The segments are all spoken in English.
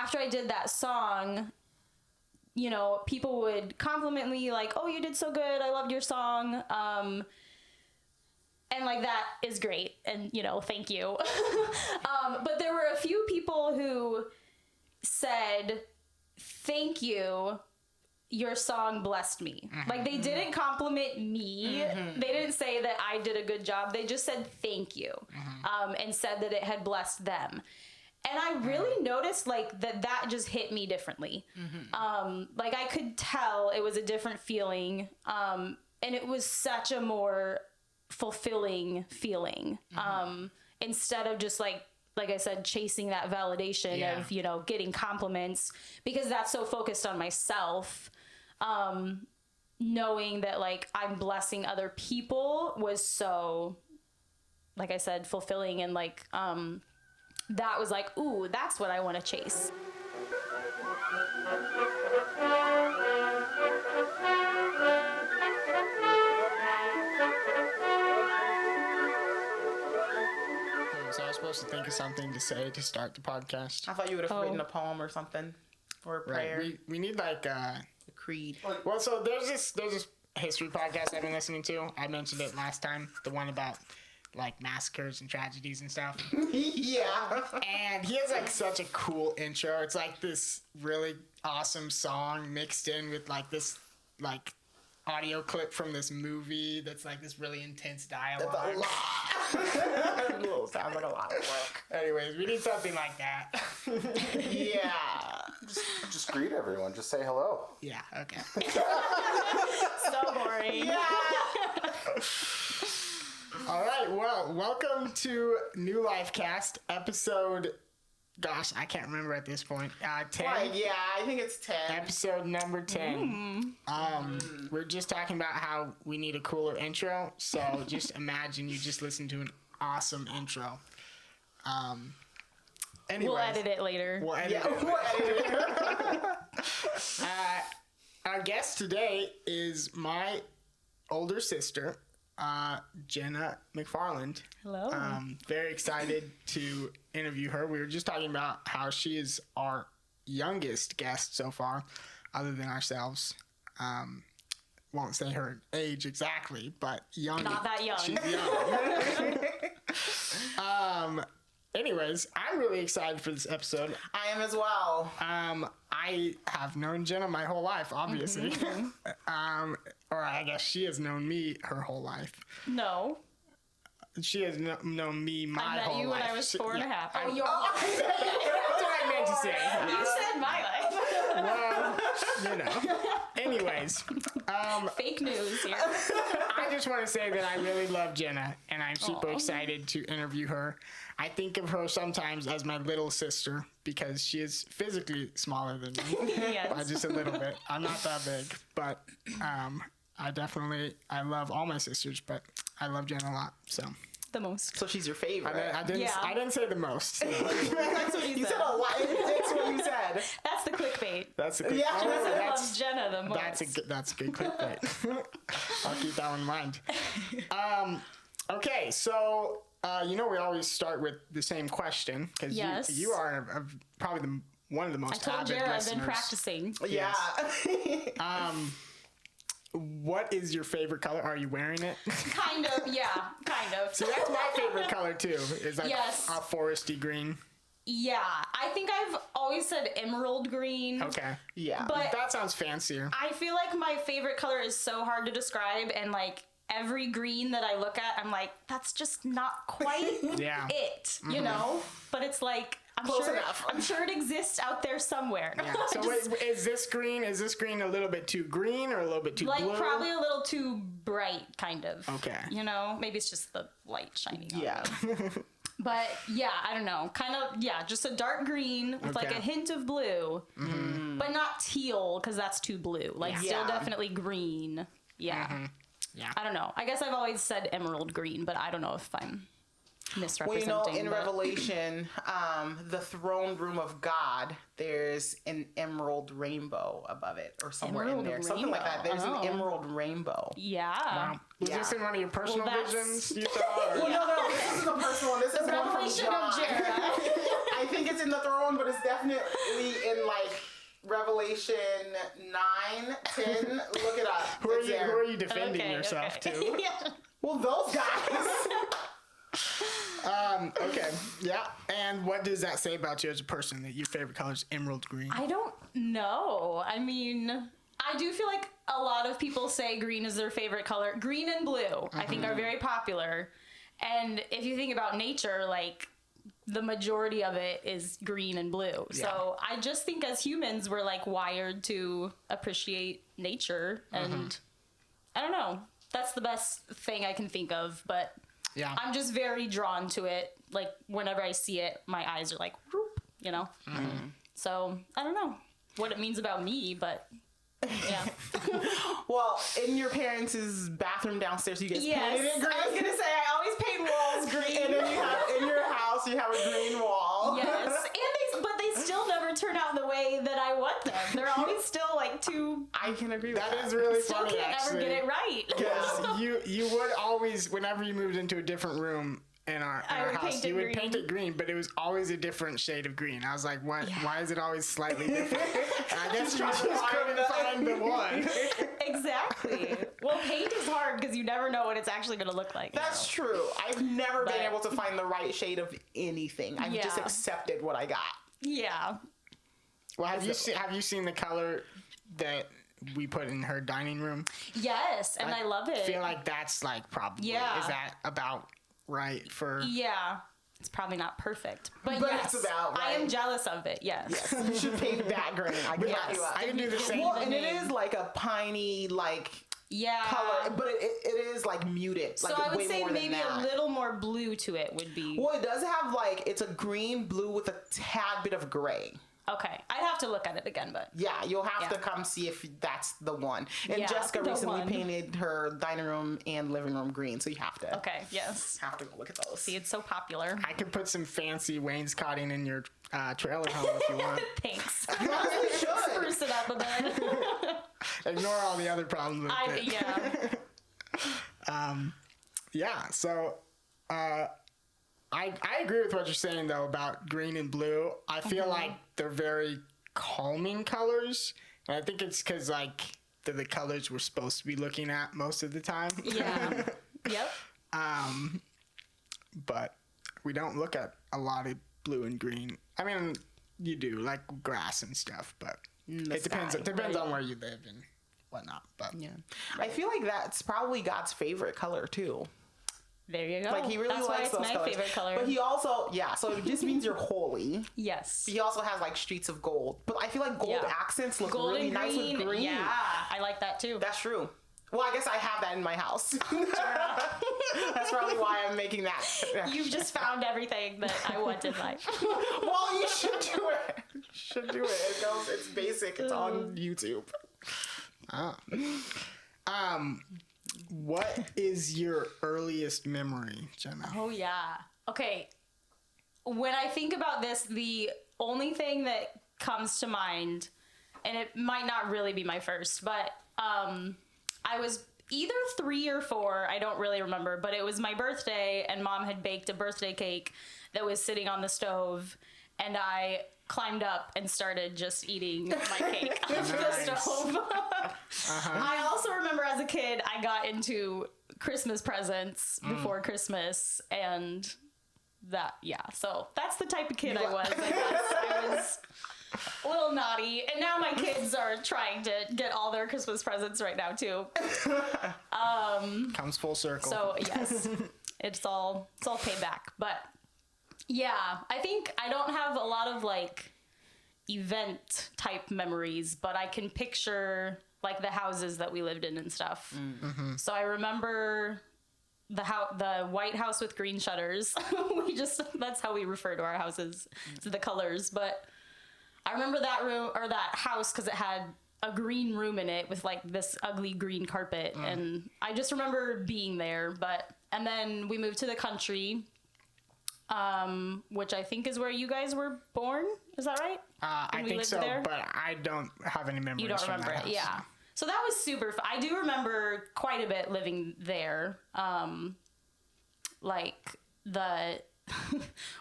after I did that song, you know, people would compliment me like, oh, you did so good. I loved your song. And like, that is great. And, you know, thank you. But there were a few people who said, thank you. Your song blessed me. Like, they didn't compliment me. They didn't say that I did a good job. They just said thank you. And said that it had blessed them. And I really noticed like that just hit me differently. Like, I could tell it was a different feeling. And it was such a more fulfilling feeling. Instead of just like I said, chasing that validation of, you know, getting compliments, because that's so focused on myself. Knowing that like I'm blessing other people was so, like I said, fulfilling, and like, that was like, ooh, that's what I want to chase. So I was supposed to think of something to say to start the podcast. I thought you would have written a poem or something, or a prayer. Right. We need like a creed. Well, so there's this history podcast I've been listening to. I mentioned it last time, the one about like massacres and tragedies and stuff. Yeah. And he has like such a cool intro. It's like this really awesome song mixed in with like this like audio clip from this movie that's like this really intense dialogue. That's a lot. Sounds like a lot of work. Anyways, we need something like that. Yeah. Just greet everyone. Just say hello. Yeah, okay. So boring. Yeah. All right, well, welcome to NewLifeCast, episode, gosh, I can't remember at this point, 10. Right, yeah, I think it's 10. Episode number 10. We're just talking about how we need a cooler intro, so just imagine you just listened to an awesome intro. Anyways, We'll edit it later. We'll edit it. Our guest today is my older sister, Jenna McFarland. Hello. Very excited to interview her. We were just talking about how she is our youngest guest so far, other than ourselves. Won't say her age exactly, but young. Not that young. She's young. Anyways, I'm really excited for this episode. I am as well. I have known Jenna my whole life, obviously. Or I guess she has known me her whole life. No. She has known me my whole life. I met you when I was 4 and a half. That's what I meant to say. You said my life. Well, you know. Anyways. Fake news here. I just want to say that I really love Jenna, and I'm super excited to interview her. I think of her sometimes as my little sister because she is physically smaller than me. Yes. By just a little bit. I'm not that big, but I love all my sisters, but I love Jenna a lot, so. The most. So she's your favorite. I didn't say the most. No. That's what You said a lot. That's what you said. That's the clickbait. That's a good. Yeah. I love Jenna the most. That's a good clickbait. I'll keep that one in mind. Okay, so we always start with the same question because you are probably one of the most I told avid Jerra listeners. I've been practicing. Yeah. What is your favorite color? Are you wearing it? Kind of, yeah. Kind of. So that's my favorite color too. Is like Yes. a foresty green. Yeah. I think I've always said emerald green. Okay. Yeah. But That sounds fancier. I feel like my favorite color is so hard to describe, and like every green that I look at, I'm like, that's just not quite Yeah. it, you know? But it's like, Close enough. I'm sure it exists out there somewhere. Yeah. So wait, is this green a little bit too green or a little bit too like blue? probably a little too bright, kind of. Okay. You know, maybe it's just the light shining on Yeah. it. But yeah, I don't know. Kind of, yeah, just a dark green with like a hint of blue, but not teal because that's too blue. Like still definitely green. Yeah. Yeah. I don't know. I guess I've always said emerald green, but I don't know if I'm misrepresenting. Well, in but... Revelation, the throne room of God, there's an emerald rainbow above it, or somewhere Emerald in there, something like that. There's rainbow. an emerald rainbow. Yeah. Wow. Was this in one of your personal Well, that's- visions you saw? Or? Well, no, this is a personal one. This is one from Revelation John. of Jerra. I think it's in the throne, but it's definitely in like Revelation 9, 10. Look it up. Who are you defending yourself okay. to? Yeah. Well, those guys. Okay, yeah. And what does that say about you as a person, that your favorite color is emerald green? I don't know. I mean, I do feel like a lot of people say green is their favorite color. Green and blue, I think, are very popular. And if you think about nature, like, the majority of it is green and blue. Yeah. So I just think as humans, we're, like, wired to appreciate nature. And I don't know. That's the best thing I can think of. But Yeah. I'm just very drawn to it. Like, whenever I see it, my eyes are like, whoop, you know? So I don't know what it means about me, but yeah. Well, in your parents' bathroom downstairs, you guys Yes. painted it green. I was gonna say I always paint walls green. And then you have in your house, you have a green wall. Yes, but they still never turn out the way that I want them. They're always still like too. I can agree with that. That is really Still funny, can't actually. ever get it right. Because you would always, whenever you moved into a different room in our would house, paint it you would green. paint it green, but it was always a different shade of green. I was like, what? Why is it always slightly different? And I guess you just couldn't find the one. Exactly. Well, paint is hard because you never know what it's actually going to look like. That's true. I've never been But- able to find the right shade of anything. I've just Yeah. accepted what I got. Yeah. Well, have you seen the color that we put in her dining room? Yes, and I love it. I feel like that's like probably, Yeah. is that about right for... Yeah. It's probably not perfect, but But yes, it's about I am right. jealous of it. Yes. You should paint that green. I can back you up. I can do the same. Well, and it is like a piney, like, Yeah. color, but it is like muted. So Like I would way say more maybe than a that. little more blue to it would be. Well, it does have like, it's a green blue with a tad bit of gray. Okay, I'd have to look at it again, but Yeah, you'll have to Yeah. come see if that's the one. And Yeah, Jessica the recently one. painted her dining room and living room green, so you have to okay, yes. have to go look at those. See, it's so popular. I could put some fancy wainscoting in your trailer home if you want. Thanks. Honestly, should. Spruce it up a bit. Ignore all the other problems with it. Yeah. Yeah, so I agree with what you're saying, though, about green and blue. I feel like they're very calming colors. And I think it's because, like, they're the colors we're supposed to be looking at most of the time. Yeah. Yep. But we don't look at a lot of blue and green. I mean, you do, like grass and stuff, but it depends. sky, It depends on where you live and whatnot. But Yeah. I feel like that's probably God's favorite color, too. There you go. Like, he really That's why likes it's those my colors. favorite color. But he also, yeah, so it just means you're holy. Yes. He also has, like, streets of gold. But I feel like gold Yeah. accents look Gold really and nice with green. Yeah, I like that too. That's true. Well, I guess I have that in my house. That's probably why I'm making that. You've just found everything that I want in life. Well, you should do it. You should do it. It's basic. It's on YouTube. what is your earliest memory, Jenna? Oh yeah. Okay. When I think about this, the only thing that comes to mind, and it might not really be my first, but I was either 3 or 4, I don't really remember, but it was my birthday and Mom had baked a birthday cake that was sitting on the stove, and I climbed up and started just eating my cake off Nice. the stove. I also remember as a kid, I got into Christmas presents before Christmas, and that, yeah. So that's the type of kid I was. I guess I was a little naughty, and now my kids are trying to get all their Christmas presents right now too. Comes full circle. So yes, it's all paid back. But yeah, I think I don't have a lot of like event type memories, but I can picture like the houses that we lived in and stuff. Mm-hmm. So I remember the White House with green shutters. That's how we refer to our houses, to the colors. But I remember that room or that house because it had a green room in it with like this ugly green carpet, and I just remember being there. And then we moved to the country, which I think is where you guys were born. Is that right? I When we think lived so, there? but I don't have any memories. You don't from remember that it, house. yeah. So that was super fun. I do remember quite a bit living there. Like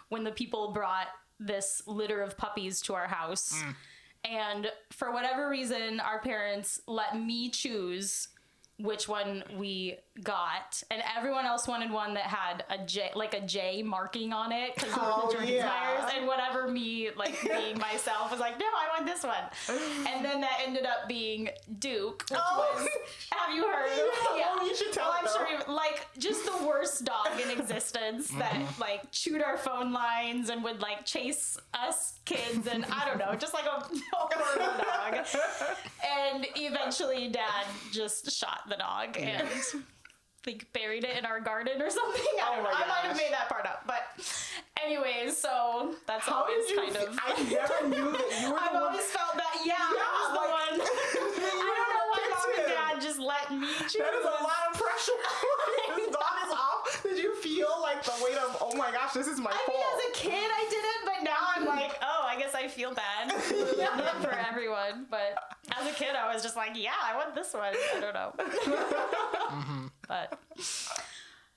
when the people brought this litter of puppies to our house. And for whatever reason, our parents let me choose which one we got, and everyone else wanted one that had a J marking on it because of the drinking tires, and whatever me being myself was like, no, I want this one. And then that ended up being Duke, which was, have you heard? Yeah. You should tell I'm sure just the worst dog in existence that chewed our phone lines and would chase us kids, and I don't know, just like a horrible dog. And eventually Dad just shot the dog and buried it in our garden or something. I don't know. I might have made that part up, but anyways, so that's How always did you kind of. I never knew that you were I've the one. always felt that. Yeah, I was the one. I don't know why Mom and Dad just let me choose. That is a lot of pressure. This dog is off. Did you feel the weight of, oh my gosh, this is my fault? I mean, as a kid, I didn't, but now I'm like, oh, I guess I feel bad for everyone. But as a kid, I was just like, yeah, I want this one. I don't know. But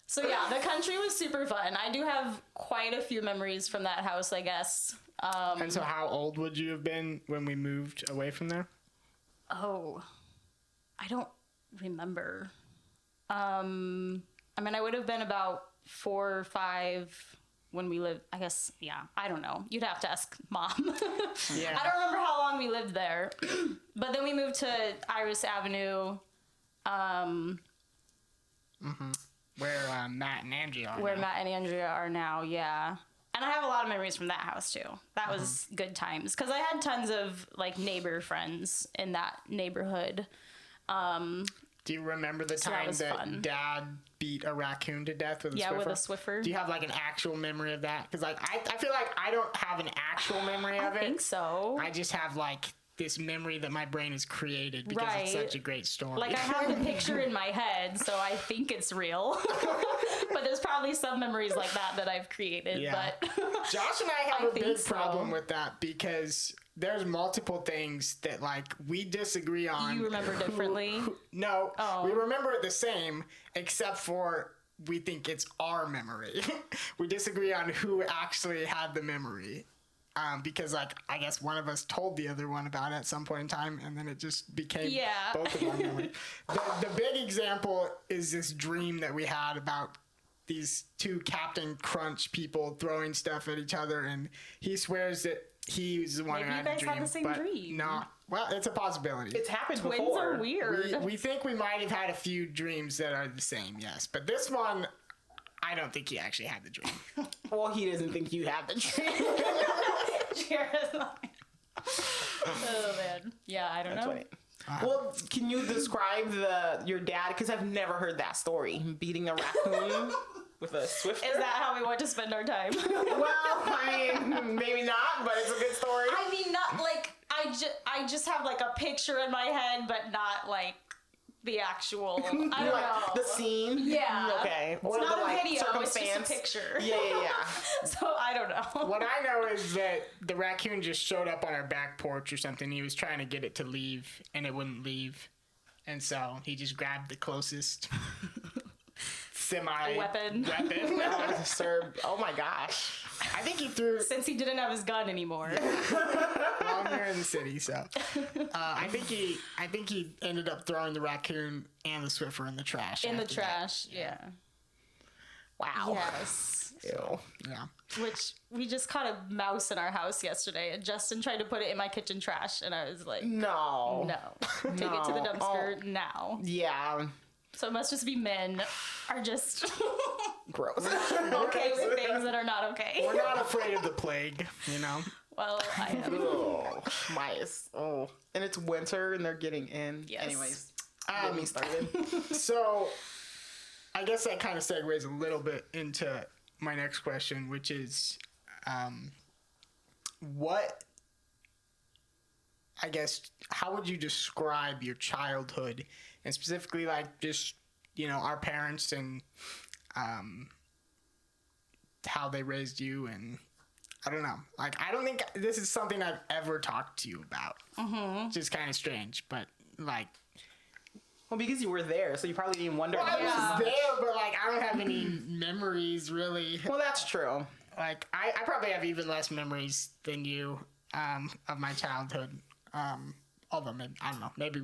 so yeah, the country was super fun. I do have quite a few memories from that house, I guess. And so how old would you have been when we moved away from there? Oh, I don't remember. I mean, I would have been about 4 or 5 when we lived, I guess, yeah, I don't know. You'd have to ask Mom. Yeah. I don't remember how long we lived there. But then we moved to Iris Avenue, Where Matt and Andrea are. where now. Matt and Andrea are now, yeah. And I have a lot of memories from that house, too. That was good times. Because I had tons of, neighbor friends in that neighborhood. Do you remember the So that time was that fun. Dad beat a raccoon to death with a Swiffer? Yeah, with a Swiffer. Do you have an actual memory of that? Because I feel like I don't have an actual memory of it. I think so. I just have this memory that my brain has created because it's Right. such a great story. I have the picture in my head, so I think it's real. But there's probably some memories like that I've created. Yeah. But Josh and I have I a big think so. problem with that because there's multiple things that we disagree on. you remember differently. No, Oh. we remember it the same, except for we think it's our memory. We disagree on who actually had the memory. Because I guess one of us told the other one about it at some point in time, and then it just became both of our memory. The big example is this dream that we had about these 2 Captain Crunch people throwing stuff at each other, and he swears that he's the one Maybe who you had guys the had dream. the same but dream. No, well, it's a possibility. It's happened Twins before. are weird. We think we might have had a few dreams that are the same, yes. But this one, I don't think he actually had the dream. Well, he doesn't think you have the dream. Jerra's oh, man. Yeah, I don't know. Funny. Well, can you describe your dad? Because I've never heard that story. Him beating a raccoon with a Swiffer. Is that how we want to spend our time? Well, I mean, maybe not, but it's a good story. I mean, not I just have a picture in my head, but not the actual. I don't know. The scene. Yeah. Okay. It's not the a video. It's circumstance. just a picture. Yeah. So I don't know. What I know is that the raccoon just showed up on our back porch or something. He was trying to get it to leave, and it wouldn't leave. And so he just grabbed the closest Weapon. Sir, oh my gosh. I think he threw. Since he didn't have his gun anymore. Well, I'm here in the city, so I think he ended up throwing the raccoon and the Swiffer in the trash. In the after that. trash. Yeah. Wow. Yes. Ew. Yeah. Which we just caught a mouse in our house yesterday, and Justin tried to put it in my kitchen trash, and I was like, No. no. Take it to the No. dumpster now. Yeah. So it must just be men are just Gross. okay with things that are not okay. We're not afraid of the plague, you know. Well, I am. Oh, mice. Oh. And it's winter and they're getting in. Yes. Anyways, get me started. So, I guess that kind of segues a little bit into my next question, which is, how would you describe your childhood, and specifically just, our parents and how they raised you, and I don't know. I don't think this is something I've ever talked to you about. Mm-hmm. Which is kind of strange, but Well, because you were there, so you probably didn't wonder. Well, I Yeah. was there, but I don't have any memories really. Well, that's true. like I probably have even less memories than you of my childhood. Although maybe, I don't know, maybe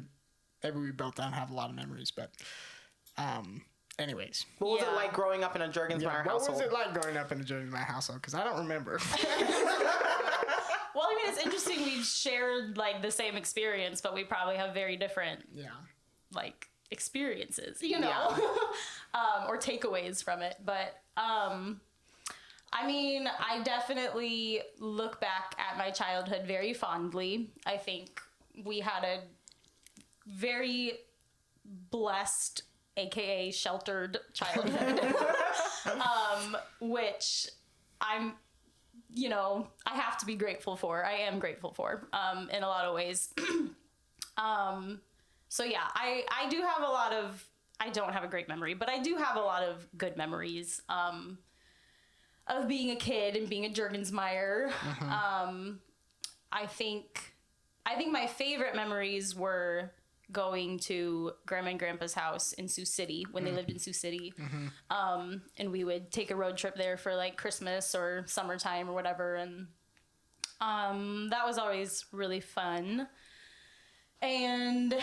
we both don't have a lot of memories, but anyways. What was Yeah. it like growing up in a Jergensmeyer What household? was it like growing up in a Jenna'S household? Because I don't remember. Well, I mean, it's interesting. We've shared like the same experience, but we probably have very different Yeah. like experiences, you know, or takeaways from it. But I mean, I definitely look back at my childhood very fondly. I think we had a very blessed, aka sheltered childhood, which I'm, you know, I have to be grateful for. I am grateful for in a lot of ways. So yeah, I do have a lot of, I don't have a great memory, but I do have a lot of good memories of being a kid and being a Jergensmeyer. I think my favorite memories were going to Grandma and Grandpa's house in Sioux City when they lived in Sioux City. And we would take a road trip there for like Christmas or summertime or whatever. And that was always really fun. And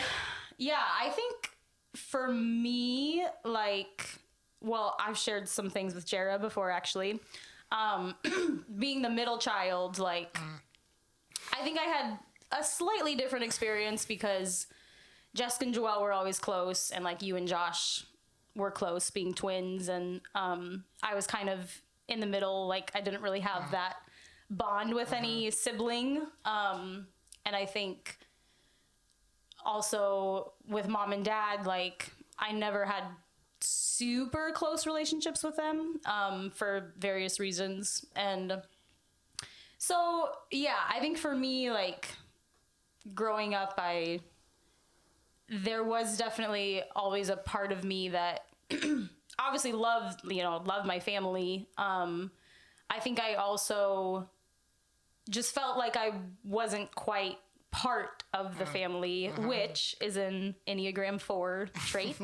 yeah, I think for me, like, well, I've shared some things with Jerra before, actually. Being the middle child, like, I think I had a slightly different experience because Jessica and Joelle were always close, and like you and Josh were close, being twins, and I was kind of in the middle. Like, I didn't really have that bond with any sibling, and I think also with mom and dad, like, I never had super close relationships with them for various reasons. And so, yeah, I think for me, like, growing up, there was definitely always a part of me that obviously loved my family. I think I also just felt like I wasn't quite part of the family, which is an Enneagram 4 trait,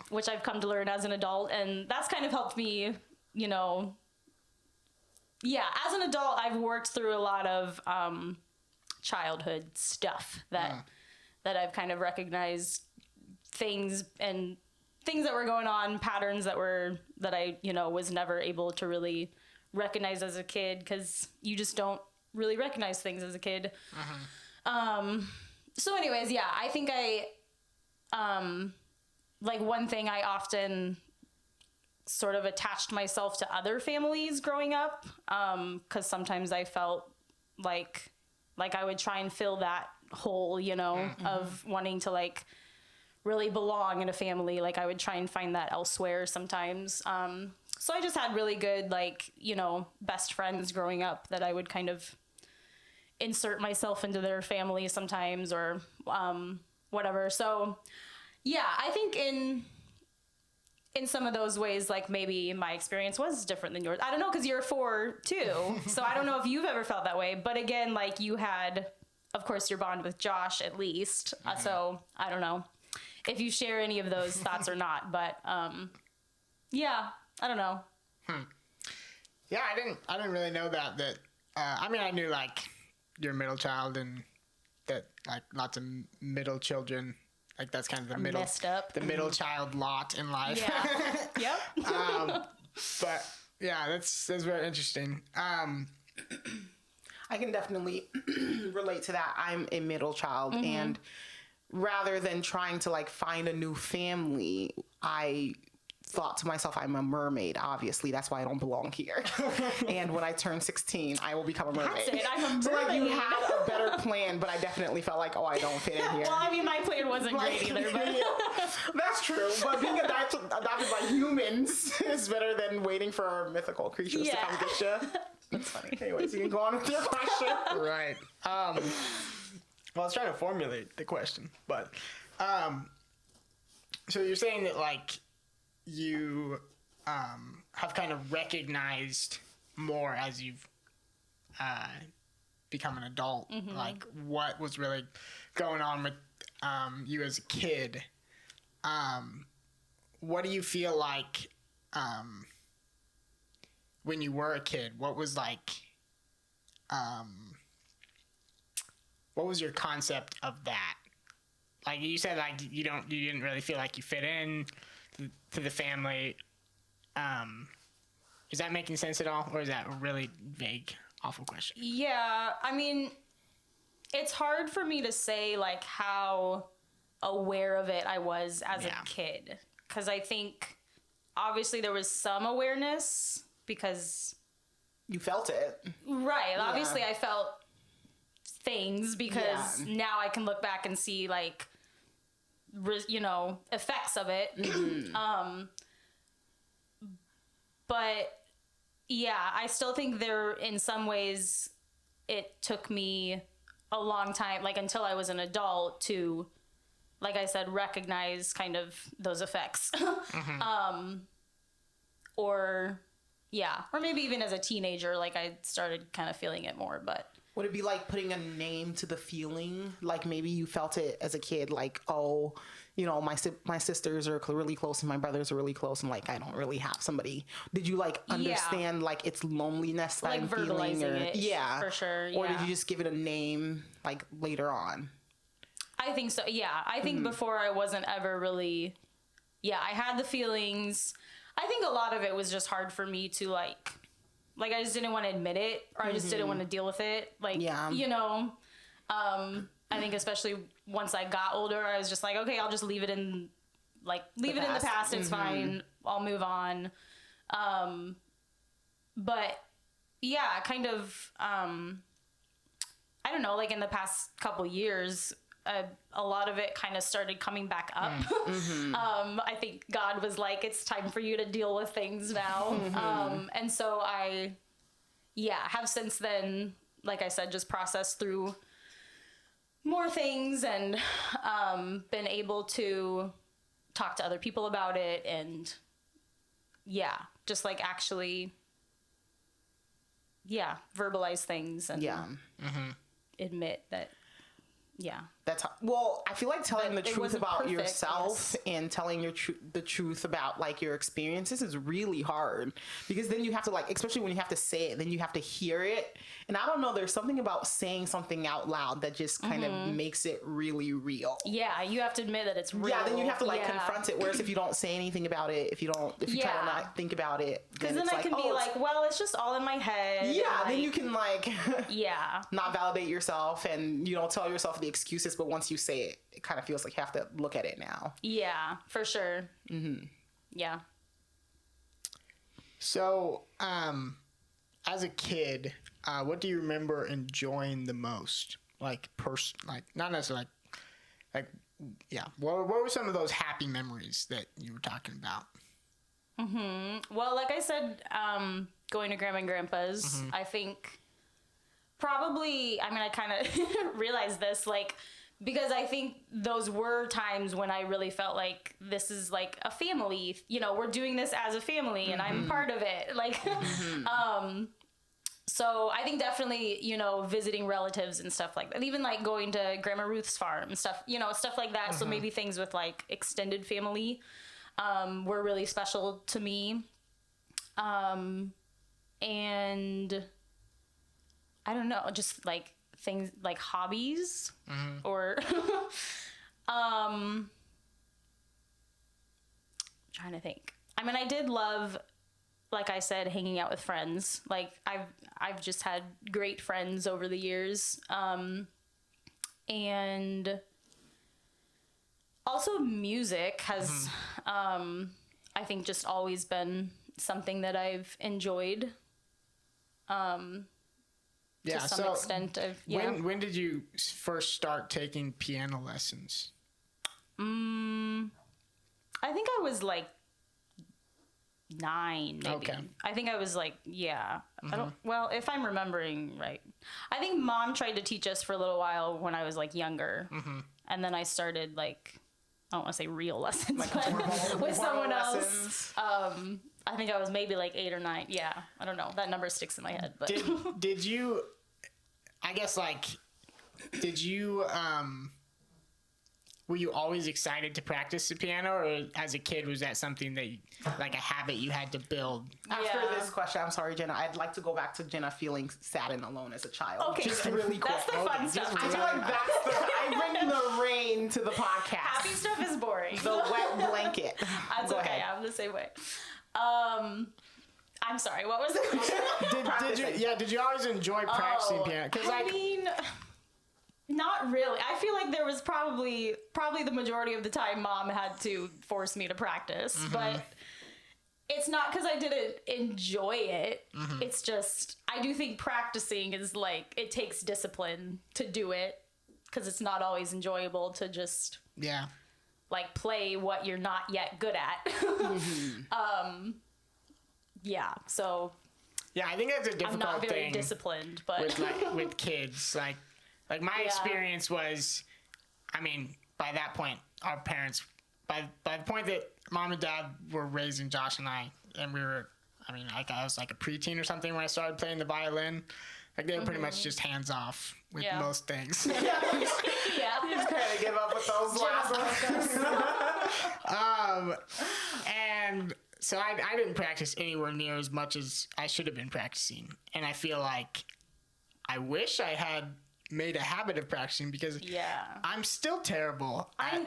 which I've come to learn as an adult. And that's kind of helped me, you know, yeah, as an adult, I've worked through a lot of childhood stuff that I've kind of recognized things that were going on, patterns that I, you know, was never able to really recognize as a kid, because you just don't really recognize things as a kid. So anyways, yeah, I think like one thing I often sort of attached myself to other families growing up, because sometimes I felt like I would try and fill that hole, you know, of wanting to like really belong in a family. Like, I would try and find that elsewhere sometimes. So I just had really good, like, you know, best friends growing up that I would kind of insert myself into their family sometimes, or whatever. So yeah, I think in some of those ways, like, maybe my experience was different than yours. I don't know, because you're 4 too. So I don't know if you've ever felt that way. But again, like, you had, of course, your bond with Josh at least. So I don't know if you share any of those thoughts or not. But yeah, I don't know. Yeah, I didn't really know that. I mean, I knew like you're a middle child and that like lots of middle children, like that's kind of the middle, messed up. the middle child lot in life. Yeah. Yep. But yeah, that's very interesting. I can definitely relate to that. I'm a middle child, and rather than trying to like find a new family, I thought to myself, I'm a mermaid. Obviously, that's why I don't belong here. And when I turn 16, I will become a mermaid. That's it. I'm a mermaid. So like, you had a better plan, but I definitely felt like, oh, I don't fit in here. Well, I mean, my plan wasn't great either, but That's true. But being adopted by humans is better than waiting for mythical creatures to come get you. That's funny. Anyways, you can go on with your question. Right. Well, I was trying to formulate the question, but so you're saying that like you have kind of recognized more as you've become an adult, like what was really going on with you as a kid. What do you feel like when you were a kid, what was like, what was your concept of that? Like you said, like you didn't really feel like you fit in to the family. Is that making sense at all, or is that a really vague, awful question? Yeah, I mean, it's hard for me to say like how aware of it I was as a kid, because I think obviously there was some awareness because You felt it. right, obviously I felt things because now I can look back and see like effects of it. But yeah, I still think there, in some ways, it took me a long time, like until I was an adult, to, like I said, recognize kind of those effects. Or maybe even as a teenager, like I started kind of feeling it more, but. Would it be like putting a name to the feeling? Like maybe you felt it as a kid, like, oh, my sisters are really close and my brothers are really close, and like I don't really have somebody. Did you like understand like its loneliness that like I'm feeling? verbalizing it, for sure. Or did you just give it a name like later on? I think so. Yeah, I think before I wasn't ever really. Yeah, I had the feelings. I think a lot of it was just hard for me to like I just didn't want to admit it, or I just didn't want to deal with it. Like, I think especially once I got older, I was just like, okay, I'll just leave it in the past. It's fine. I'll move on. But yeah, kind of, I don't know, like in the past couple years, a lot of it kind of started coming back up. I think God was like, it's time for you to deal with things now. And so I have since then, like I said, just processed through more things and been able to talk to other people about it, and just like actually verbalize things and admit that that's I feel like telling the truth about perfect, yourself and telling the truth about like your experiences is really hard, because then you have to like, especially when you have to say it, then you have to hear it. And I don't know, there's something about saying something out loud that just kind of makes it really real. Yeah, you have to admit that it's real. Yeah, then you have to like confront it. Whereas if you don't say anything about it, if you try to not think about it, because then I can be like, well, it's just all in my head. Yeah, and, then you can like not validate yourself, and tell yourself the excuses. But once you say it, it kind of feels like you have to look at it now. Yeah, for sure. Yeah. So, as a kid, what do you remember enjoying the most? Like, not necessarily what were some of those happy memories that you were talking about? Well, like I said, going to Grandma and Grandpa's, I think probably, I mean, I kind of realized this, like, because I think those were times when I really felt like this is like a family, we're doing this as a family and I'm part of it. Like, so I think definitely, visiting relatives and stuff like that, even like going to Grandma Ruth's farm and stuff, stuff like that. So maybe things with like extended family, were really special to me. And I don't know, just like things like hobbies or trying to think. I mean, I did love, like I said, hanging out with friends. Like I've just had great friends over the years. And also music has I think just always been something that I've enjoyed. To some extent of when did you first start taking piano lessons? I think I was like 9, maybe. Okay. I think I was like, well, if I'm remembering right, I think Mom tried to teach us for a little while when I was like younger, and then I started like, I don't want to say real lessons, like but with someone lessons. else. I think I was maybe like 8 or 9. Yeah, I don't know. That number sticks in my head. But did you? I guess like, did you? were you always excited to practice the piano, or as a kid was that something that like a habit you had to build? After this question, I'm sorry, Jenna, I'd like to go back to Jenna feeling sad and alone as a child. Okay, just really quick. that's the fun stuff. I feel like I bring the rain to the podcast. Happy stuff is boring. The wet blanket. That's Go okay. ahead. I'm the same way. I'm sorry. What was the question? Did you always enjoy practicing piano? I mean, not really. I feel like there was probably the majority of the time Mom had to force me to practice, but it's not because I didn't enjoy it. It's just I do think practicing is like it takes discipline to do it because it's not always enjoyable to just like play what you're not yet good at. Yeah, so yeah, I think that's a difficult I'm not very thing disciplined, but with kids. Like my experience was, I mean, by that point, our parents, by the point that Mom and Dad were raising Josh and I we were, I mean, I was like a preteen or something when I started playing the violin. Like they were pretty much just hands off with most things. yeah. Just kind of give up with those last ones. And so I didn't practice anywhere near as much as I should have been practicing. And I feel like I wish I had made a habit of practicing because I'm still terrible at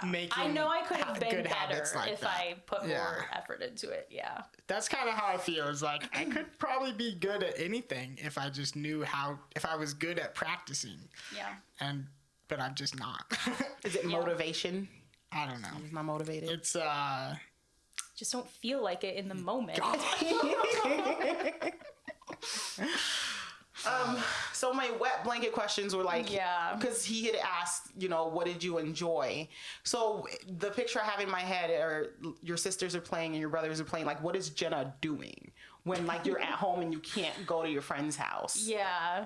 making I know I could have been good better habits like if that. I put more effort into it. Yeah. That's kind of how I feel. Is like I could probably be good at anything if I just knew if I was good at practicing. Yeah. But I'm just not. Is it motivation? I don't know. Is not motivated? It's just don't feel like it in the moment. So my wet blanket questions were like, because he had asked, what did you enjoy? So the picture I have in my head are your sisters are playing and your brothers are playing. Like, what is Jenna doing when like you're at home and you can't go to your friend's house? Yeah.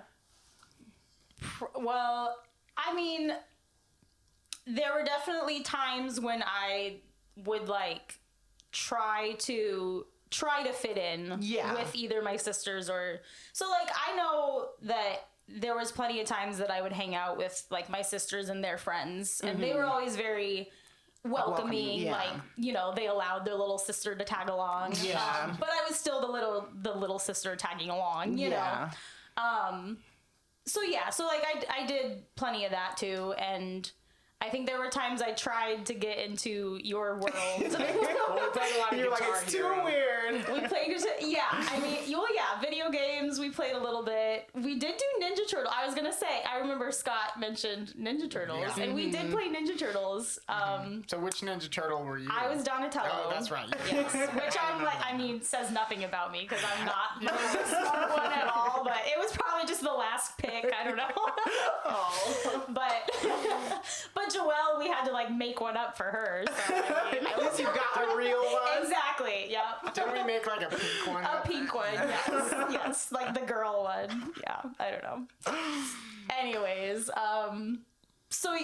Well, I mean, there were definitely times when I would like try to fit in with either my sisters or so like I know that there was plenty of times that I would hang out with like my sisters and their friends and they were always very welcoming. Like they allowed their little sister to tag along, but I was still the little sister tagging along, you know. So like I did plenty of that too, and I think there were times I tried to get into your world. we played a lot of You're like, Guitar it's Hero. too weird. We played, I mean, video games, we played a little bit. We did do Ninja Turtle. I was going to say, I remember Scott mentioned Ninja Turtles, and we did play Ninja Turtles. So which Ninja Turtle were you? I was Donatello. Oh, that's right. Yes. Which I'm like, I mean, says nothing about me because I'm not the smart one at all, but it was probably just the last pick. I don't know. But Joelle, we had to like make one up for her. So, I mean, At least you got a real one. Exactly. Yep. Didn't we make like a pink one? A pink one. Yes. Like the girl one. Yeah. I don't know. Anyways,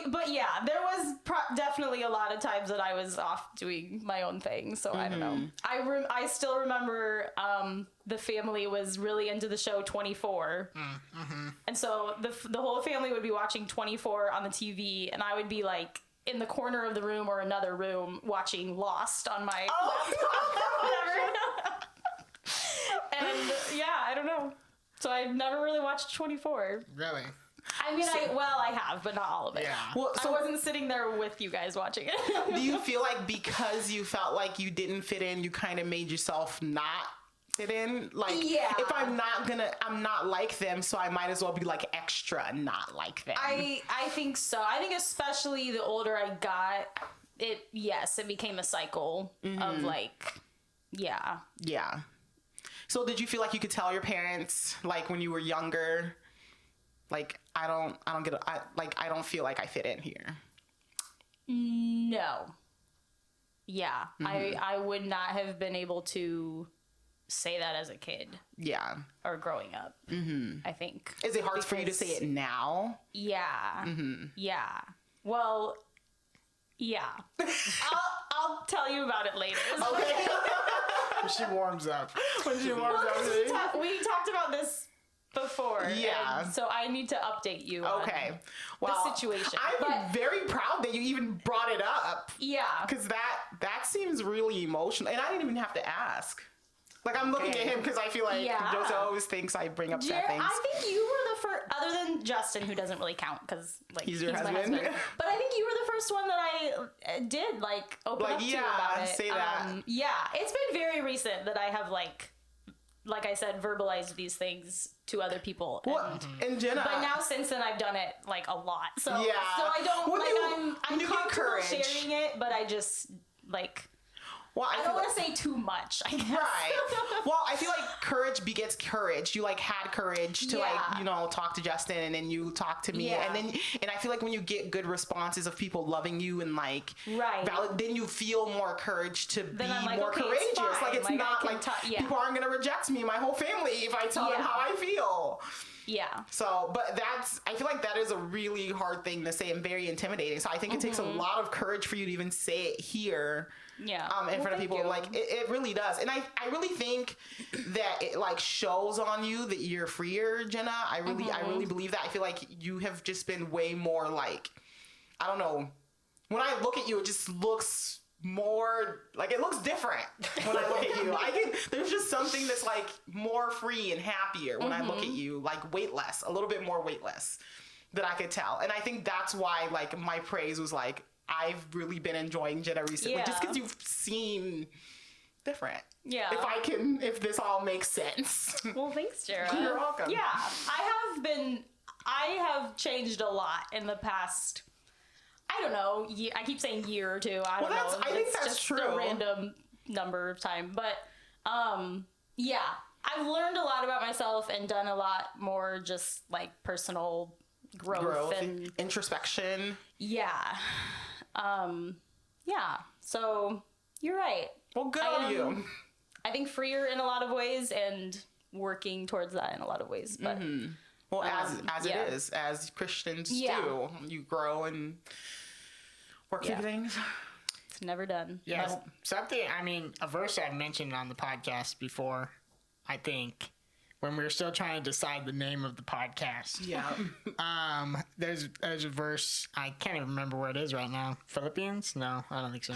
but yeah, there was definitely a lot of times that I was off doing my own thing. So I don't know. I still remember the family was really into the show 24. And so the whole family would be watching 24 on the TV, and I would be like in the corner of the room or another room watching Lost on my laptop. And I don't know. So I've never really watched 24. Really? I mean, I have, but not all of it. Yeah. Well, I wasn't sitting there with you guys watching it. Do you feel like because you felt like you didn't fit in, you kind of made yourself not fit in? Like, if I'm not like them, so I might as well be like extra not like them. I think so. I think especially the older I got, it became a cycle of like, Yeah. So did you feel like you could tell your parents, like when you were younger, like, I don't feel like I fit in here? No. Yeah. I would not have been able to say that as a kid. Yeah. Or growing up, I think. Is it hard for you to say it now? Yeah. Yeah. Well, yeah. I'll tell you about it later. When she warms up. We talked about this before. Yeah. And so I need to update you on the situation. I'm very proud that you even brought it up. Yeah. Because that seems really emotional. And I didn't even have to ask. Like, I'm looking at him because I feel like Jose always thinks I bring up sad things. I think you were the first, other than Justin, who doesn't really count because like he's your husband. husband. But I think you were the first one that I did like open up to about it. Say that. Yeah, it's been very recent that I have like I said, verbalized these things to other people. And Jenna. But now since then I've done it like a lot. So Yeah. so I don't I'm you get comfortable courage. sharing it, but I just like Well, I don't want to say too much, I guess. Right. Well, I feel like courage begets courage. You like had courage to like, talk to Justin, and then you talk to me. Yeah. And I feel like when you get good responses of people loving you and like valid, then you feel more courage to be I'm like, more okay, courageous. it's fine. Like it's Like, not I can like people aren't going to reject me, my whole family, if I tell them how I feel. Yeah. So, but I feel like that is a really hard thing to say and very intimidating. So I think it takes a lot of courage for you to even say it here. Yeah. In front of people. you. Like it really does. And I really think that it like shows on you that you're freer, Jenna. I really believe that. I feel like you have just been way more like, I don't know. When I look at you, it just looks more like it looks different when I look at you. There's just something that's like more free and happier when I look at you, like weightless, a little bit more weightless that I could tell. And I think that's why like my praise was like, I've really been enjoying Jenna recently just because you've seen different. Yeah. If this all makes sense. Well, thanks, Jerra. You're welcome. Yeah. I have changed a lot in the past, I don't know, I keep saying year or two. I don't know. I think that's just true. A random number of time. But, yeah. I've learned a lot about myself and done a lot more just like personal growth and introspection. Yeah. Yeah. So you're right. Well, good on you. I think freer in a lot of ways and working towards that in a lot of ways. But well, as it is, as Christians do, you grow and work through things. It's never done. Yes. A verse I've mentioned on the podcast before, I think, when we were still trying to decide the name of the podcast. Yeah. There's a verse, I can't even remember where it is right now. Philippians? No, I don't think so.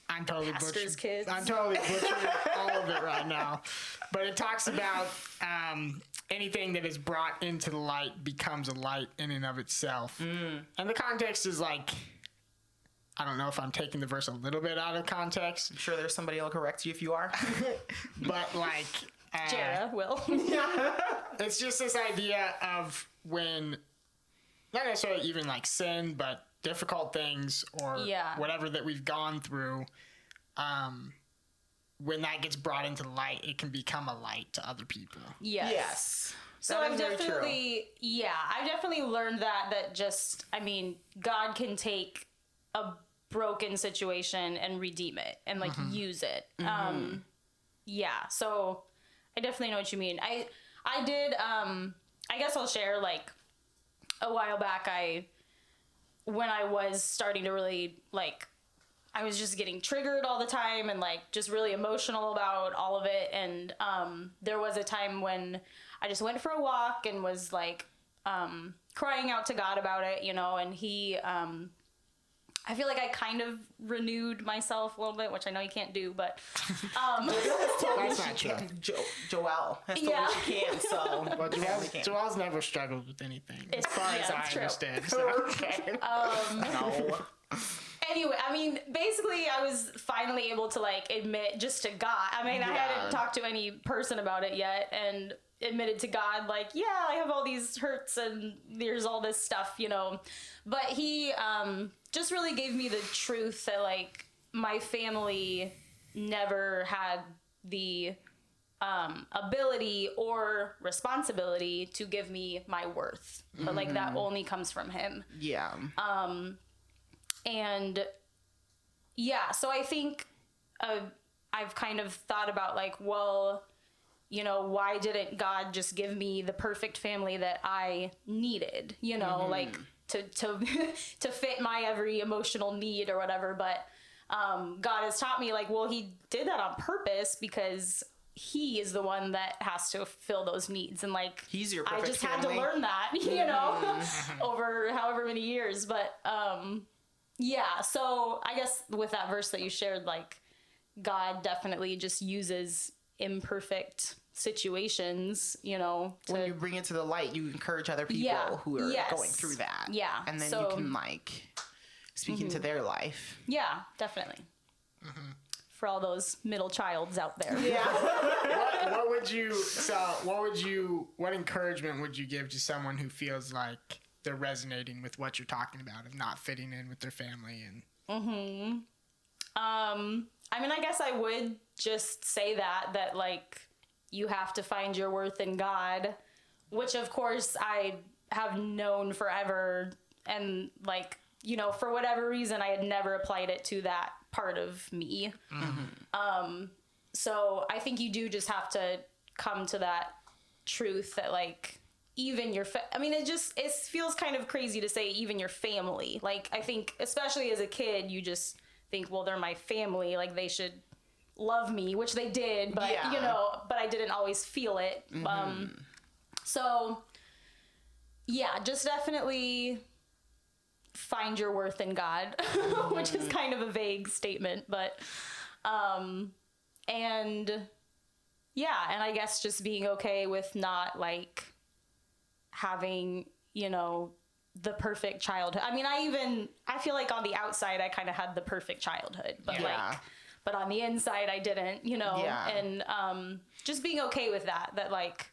I'm totally butchering all of it right now. But it talks about anything that is brought into the light becomes a light in and of itself. And the context is like, I don't know if I'm taking the verse a little bit out of context. I'm sure there's somebody who'll correct you if you are. But like... Jerra will. It's just this idea of when, not necessarily even like sin, but difficult things or whatever that we've gone through, when that gets brought into the light, it can become a light to other people. Yes. So I've definitely learned that just, God can take a broken situation and redeem it and like use it. So I definitely know what you mean. I did, I guess I'll share, like, a while back, when I was starting to really, like, I was just getting triggered all the time and, like, just really emotional about all of it. And there was a time when I just went for a walk and was, like, crying out to God about it, and he, I feel like I kind of renewed myself a little bit, which I know you can't do, but That's not true. Joelle has told me she can, so But Joelle's never struggled with anything, as far as I understand. So. Okay. No. Anyway, basically I was finally able to like admit just to God. I hadn't talked to any person about it yet and admitted to God, like, yeah, I have all these hurts and there's all this stuff, But he just really gave me the truth that, like, my family never had the ability or responsibility to give me my worth. But, like, that only comes from him. Yeah. And, yeah, so I think I've kind of thought about, like, well, why didn't God just give me the perfect family that I needed, like to fit my every emotional need or whatever. But God has taught me, like, well, he did that on purpose because he is the one that has to fill those needs. And like, He's your I perfect just had to family. learn that, you know, over however many years. But, yeah, so I guess with that verse that you shared, like, God definitely just uses imperfect situations, you know, When you bring it to the light, you encourage other people who are going through that. Yeah. And then So, you can like speak into their life. yeah, definitely. For all those middle childs out there. Yeah. what encouragement would you give to someone who feels like they're resonating with what you're talking about of not fitting in with their family? And I mean, I guess I would just say that like you have to find your worth in God, which of course I have known forever. And like, you know, for whatever reason, I had never applied it to that part of me. So I think you do just have to come to that truth that like, even your, I mean, it feels kind of crazy to say even your family. Like, I think especially as a kid, you just think, well, they're my family. Like they should love me, which they did, but you know, but I didn't always feel it. So yeah, just definitely find your worth in God, which is kind of a vague statement, but, and yeah, and I guess just being okay with not like having, you know, the perfect childhood. I mean, I feel like on the outside, I kind of had the perfect childhood, but but on the inside I didn't, you know, and, just being okay with that like,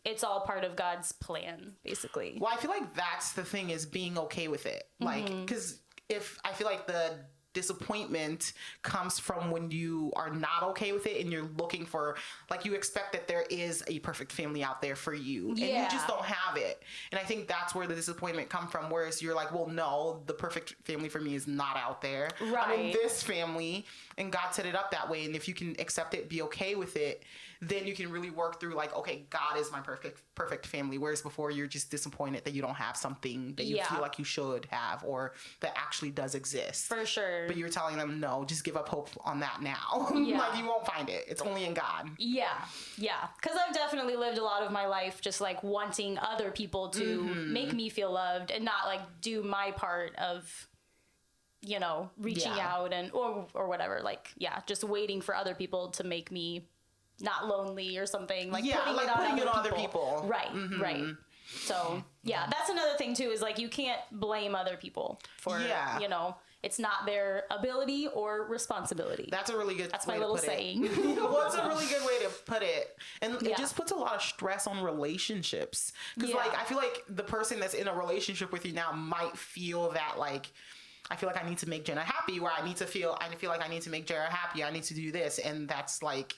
it's all part of God's plan, basically. Well, I feel like that's the thing, is being okay with it. Like, because I feel like the disappointment comes from when you are not okay with it and you're looking for, like, you expect that there is a perfect family out there for you and you just don't have it. And I think that's where the disappointment comes from, whereas you're like, well, no, the perfect family for me is not out there. Right. I'm in this family and God set it up that way. And if you can accept it, be okay with it, then you can really work through like, okay, God is my perfect family. Whereas before you're just disappointed that you don't have something that you feel like you should have or that actually does exist. For sure. But you're telling them, no, just give up hope on that now. Like you won't find it. It's only in God. Yeah. Because I've definitely lived a lot of my life just like wanting other people to make me feel loved and not like do my part of, you know, reaching out and or whatever. Like, just waiting for other people to make me not lonely or something. Like putting it on other people. Right. Right. So that's another thing too, is like you can't blame other people for you know, it's not their ability or responsibility. That's a really good my little saying. Well, it's a really good way to put it. And it just puts a lot of stress on relationships. Because like I feel like the person that's in a relationship with you now might feel that like, I feel like I need to make Jenna happy, where I feel like I need to make Jerra happy. I need to do this. And that's like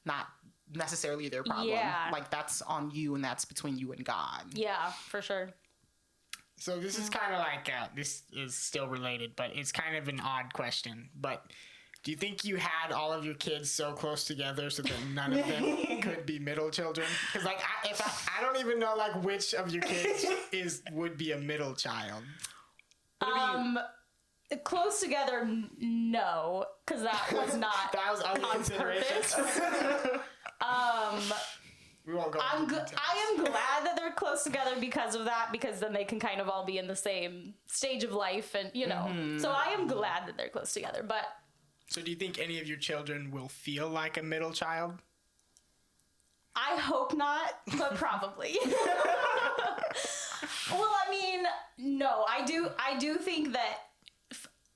not necessarily their problem. Like that's on you and that's between you and God. Yeah, for sure. So this is kind of like, this is still related, but it's kind of an odd question. But do you think you had all of your kids so close together so that none of them could be middle children? Because like, I don't even know like which of your kids would be a middle child. Close together, no, because that was not that was on consideration. We won't go. I am glad that they're close together because of that, because then they can kind of all be in the same stage of life, and you know. So I am glad that they're close together. But so, do you think any of your children will feel like a middle child? I hope not, but probably. Well, I mean, no, I do think that.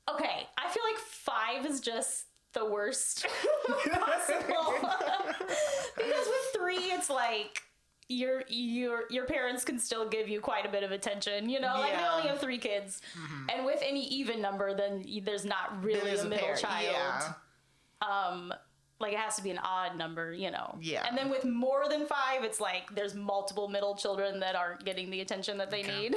Okay, I feel like 5 is just the worst possible. Because with 3, it's like your parents can still give you quite a bit of attention, you know? Like, they only have 3 kids. And with any even number, then there's not really a middle child. Like, it has to be an odd number, you know? Yeah. And then with more than 5, it's like there's multiple middle children that aren't getting the attention that they need.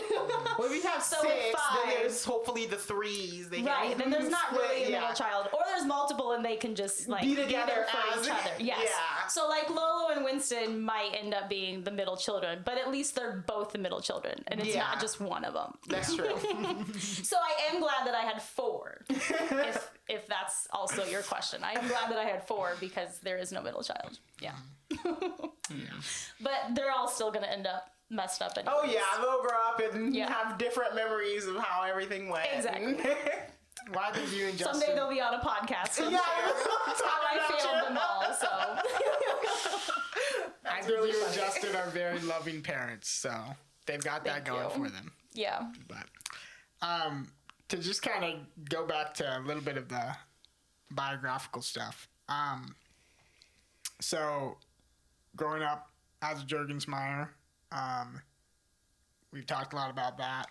Well, if you have 6, then there's hopefully the 3s. Right, then there's not really a middle child. Or there's multiple and they can just, like, be there for each other. Yes. Yeah. So, like, Lolo and Winston might end up being the middle children, but at least they're both the middle children, and it's not just one of them. That's true. So I am glad that I had 4. if that's also your question. I am glad that I had 4 because there is no middle child. Yeah. But they're all still going to end up messed up anyways. Oh, yeah. They'll grow up and have different memories of how everything went. Exactly. Why did you and Justin... Someday they'll be on a podcast. Yeah, how I failed them all, so... I think you and Justin are very loving parents, so they've got that going for them. Yeah. But to just kind of go back to a little bit of the biographical stuff. So growing up as a Juergensmeyer, we've talked a lot about that.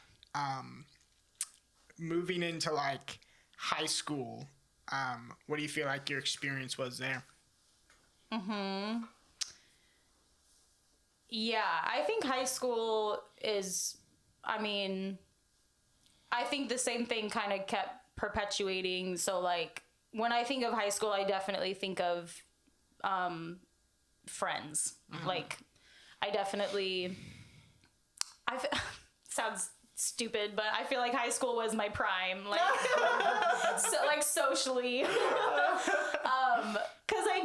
Moving into like high school, what do you feel like your experience was there? Yeah, I think high school is, I mean, I think the same thing kind of kept perpetuating. So like when I think of high school, I definitely think of friends. Like I definitely, sounds stupid, but I feel like high school was my prime, like so like socially. 'Cause I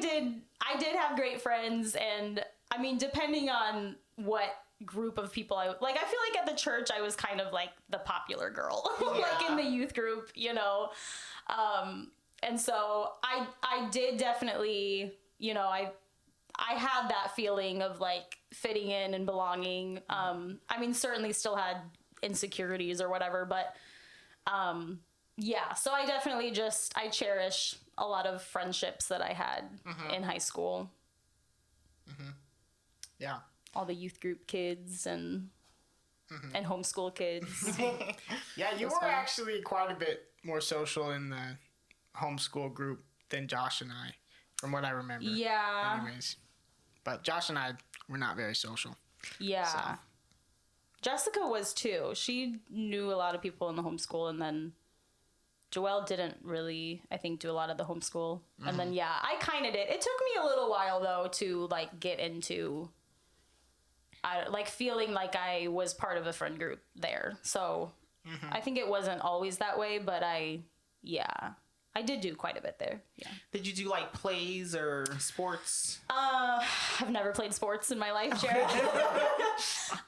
did have great friends, and I mean, depending on what group of people I feel like at the church I was kind of like the popular girl, like in the youth group, you know. And so I did definitely, you know, I had that feeling of like fitting in and belonging. I mean, certainly still had insecurities or whatever, but yeah, so I definitely I cherish a lot of friendships that I had in high school. Yeah. All the youth group kids and homeschool kids. Yeah, you were actually quite a bit more social in the homeschool group than Josh and I, from what I remember. Yeah. Anyways. But Josh and I were not very social. Yeah. So. Jessica was too. She knew a lot of people in the homeschool, and then Joelle didn't really, I think, do a lot of the homeschool. And then, yeah, I kind of did. It took me a little while, though, to, like, get into, feeling like I was part of a friend group there. So I think it wasn't always that way, but I did do quite a bit there. Yeah. Did you do, like, plays or sports? I've never played sports in my life, Jerra.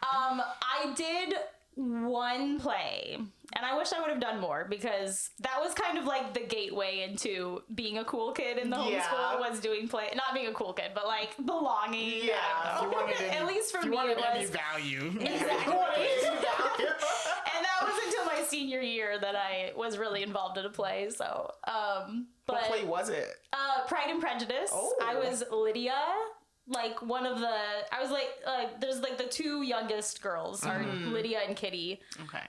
I did one play, and I wish I would have done more, because that was kind of like the gateway into being a cool kid in the homeschool, was doing play, not being a cool kid, but like belonging. Yeah. I don't know. At least for me, it was any value. exactly. And that was until my senior year that I was really involved in a play. So, but What play was it? Pride and Prejudice. Oh. I was Lydia. Like one of the, I was like, there's like the 2 youngest girls are Lydia and Kitty. Okay.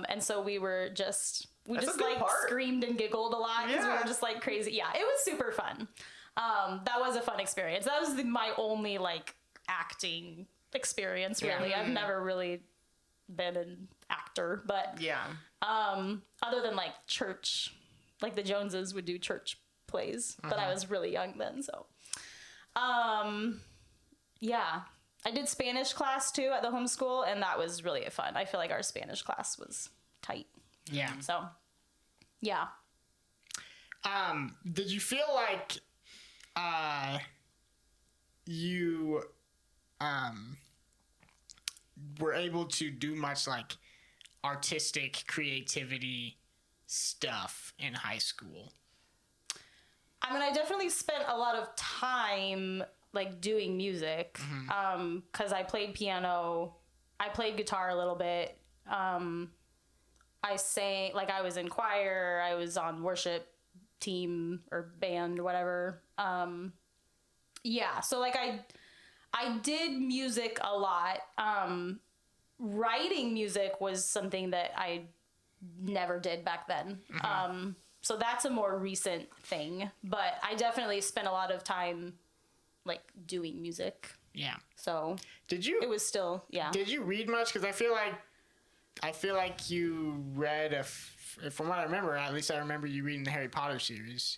And so we were we That's just a good like part. screamed and giggled a lot because we Yeah. were just like crazy. Yeah, it was super fun. That was a fun experience. That was my only like acting experience, really. I've never really been an actor, but Yeah. other than like church, like the Joneses would do church plays, but I was really young then, so. Yeah, I did Spanish class too at the homeschool, and that was really fun. I feel like our Spanish class was tight. Yeah. So, yeah. Did you feel like you were able to do much like artistic creativity stuff in high school? I mean, I definitely spent a lot of time like doing music, because I played piano, I played guitar a little bit, I sang, like I was in choir, I was on worship team or band or whatever. Yeah, so like I did music a lot. Writing music was something that I never did back then. So that's a more recent thing, but I definitely spent a lot of time like doing music. Yeah. So it was still, yeah. Did you read much? Because I feel like you read from what I remember, at least I remember you reading the Harry Potter series.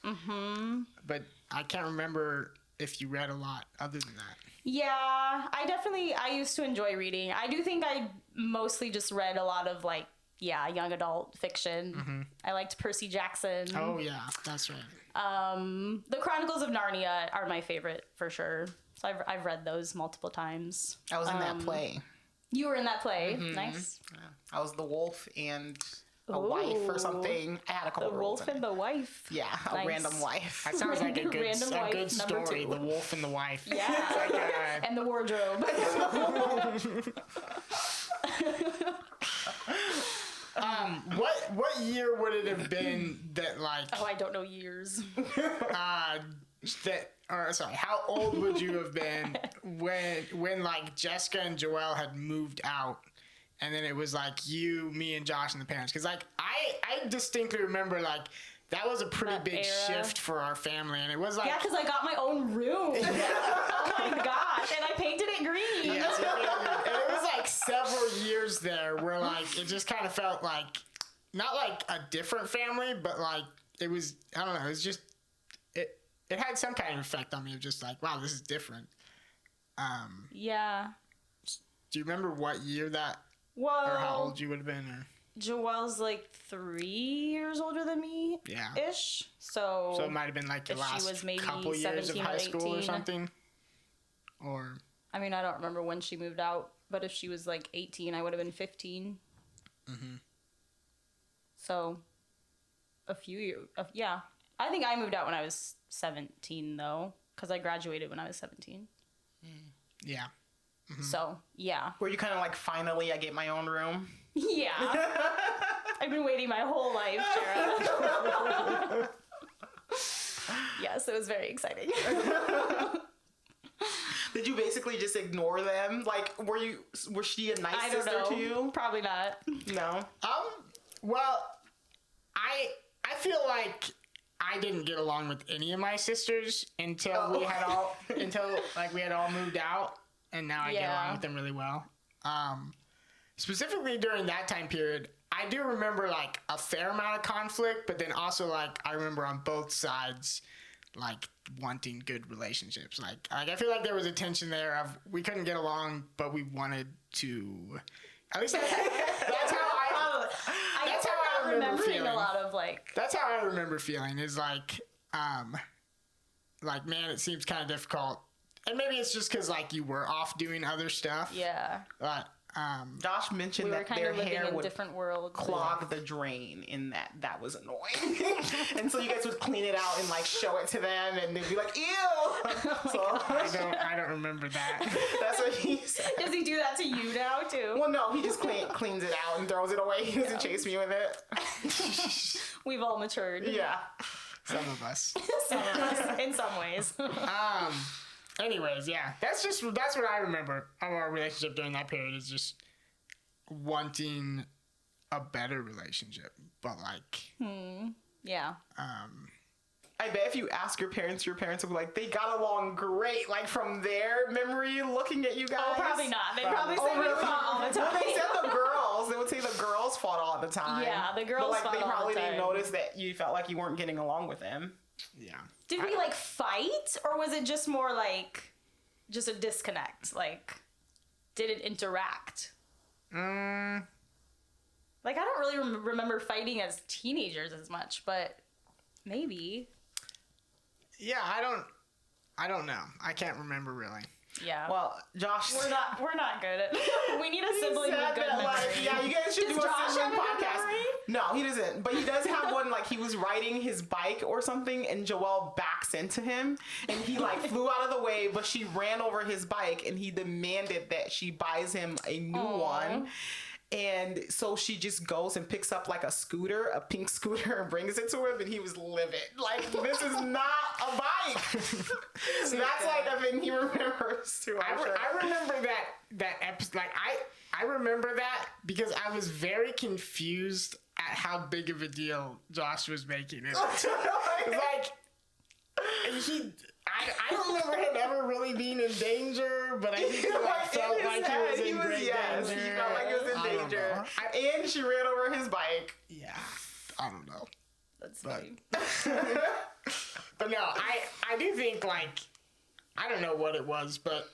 But I can't remember if you read a lot other than that. Yeah, I used to enjoy reading. I do think I mostly just read a lot of like young adult fiction. I liked Percy Jackson. Oh yeah, that's right. The Chronicles of Narnia are my favorite for sure. So I've read those multiple times. I was in that play. You were in that play. Nice. I was the wolf and a wife or something. I had a couple The roles wolf in and it. the wife. Yeah, a Nice. random wife. That sounds like a good Random wife number story. 2. The wolf and the wife. Yeah. It's like And the wardrobe. what year would it have been that like Oh, I don't know years. how old would you have been when like Jessica and Joelle had moved out, and then it was like you, me, and Josh and the parents? Because like I distinctly remember like that was a pretty That big era. shift for our family, and it was like Yeah, because I got my own room. Oh my gosh. And I painted it green. and it was like several years there where like it just kind of felt like not like a different family, but like it was, I don't know, it was just it had some kind of effect on me of just like, wow, this is different. Yeah. Do you remember what year that Well, or how old you would have been? Or Joelle's like 3 years older than me. Yeah. Ish. So so it might have been like the if she last was maybe couple years of 17 or high school or 18. something. Or I mean, I don't remember when she moved out, but if she was like 18, I would have been 15. So a few years. Yeah. I think I moved out when I was 17 though, because I graduated when I was 17. yeah. So yeah. Were you kind of like, finally I get my own room? Yeah. I've been waiting my whole life, Jerra. Yes, it was very exciting. Did you basically just ignore them? Like, was she a nice I don't sister know. to you? Probably not. No. Well, I feel like I didn't get along with any of my sisters until we had all moved out, and now I get Yeah. along with them really well. Specifically during that time period, I do remember like a fair amount of conflict, but then also like I remember on both sides like wanting good relationships. Like I feel like there was a tension there of we couldn't get along, but we wanted to. At least that's how I remember remembering feeling. a lot of like. That's how I remember feeling. Is like man, it seems kind of difficult, and maybe it's just because like you were off doing other stuff. Yeah. But Josh mentioned We were that kind their of living hair in would different worlds. clog the drain, and that was annoying. And so you guys would clean it out and like show it to them, and they'd be like, "Ew!" So I don't remember that. that's what he said. Does he do that to you now too? Well, no, he just cleans it out and throws it away. He doesn't chase me with it. We've all matured. Yeah. Some of us. In some ways. Anyways, yeah, that's what I remember of our relationship during that period, is just wanting a better relationship, but like Yeah. I bet if you ask your parents will be like, they got along great. Like from their memory, looking at you guys. Oh, probably not. They probably say we fought all the time. Well, they said the girls. They would say the girls fought all the time. Yeah, the girls But like fought they all the probably didn't time. notice that you felt like you weren't getting along with them. yeah. Did we like fight, or was it just more like just a disconnect? Like, did it interact? Like, I don't really remember fighting as teenagers as much, but maybe. Yeah, I don't know. I can't remember really. Yeah. Well, Josh. we're not good at. We need a sibling said with good that, memory. like, yeah, you guys should Does do a Josh sibling have a good podcast. memory? No, he doesn't. But he does have one. Like he was riding his bike or something, and Joelle backs into him, and he like flew out of the way. But she ran over his bike, and he demanded that she buys him a new one. And so she just goes and picks up like a pink scooter, and brings it to him, and he was livid. Like, this is not a bike. So that's like a thing he remembers too. I remember that episode. Like I remember that because I was very confused at how big of a deal Josh was making it. Like I don't remember him ever really being in danger, but I think he felt like he was in great danger. He felt like he was in danger. And she ran over his bike. Yeah, I don't know. That's But- funny. But no, I do think, like, I don't know what it was, but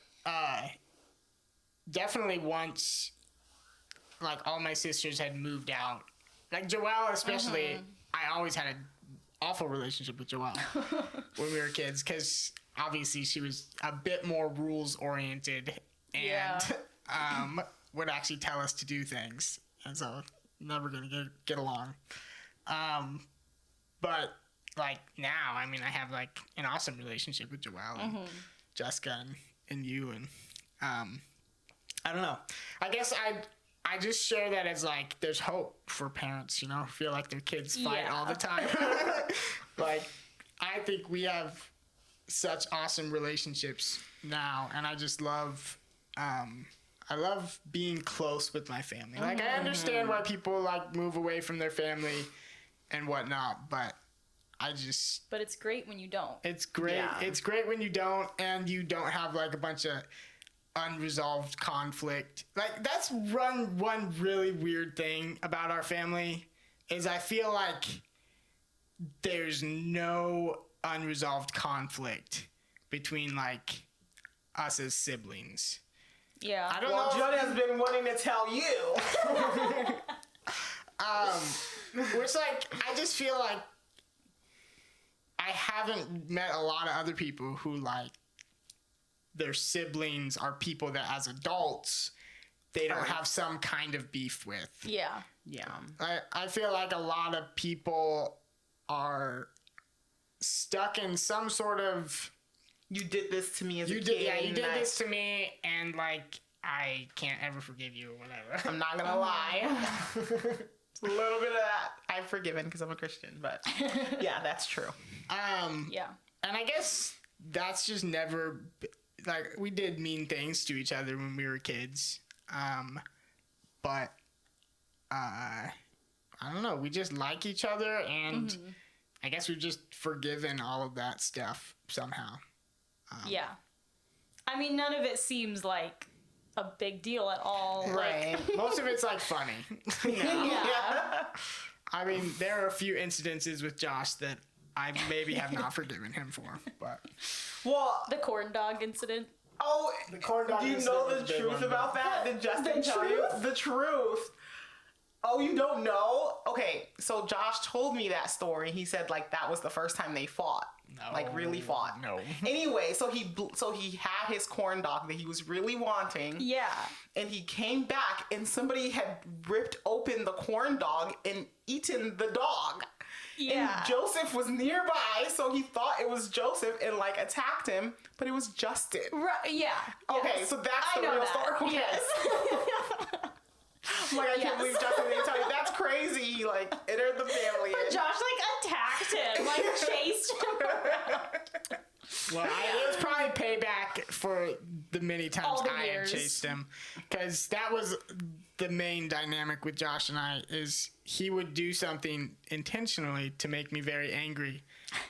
definitely once like all my sisters had moved out. Like Joelle especially, I always had an awful relationship with Joelle when we were kids because obviously she was a bit more rules oriented and would actually tell us to do things, and so never gonna get along. But like now, I mean, I have like an awesome relationship with Joelle and Jessica and you, and I don't know. I guess I just share that as like there's hope for parents, you know, who feel like their kids fight all the time. Like I think we have such awesome relationships now, and I just love I love being close with my family. Like I understand why people like move away from their family and whatnot, but But it's great when you don't. it's great. Yeah. It's great when you don't, and you don't have like a bunch of unresolved conflict. Like that's one really weird thing about our family is I feel like there's no unresolved conflict between like us as siblings. Yeah. I don't Well, know. Jonah has been wanting to tell you. Which like I just feel like I haven't met a lot of other people who like their siblings are people that as adults they don't have some kind of beef with. Yeah. Yeah. I feel like a lot of people are stuck in some sort of You did this to me as a you kid. did and this to me and like I can't ever forgive you or whatever. I'm not gonna lie. It's a little bit of that. I've forgiven because I'm a Christian, but yeah, that's true. Yeah. And I guess that's just never like we did mean things to each other when we were kids. But I don't know, we just like each other and I guess we've just forgiven all of that stuff somehow. Yeah. I mean, none of it seems like a big deal at all. Right. Most of it's like funny. Yeah. I mean, there are a few incidences with Josh that I maybe have not forgiven him for, but Well, The corn dog incident. the corn dog do you incident know was the a big truth one, about but- that? Did Justin The tell you? truth? The truth. Oh, you don't know? Okay, so Josh told me that story. He said like that was the first time they fought. Like really fought. No. Anyway, so he had his corn dog that he was really wanting. Yeah. And he came back and somebody had ripped open the corn dog and eaten the dog. Yeah. And Joseph was nearby, so he thought it was Joseph and like attacked him, but it was Justin. Right. Yeah. Okay, Yes. so that's I the know real that. story. Okay. Yes. I'm like, I can't Yes. believe Justin didn't tell you. That's crazy. He like entered the family. But and- Josh like attacked him, like chased him around. Well, it was probably payback for the many times All the I years. had chased him, because that was the main dynamic with Josh and I. Is he would do something intentionally to make me very angry,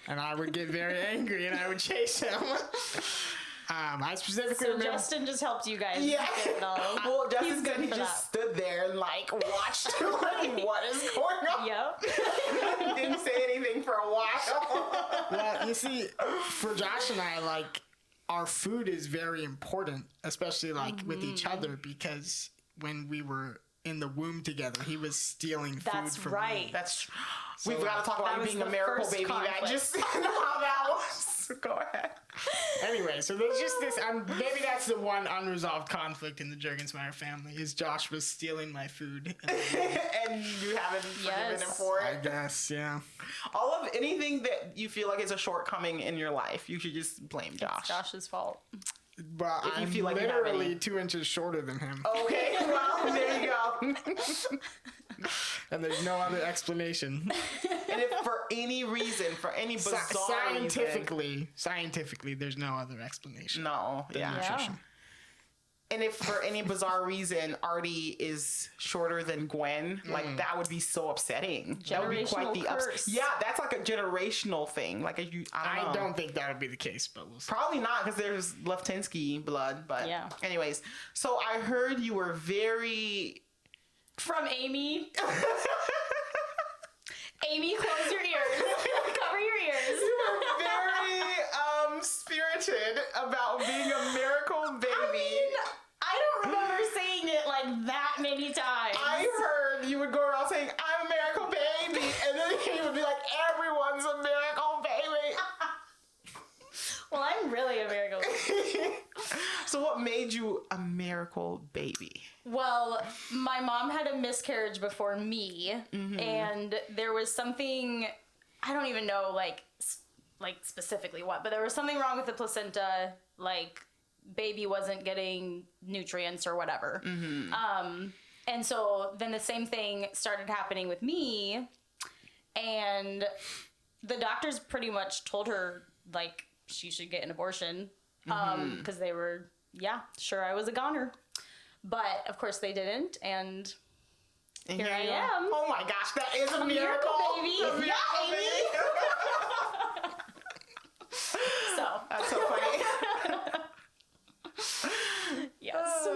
and I would get very angry, and I would chase him. I specifically So remember. Justin just helped you guys. Yeah. get it all. Well, Justin He's said good he for just that. stood there and like watched like what is going on. Yep. Didn't say anything for a while. Well, you see, for Josh and I, like, our food is very important, especially like with each other, because when we were in the womb together, he was stealing food That's from right. me. That's we've got to talk that about was being the a miracle first baby. I conflict. just know how that was. Go ahead. Anyway, so there's just this. Maybe that's the one unresolved conflict in the Jurgensmeyer family is Josh was stealing my food. And you haven't forgiven him Yes. for I it. guess, yeah. All of anything that you feel like is a shortcoming in your life, you should just blame Josh. It's Josh's fault. But If you I'm feel like you have literally any. 2 inches shorter than him, Okay, well, there you go. and there's no other explanation. And if for any reason, for any bizarre reason, Scientifically, there's no other explanation. no, yeah. Nutrition. And if for any bizarre reason Artie is shorter than Gwen, like that would be so upsetting. That would be quite the Generational curse. Yeah, that's like a generational thing. Like I I don't know. don't think that would be the case, but we'll see. Probably not because there's Leftinsky blood, but Yeah. anyways. So I heard you were very From Amy. Amy, close your ears. Cover your ears. very spirited about being a miracle baby. I don't remember saying it like that many times. miracle baby? Well, my mom had a miscarriage before me, and there was something, I don't even know, like specifically what, but there was something wrong with the placenta, like baby wasn't getting nutrients or whatever. And so then the same thing started happening with me, and the doctors pretty much told her, like, she should get an abortion, because they were, sure I was a goner. But, of course, they didn't, and here I am. Oh, my gosh, that is a miracle. Baby. A miracle baby. So. That's so funny. Yes.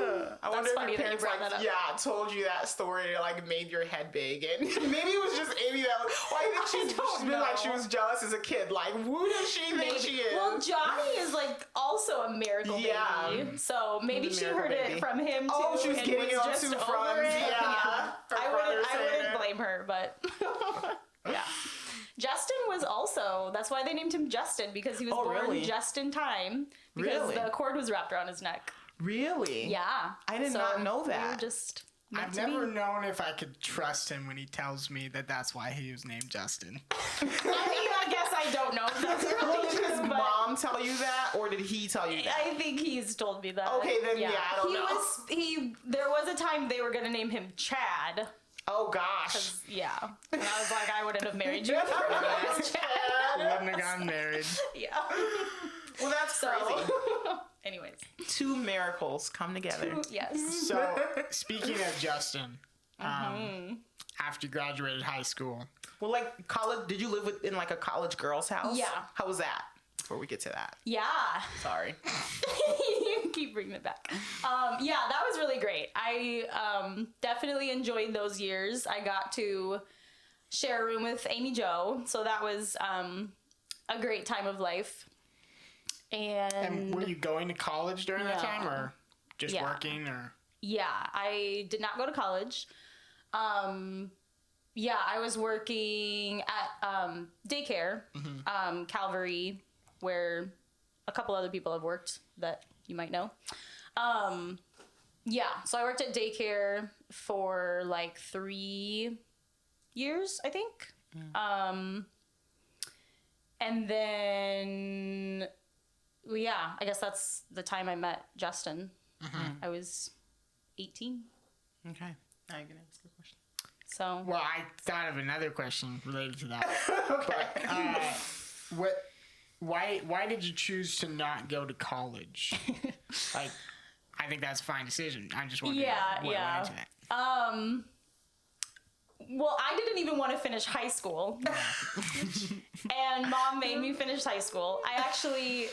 I wonder funny if your that you parents, brought that up. told you that story, like, made your head big. And maybe it was just Amy that was, well, I think she's been like, she was jealous as a kid. Like, who does she think she is? Well, Johnny is, like, also a miracle baby. So maybe she heard it from him, too. Oh, she was getting it on two fronts. Yeah. I wouldn't blame her, but yeah. Justin was also, that's why they named him Justin, because he was born just in time, because the cord was wrapped around his neck. Really? Yeah. I did not know that. We were just I've never known if I could trust him when he tells me that that's why he was named Justin. I mean, I guess I don't know if that's really Did his true, but mom tell you that, or did he tell you that? I think he's told me that. Okay, then I don't know. There was a time they were gonna name him Chad. Oh gosh. Yeah. And I was like, I wouldn't have married you if I was Chad. Wouldn't have gotten married. Yeah. Well, that's crazy. Anyways. Two miracles come together. Yes. So, speaking of Justin, after you graduated high school. Well, like college, did you live in like a college girl's house? Yeah. How was that? Before we get to that. Yeah. Sorry. You keep bringing it back. Yeah, that was really great. I definitely enjoyed those years. I got to share a room with Amy Jo, so that was a great time of life. And were you going to college during that time, or just working, or? Yeah, I did not go to college. Yeah, I was working at daycare, Calvary, where a couple other people have worked that you might know. Yeah, so I worked at daycare for like 3 years, I think. And then, yeah, I guess that's the time I met Justin. I was 18. Okay. Now you're gonna ask a question. So. Well, I thought of another question related to that. Okay. But, why did you choose to not go to college? Like, I think that's a fine decision. I just wondering what went into that. Well, I didn't even want to finish high school. And Mom made me finish high school. I actually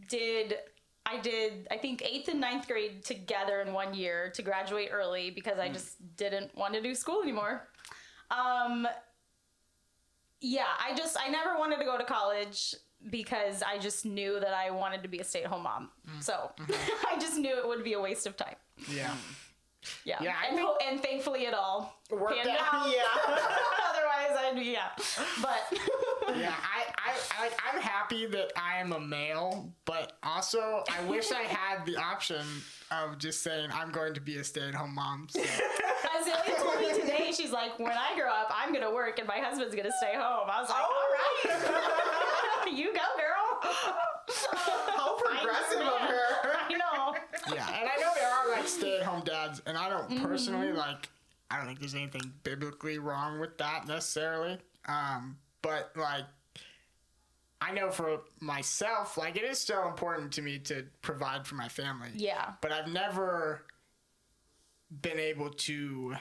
did, I think 8th and 9th grade together in 1 year to graduate early because I just didn't want to do school anymore. Yeah, I never wanted to go to college because I just knew that I wanted to be a stay-at-home mom. So I just knew it would be a waste of time. Yeah. Yeah, and thankfully it all Worked panned out. out. Yeah. Otherwise, but Yeah, I'm happy that I am a male, but also I wish I had the option of just saying I'm going to be a stay-at-home mom. So. Azalea told me today, she's like, when I grow up, I'm gonna work and my husband's gonna stay home. I was like, all right, you go, girl. How progressive of her. I know. Yeah, and I know there are like stay-at-home dads, and I don't personally I don't think there's anything biblically wrong with that necessarily. But like, I know for myself, like it is still important to me to provide for my family. Yeah. But I've never been able to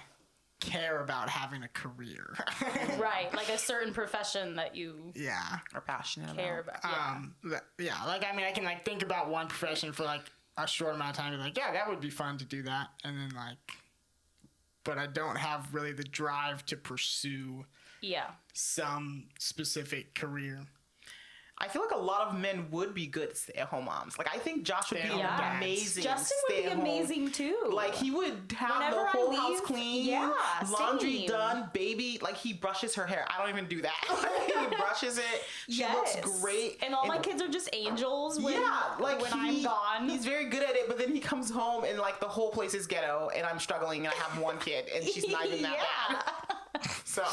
care about having a career. Right, like a certain profession that you Are passionate care about. about. Yeah, like I mean, I can like think about one profession for like a short amount of time and like, yeah, that would be fun to do that, and then like, but I don't have really the drive to pursue Yeah. some specific career. I feel like a lot of men would be good stay-at-home moms. Like, I think Josh would be Stay-at-home dads. amazing. Justin would be stay-at-home. amazing too. Like, he would have Whenever the I whole leave, house clean, yeah, laundry same. done, baby. Like, he brushes her hair. I don't even do that. He brushes it. She looks great. And all my kids are just angels when, like when I'm gone. He's very good at it, but then he comes home and like the whole place is ghetto and I'm struggling and I have one kid and she's not even that bad. So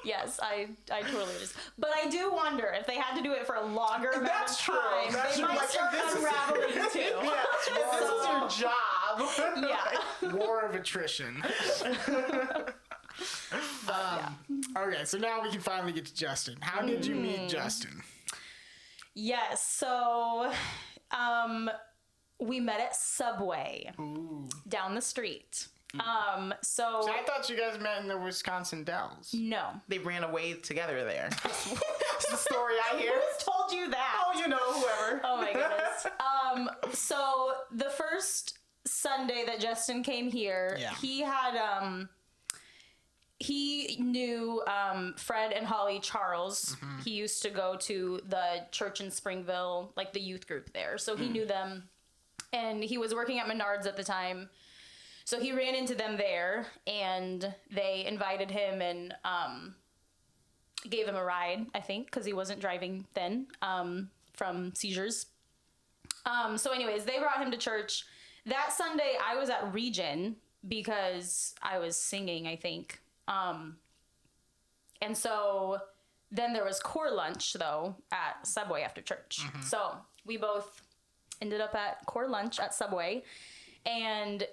yes, I totally just. But I do wonder if they had to do it for a longer amount of time, That's they true. might Like, start if this is- unraveling too. Yeah, if this is your job. Yeah. War of attrition. Okay, so now we can finally get to Justin. How did you meet Justin? Yes, so we met at Subway down the street. So I thought you guys met in the Wisconsin Dells. no. They ran away together there. It's the story I hear. Who's told you that? Oh, you know, whoever. Oh my goodness. So the first Sunday that Justin came here, he had he knew Fred and Holly Charles. He used to go to the church in Springville, like the youth group there. So he knew them, and he was working at Menards at the time. So he ran into them there, and they invited him and gave him a ride, I think, because he wasn't driving then from seizures. So anyways, they brought him to church. That Sunday, I was at Region because I was singing, I think. And so then there was core lunch, though, at Subway after church. So we both ended up at core lunch at Subway. And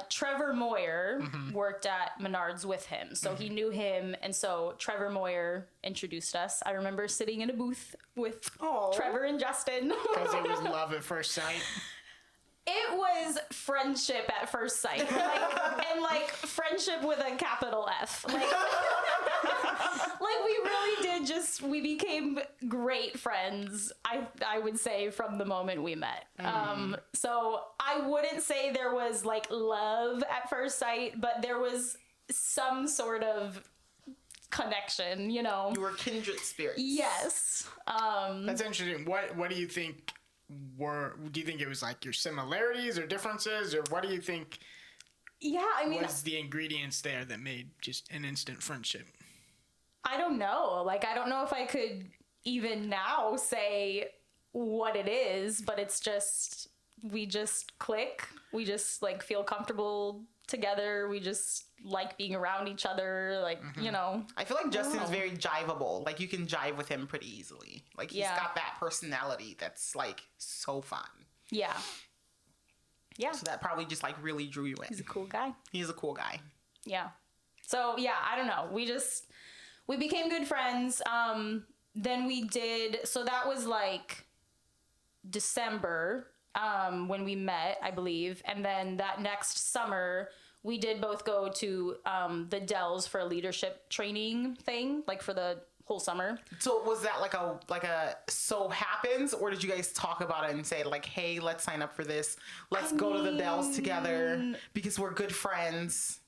Trevor Moyer worked at Menards with him. So he knew him. And so Trevor Moyer introduced us. I remember sitting in a booth with Trevor and Justin. Because it was love at first sight. It was friendship at first sight, like friendship with a capital F. Like we really did we became great friends. I would say from the moment we met. So I wouldn't say there was like love at first sight, but there was some sort of connection. You know, You were kindred spirits. yes. That's interesting. What do you think do you think it was like your similarities or differences, or what do you think I mean, was the ingredients there that made just an instant friendship? I don't know. Like, I don't know if I could even now say what it is, but it's just, we just click. We just like feel comfortable together. We just like being around each other. Like, you know. I feel like Justin's very jiveable. Like, you can jive with him pretty easily. Like, he's got that personality that's like so fun. Yeah. Yeah. So that probably just like really drew you in. He's a cool guy. He's a cool guy. Yeah. So yeah, I don't know. We became good friends. Then we did, so that was like December, when we met, I believe. And then that next summer, we did both go to the Dells for a leadership training thing, like for the whole summer. So was that like a so happens, or did you guys talk about it and say like, hey, let's sign up for this. Let's go to the Dells together because we're good friends.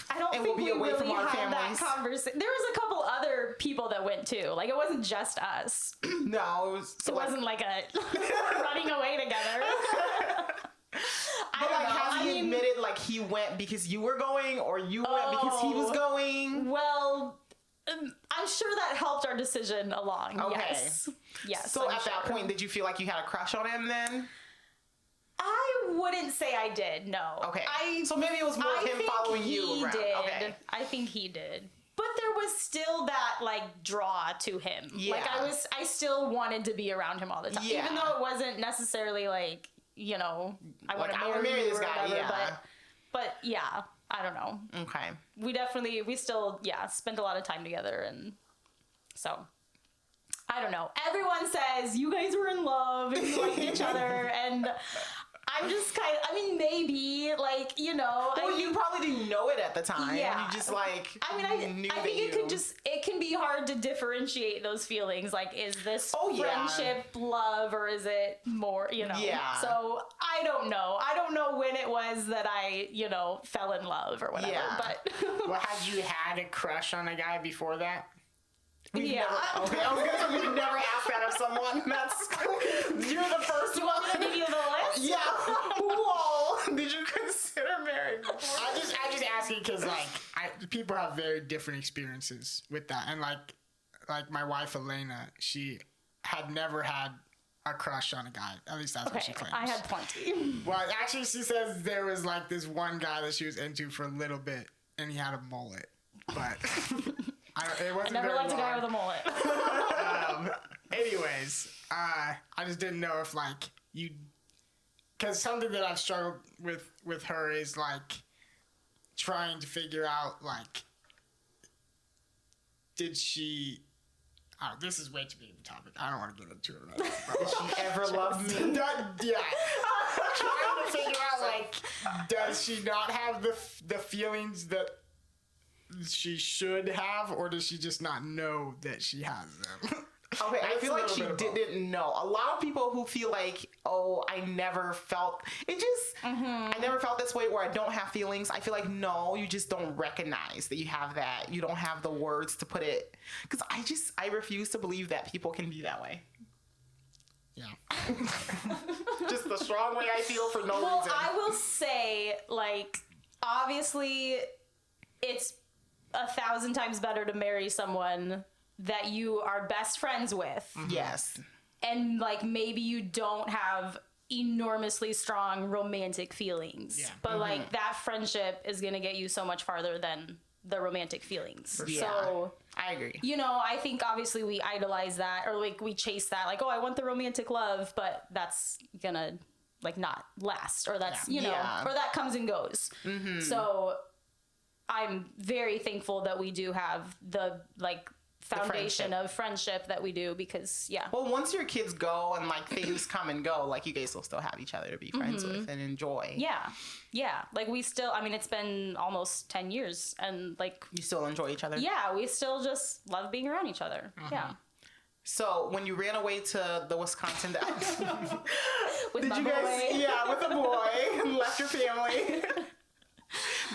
I don't And think we'll be we away really from our had families. that conversation. There was a couple other people that went too. Like, it wasn't just us. No, it was. It wasn't like a running away together. But like, has he admitted like he went because you were going, or you went because he was going? Well, I'm sure that helped our decision along. Okay. Yes. Yes. So I'm at that sure. point, did you feel like you had a crush on him then? I wouldn't say I did. No. Okay. So maybe it was more him think following you he around. Did. Okay. I think he did. But there was still that like draw to him. Yeah. Like I still wanted to be around him all the time. Yeah. Even though it wasn't necessarily like, you know, I want to marry this you or guy. whatever, Yeah. But yeah, I don't know. Okay. We still spent a lot of time together, and so I don't know. Everyone says you guys were in love and you liked each other, and I'm just maybe, like, you know. Well, you probably didn't know it at the time. Yeah. You just like. I think it can be hard to differentiate those feelings. Like, is this friendship, love, or is it more, you know? Yeah. So I don't know. I don't know when it was that I, you know, fell in love or whatever. Yeah. But Well, had you had a crush on a guy before that? Yeah. Okay, I was gonna say we've never asked that of someone. You're the first Do you want me to give you the list? Yeah. Whoa. Did you consider marrying before? I just asking because people have very different experiences with that, and like my wife Elena, she had never had a crush on a guy. At least that's what she claims. I had plenty. Well, actually, she says there was like this one guy that she was into for a little bit, and he had a mullet, but it wasn't. I never very liked a guy long. with a mullet. Anyways, I just didn't know if because something that I've struggled with her is like trying to figure out did she. Oh, this is way too big of a topic. I don't want to get into it right now. Did she ever love me? Yeah. Trying to figure out does she not have the feelings that she should have, or does she just not know that she has them? Okay, I It's feel a like little she bit of both. didn't know. A lot of people who feel like, oh, I never felt it. I never felt this way, or I don't have feelings. I feel like no, you just don't recognize that you have that. You don't have the words to put it. Because I refuse to believe that people can be that way. Yeah. Just the strong way I feel for no Well, reason. I will say, obviously, it's 1,000 times better to marry someone that you are best friends with. Yes. And, maybe you don't have enormously strong romantic feelings. Yeah. But, that friendship is going to get you so much farther than the romantic feelings. Yeah. So, I agree. I think obviously we idolize that, or we chase that, oh, I want the romantic love, but that's gonna not last, or that's or that comes and goes. So I'm very thankful that we do have the foundation of friendship that we do, because Well, once your kids go and things come and go, you guys will still have each other to be friends with and enjoy. yeah, we still, it's been almost 10 years, and You still enjoy each other. yeah, we still just love being around each other. Yeah. So when you ran away to the Wisconsin, With did my you guys? boy. Yeah, with the boy and left your family.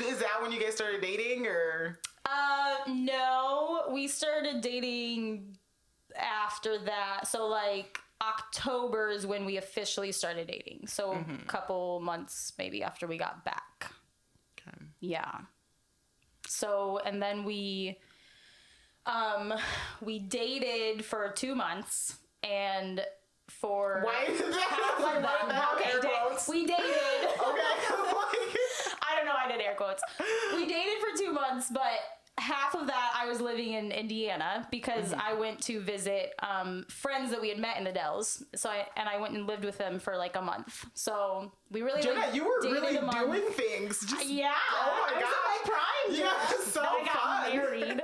Is that when you guys started dating, or? No, we started dating after that. So October is when we officially started dating. So a couple months maybe after we got back. Okay. Yeah. So, and then we dated for 2 months, and for Why is that? half of that, air quotes? we dated. Okay. I don't know, I did air quotes. We dated for 2 months, but half of that I was living in Indiana because I went to visit friends that we had met in the Dells. So I went and lived with them for a month. So we really Jenna, you were dated really a month. doing things. Just, Yeah. Oh my I was gosh. in my prime. Yeah, Jess. so Then I got fun. married.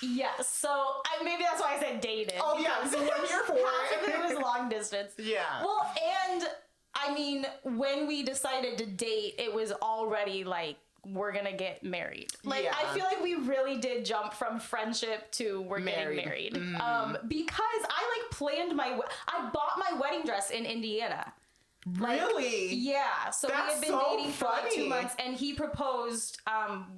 Yeah, so maybe that's why I said dated. Oh yeah, so we're here for Half of it. it was long distance. Yeah. Well, and when we decided to date, it was already we're gonna get married. Yeah. I feel like we really did jump from friendship to we're Married. getting married. Because I planned I bought my wedding dress in Indiana. Really? Yeah, so That's we had been so dating for 2 funny. months, and he proposed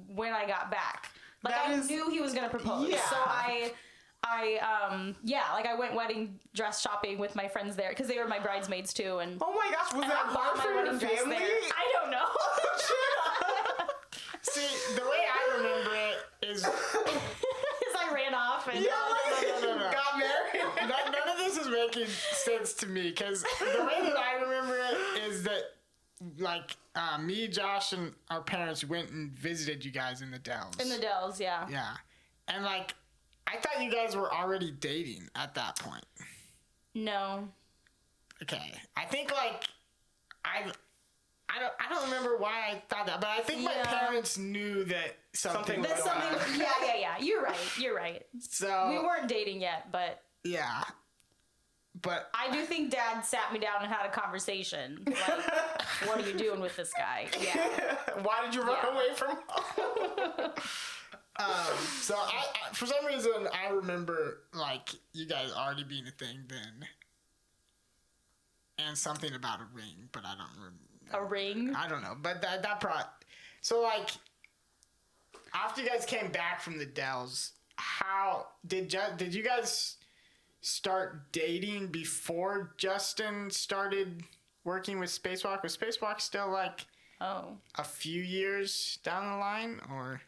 when I got back. That I is- knew he was gonna propose, Yeah. so I went wedding dress shopping with my friends there because they were my bridesmaids too, and Oh my gosh, was and that I bought hard my for your wedding dress family? there. I don't know. See, the way I remember it is Because I ran off and Yeah, no. got married. none of this is making sense to me, because the way that I remember it is that me, Josh, and our parents went and visited you guys in the Dells. in the Dells, yeah. Yeah, and I thought you guys were already dating at that point. No. Okay, I think I don't remember why I thought that, but I think my Yeah. parents knew that something was That's going something. on. Yeah. You're right. So We weren't dating yet, but yeah, but I do think Dad sat me down and had a conversation. What are you doing with this guy? Yeah. Why did you run Yeah. away from home? so I for some reason I remember you guys already being a thing then, and something about a ring, but I don't remember. A ring? I don't know, but that brought so After you guys came back from the Dells, how did you guys start dating before Justin started working with Spacewalk? Was Spacewalk still like a few years down the line, or?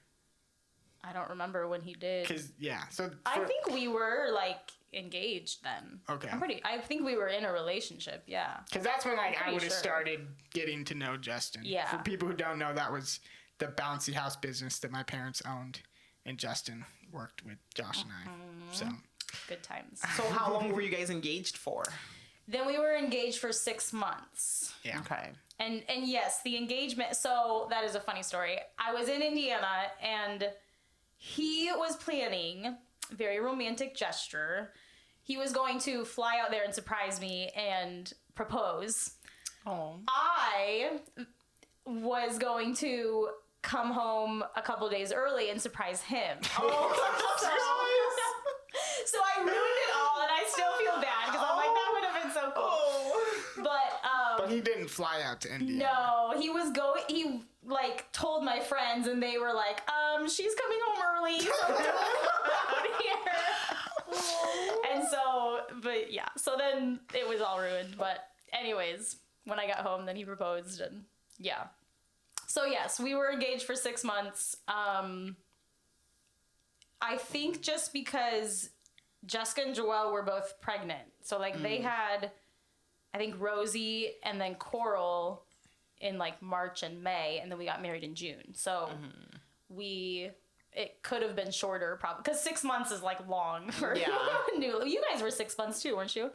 I don't remember when he did. I think we were like engaged then. Okay. I think we were in a relationship. Yeah. Because that's when I would have started getting to know Justin. Yeah. For people who don't know, that was the bouncy house business that my parents owned, and Justin worked with Josh and I. So good times. So how long were you guys engaged for? Then we were engaged for 6 months. Yeah. Okay. And yes, the engagement. So that is a funny story. I was in Indiana, and he was planning a very romantic gesture. He was going to fly out there and surprise me and propose. Oh. I was going to come home a couple days early and surprise him. So I ruined it all, and I still feel bad because I'm like, that would have been so cool. But he didn't fly out to Indiana. No, he was going. He like told my friends, and they were like, she's coming home early, so we're out here. And so, but yeah, so then it was all ruined. But anyways, when I got home, then he proposed, and yeah. So yes, we were engaged for 6 months. I think just because Jessica and Joelle were both pregnant, so like they had, I think, Rosie and then Coral in like March and May, and then we got married in June. So it could have been shorter, probably, because 6 months is like long for new. You guys were 6 months too, weren't you?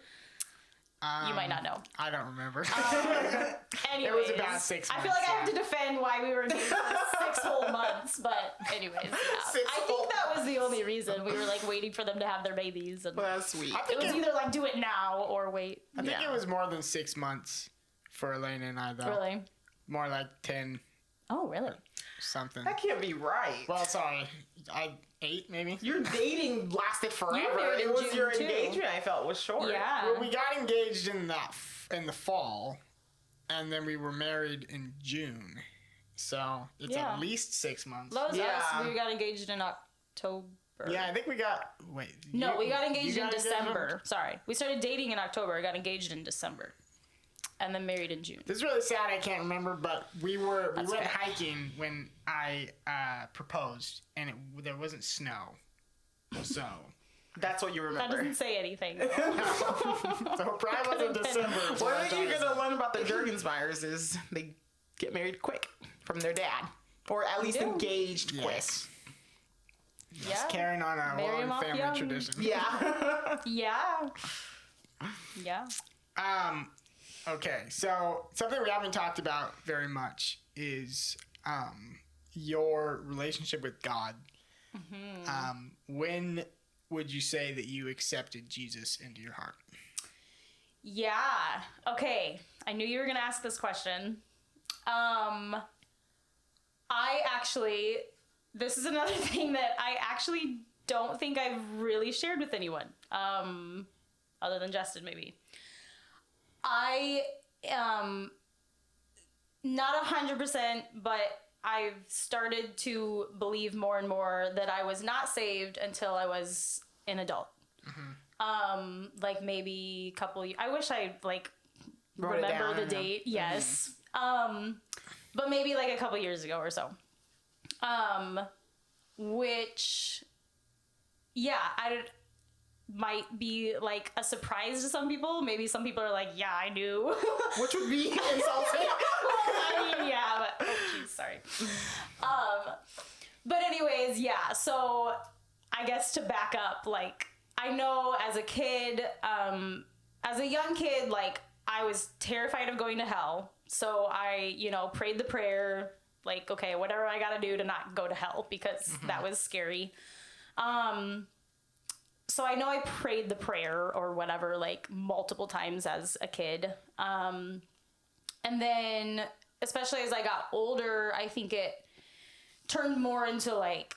You might not know. I don't remember. Anyways, it was about 6 months. I feel like I have to defend why we were engaged for 6 whole months, but anyways, yeah. I think that was the only reason. We were like waiting for them to have their babies, and Well, that's sweet. it was either like do it now or wait. I think it was more than 6 months for Elena and I, though. Really? More like 10 Oh, really? something. That can't be right. Well, sorry. 8 maybe? Your dating lasted forever. married in It was June, your too. engagement I felt was short. Yeah. Well, we got engaged in the fall, and then we were married in June. So it's Yeah. at least 6 months. That was Yeah. us. We got engaged in October. Yeah, I think we got. Wait. No, we got you engaged in got December. Sorry. We started dating in October. Got engaged in December. And then married in June. This is really sad. I can't remember, but we went okay. hiking when I proposed, and there wasn't snow. So That's what you That remember. doesn't say anything. so it probably wasn't December. is One what I'm thing you're trying to gonna say. learn about the Jurgensmeyers is they get married quick from their dad, or at least do. engaged quick. Yes. Yeah. Carrying on a Marry 'em long off family young. tradition. Yeah. Yeah. Yeah. Okay, so something we haven't talked about very much is your relationship with God. When would you say that you accepted Jesus into your heart? Yeah. Okay. I knew you were going to ask this question. I actually, this is another thing that I actually don't think I've really shared with anyone, other than Justin, maybe. I not 100%, but I've started to believe more and more that I was not saved until I was an adult. Like maybe a couple. I wish I like Wrote it remember down, the yeah. date. Yes. But maybe like a couple years ago or so. Which, yeah, might be like a surprise to some people. Maybe some people are like, yeah, I knew. Which would be insulting. I mean, yeah, but oh geez, sorry. But anyways, yeah. So I guess to back up, like I know as a kid, as a young kid, like I was terrified of going to hell. So I, prayed the prayer, like, okay, whatever I gotta do to not go to hell, because that was scary. So I know I prayed the prayer or whatever, like multiple times as a kid. And then, especially as I got older, I think it turned more into like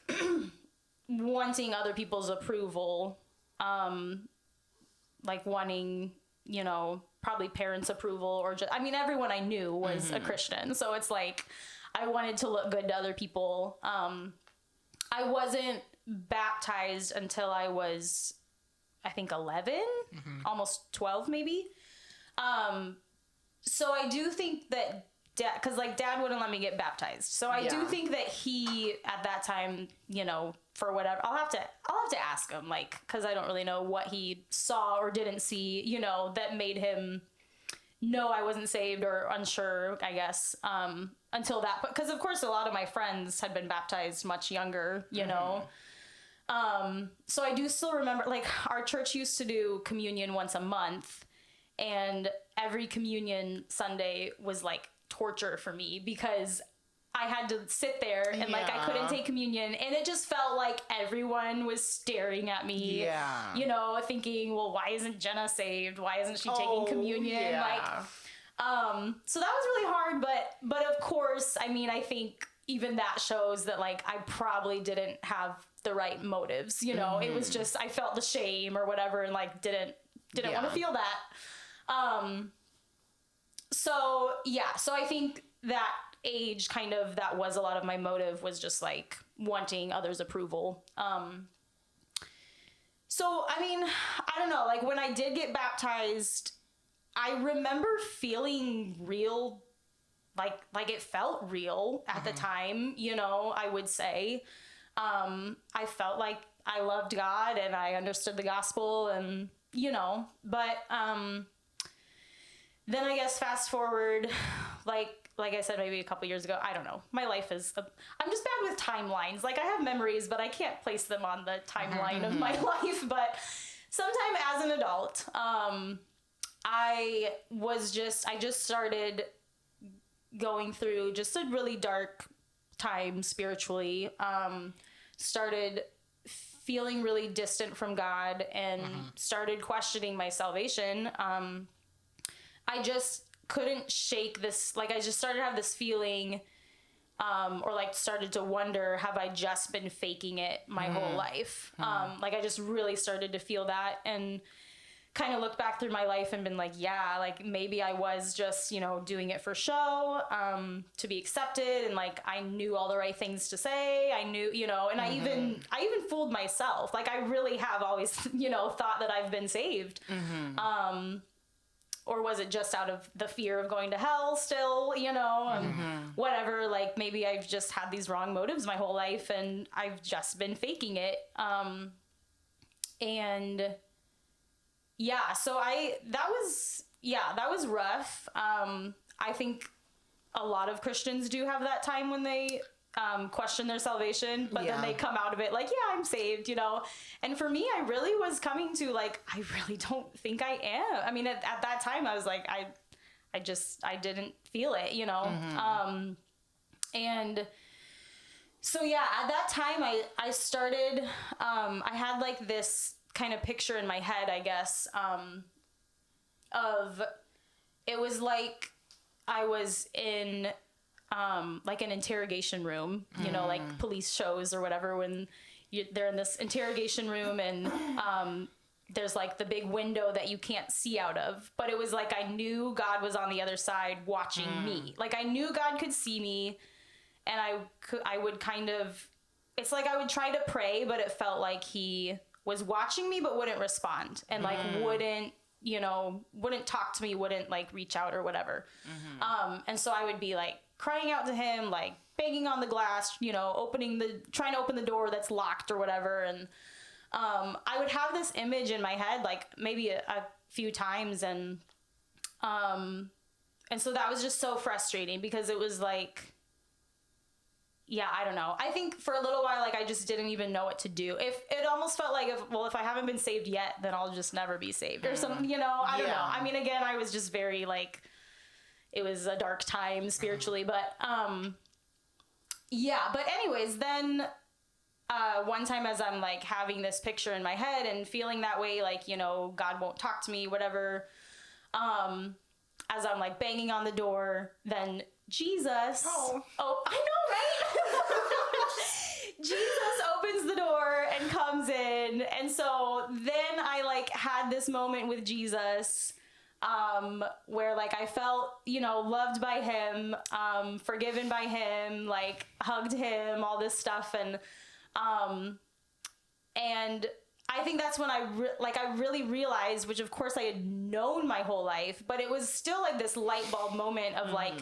wanting other people's approval. Like wanting, probably parents' approval, or just, everyone I knew was a Christian. So it's like, I wanted to look good to other people. I wasn't baptized until I was, I think, 11, almost 12 maybe. So I do think that because like dad wouldn't let me get baptized. So I do think that he at that time, you know, for whatever, I'll have to ask him, like, because I don't really know what he saw or didn't see, you know, that made him know I wasn't saved or unsure, I guess, until that. Because of course a lot of my friends had been baptized much younger, you know. So I do still remember, like, our church used to do communion once a month, and every communion Sunday was like torture for me because I had to sit there and like I couldn't take communion, and it just felt like everyone was staring at me, you know, thinking, well, why isn't Jenna saved? Why isn't she taking communion? Like, so that was really hard, but of course, I mean, I think even that shows that like I probably didn't have the right motives, you know. It was just I felt the shame or whatever, and like didn't want to feel that. So yeah, so I think that age kind of, that was a lot of my motive, was just like wanting others' approval. So, I mean, I don't know, like when I did get baptized, I remember feeling real, like it felt real at the time, you know, I would say. I felt like I loved God and I understood the gospel, and, you know, but, then I guess fast forward, like I said, maybe a couple years ago, I don't know. My life is, I'm just bad with timelines. Like I have memories, but I can't place them on the timeline of my life. But sometime as an adult, I just started going through just a really dark time spiritually. Started feeling really distant from God and started questioning my salvation. I just couldn't shake this, like I just started to have this feeling, or like started to wonder, have I just been faking it my whole life? Like I just really started to feel that, and kind of looked back through my life and been like, yeah, like maybe I was just, you know, doing it for show, to be accepted, and like I knew all the right things to say, I knew, you know, and I even fooled myself. Like I really have always, you know, thought that I've been saved. Or was it just out of the fear of going to hell still, you know, whatever, like maybe I've just had these wrong motives my whole life and I've just been faking it. And yeah, so that was rough. I think a lot of Christians do have that time when they question their salvation, but then they come out of it like, yeah, I'm saved, you know. And for me, I really was coming to like, I really don't think I am. I mean, at that time I was like, I didn't feel it, you know. And so yeah, at that time I started, I had like this kind of picture in my head, I guess, of, it was like I was in like an interrogation room, you know, like police shows or whatever, when they're in this interrogation room and there's like the big window that you can't see out of, but it was like I knew God was on the other side watching me. Like I knew God could see me, and I would kind of, it's like I would try to pray, but it felt like he was watching me but wouldn't respond, and like wouldn't, you know, wouldn't talk to me, wouldn't like reach out or whatever. And so I would be like crying out to him, like banging on the glass, you know, trying to open the door that's locked or whatever. And I would have this image in my head, like maybe a few times. And so that was just so frustrating because it was like, yeah, I don't know. I think for a little while, like I just didn't even know what to do. If it almost felt like, if I haven't been saved yet, then I'll just never be saved or something, you know, I don't know. I mean, again, I was just very like, it was a dark time spiritually, but, yeah, but anyways, then, one time as I'm like having this picture in my head and feeling that way, like, you know, God won't talk to me, whatever. As I'm like banging on the door, then Jesus, I know, right? Jesus opens the door and comes in. And so then I like had this moment with Jesus, where like I felt, you know, loved by him, forgiven by him, like hugged him, all this stuff. And, And I think that's when I really realized, which of course I had known my whole life, but it was still like this light bulb moment of like,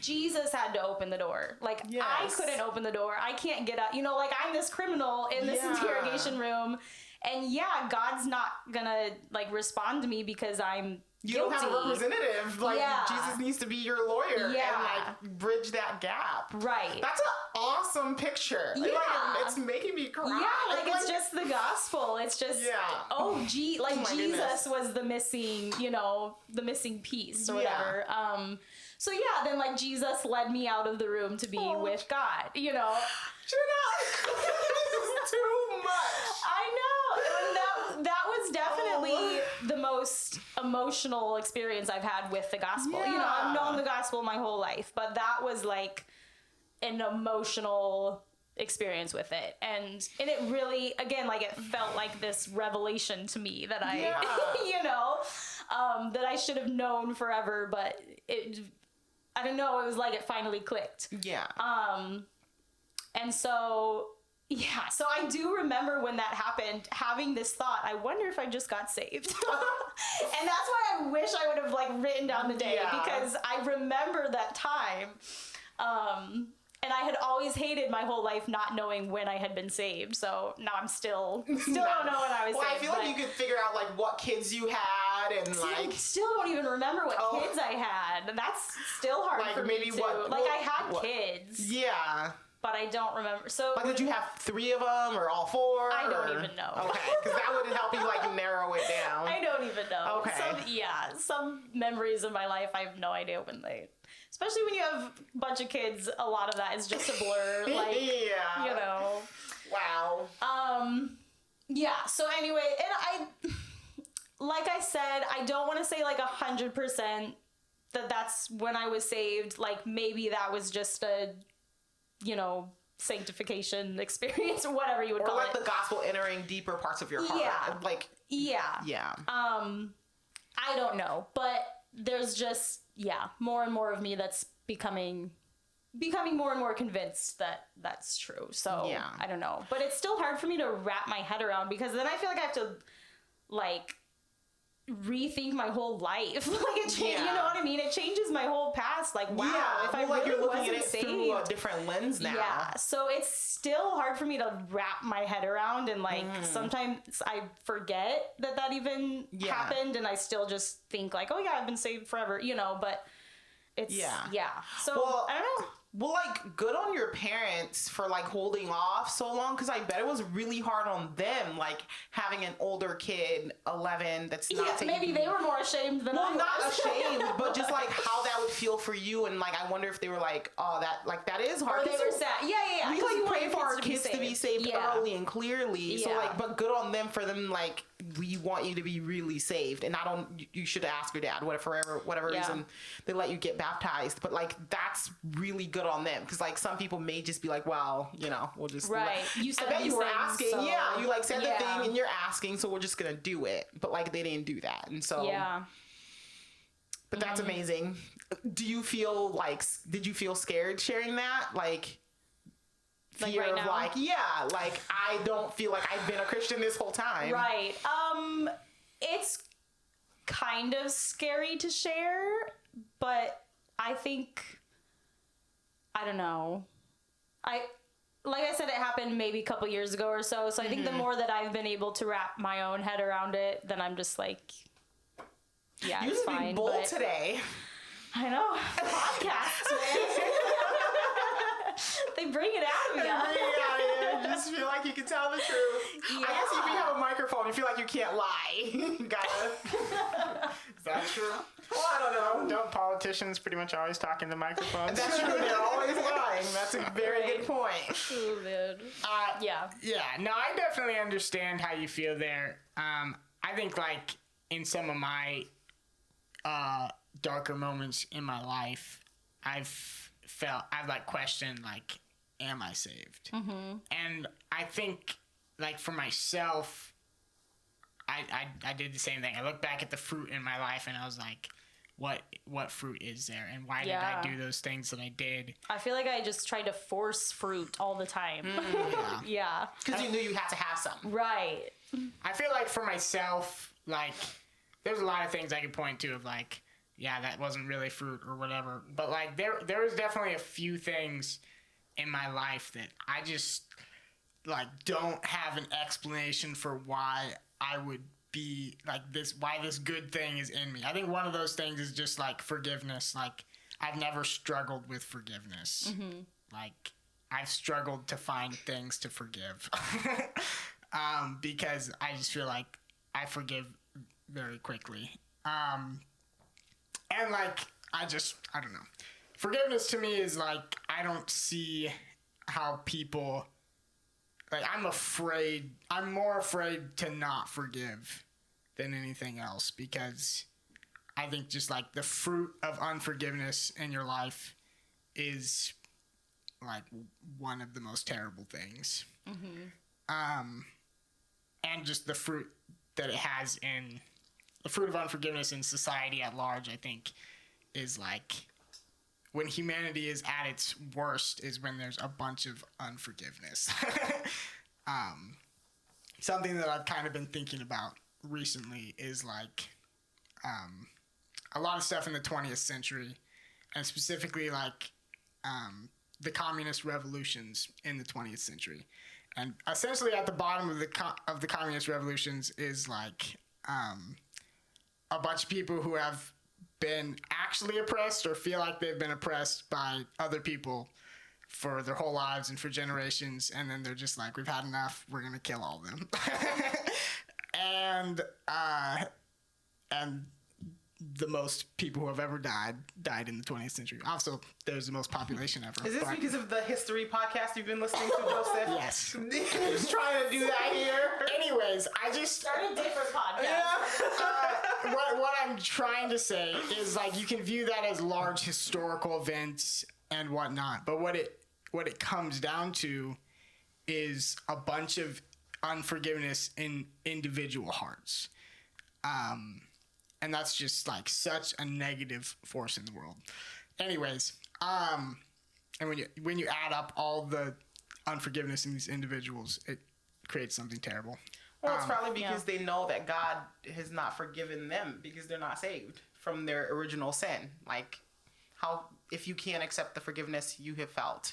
Jesus had to open the door. Like, I couldn't open the door. I can't get out. You know, like, I'm this criminal in this interrogation room. And yeah, God's not gonna like respond to me because I'm You guilty. don't have a representative. Like, Jesus needs to be your lawyer and like bridge that gap. Right. That's an awesome picture. Yeah. Like, it's making me cry. Yeah, like it's just the gospel. It's just Jesus goodness. was the missing, you know, the missing piece or whatever. So yeah, then like Jesus led me out of the room to be with God, you know. Jenna, this is too much. I know. And that was definitely the most emotional experience I've had with the gospel. Yeah. You know, I've known the gospel my whole life, but that was like an emotional experience with it. And it really, again, like it felt like this revelation to me that I, you know, that I should have known forever, but I don't know, it was like it finally clicked. Yeah. And so, yeah, so I do remember when that happened, having this thought, I wonder if I just got saved. And that's why I wish I would have like written down the day, because I remember that time. And I had always hated my whole life not knowing when I had been saved. So now I'm still don't know when I was saved. I feel like you could figure out like what kids you had and like. Still don't even remember what kids I had. And that's still hard like for maybe me too. I had kids. Yeah. But I don't remember. So like, did you have 3 of them or all 4? I don't even know. Okay, because that would help you like narrow it down. I don't even know. Okay. Some memories of my life, I have no idea when they. Especially when you have a bunch of kids, a lot of that is just a blur. Like, you know. Wow. Yeah. So anyway, and like I said, I don't want to say like 100% that's when I was saved. Like maybe that was just a, you know, sanctification experience or whatever you would call it. Or like the gospel entering deeper parts of your heart. Yeah. Like. Yeah. Yeah. I don't know, but there's just more and more of me that's becoming more and more convinced that that's true. So I don't know, but it's still hard for me to wrap my head around, because then I feel like I have to like rethink my whole life. Like it you know what I mean? It changes my whole past. Like, wow, if I like really you're looking wasn't at it saved, through a different lens now. Yeah, so it's still hard for me to wrap my head around, and like sometimes I forget that even happened, and I still just think like, oh yeah, I've been saved forever, you know. But it's So I don't know. Well, like, good on your parents for, like, holding off so long, because I bet it was really hard on them, like, having an older kid, 11, that's not taking... maybe they were more ashamed than I was. Well, not ashamed, but just, like, how that would feel for you, and, like, I wonder if they were like, oh, that is hard. Or they were sad. Yeah. We, like, pray for our kids to be saved early and clearly, so, like, but good on them for them, like, we want you to be really saved, and you should ask your dad, whatever reason they let you get baptized, but, like, that's really good on them, because like some people may just be like, well, you know, we'll just you said I bet you were asking, so, you like said the thing and you're asking, so we're just gonna do it, but like they didn't do that, and so but that's amazing. Do you feel like, did you feel scared sharing that, like fear right of now? like like I don't feel like I've been a Christian this whole time, right? It's kind of scary to share, but I think, I don't know. Like I said, it happened maybe a couple years ago or so. So I think the more that I've been able to wrap my own head around it, then I'm just like, yeah, you it's just fine. be bold today. I know. Podcasts, man. They bring it out of me. You just feel like you can tell the truth. I guess if you have a microphone, you feel like you can't lie. You gotta. Is that true? Well, I don't know. Don't politicians pretty much always talk in the microphones? That's true. They're always lying. That's a very good point. Oh, man. Yeah. No, I definitely understand how you feel there. I think like in some of my darker moments in my life, I've like questioned like, am I saved? Mm-hmm. And I think like for myself, I did the same thing. I look back at the fruit in my life and I was like, what fruit is there and why did I do those things that I did. I feel like I just tried to force fruit all the time. Yeah. Because you knew you had to have some. Right. I feel like for myself, like, there's a lot of things I could point to of like, yeah, that wasn't really fruit or whatever. But like, there was definitely a few things in my life that I just like don't have an explanation for why I would be like this, why this good thing is in me. I think one of those things is just like forgiveness. Like, I've never struggled with forgiveness. Like, I've struggled to find things to forgive. Because I just feel like I forgive very quickly. And like, I don't know. Forgiveness to me is like, I don't see how people, like, I'm more afraid to not forgive than anything else, because I think just like the fruit of unforgiveness in your life is like one of the most terrible things. And just the fruit that it has in the fruit of unforgiveness in society at large, I think, is like when humanity is at its worst is when there's a bunch of unforgiveness. Something that I've kind of been thinking about recently is like a lot of stuff in the 20th century, and specifically like the communist revolutions in the 20th century. And essentially at the bottom of the communist revolutions is like a bunch of people who have been actually oppressed or feel like they've been oppressed by other people for their whole lives and for generations, and then they're just like, we've had enough, we're gonna kill all of them. and the most people who have ever died in the 20th century. Also, there's the most population ever. Is this because of the history podcast you've been listening to, Joseph? Yes. Just trying to do that here. Anyways, I just Start a different podcast. what I'm trying to say is like you can view that as large historical events and whatnot, but what it comes down to is a bunch of unforgiveness in individual hearts. And that's just like such a negative force in the world. Anyways, and when you add up all the unforgiveness in these individuals, it creates something terrible. Well, it's probably because they know that God has not forgiven them because they're not saved from their original sin. Like, how, if you can't accept the forgiveness you have felt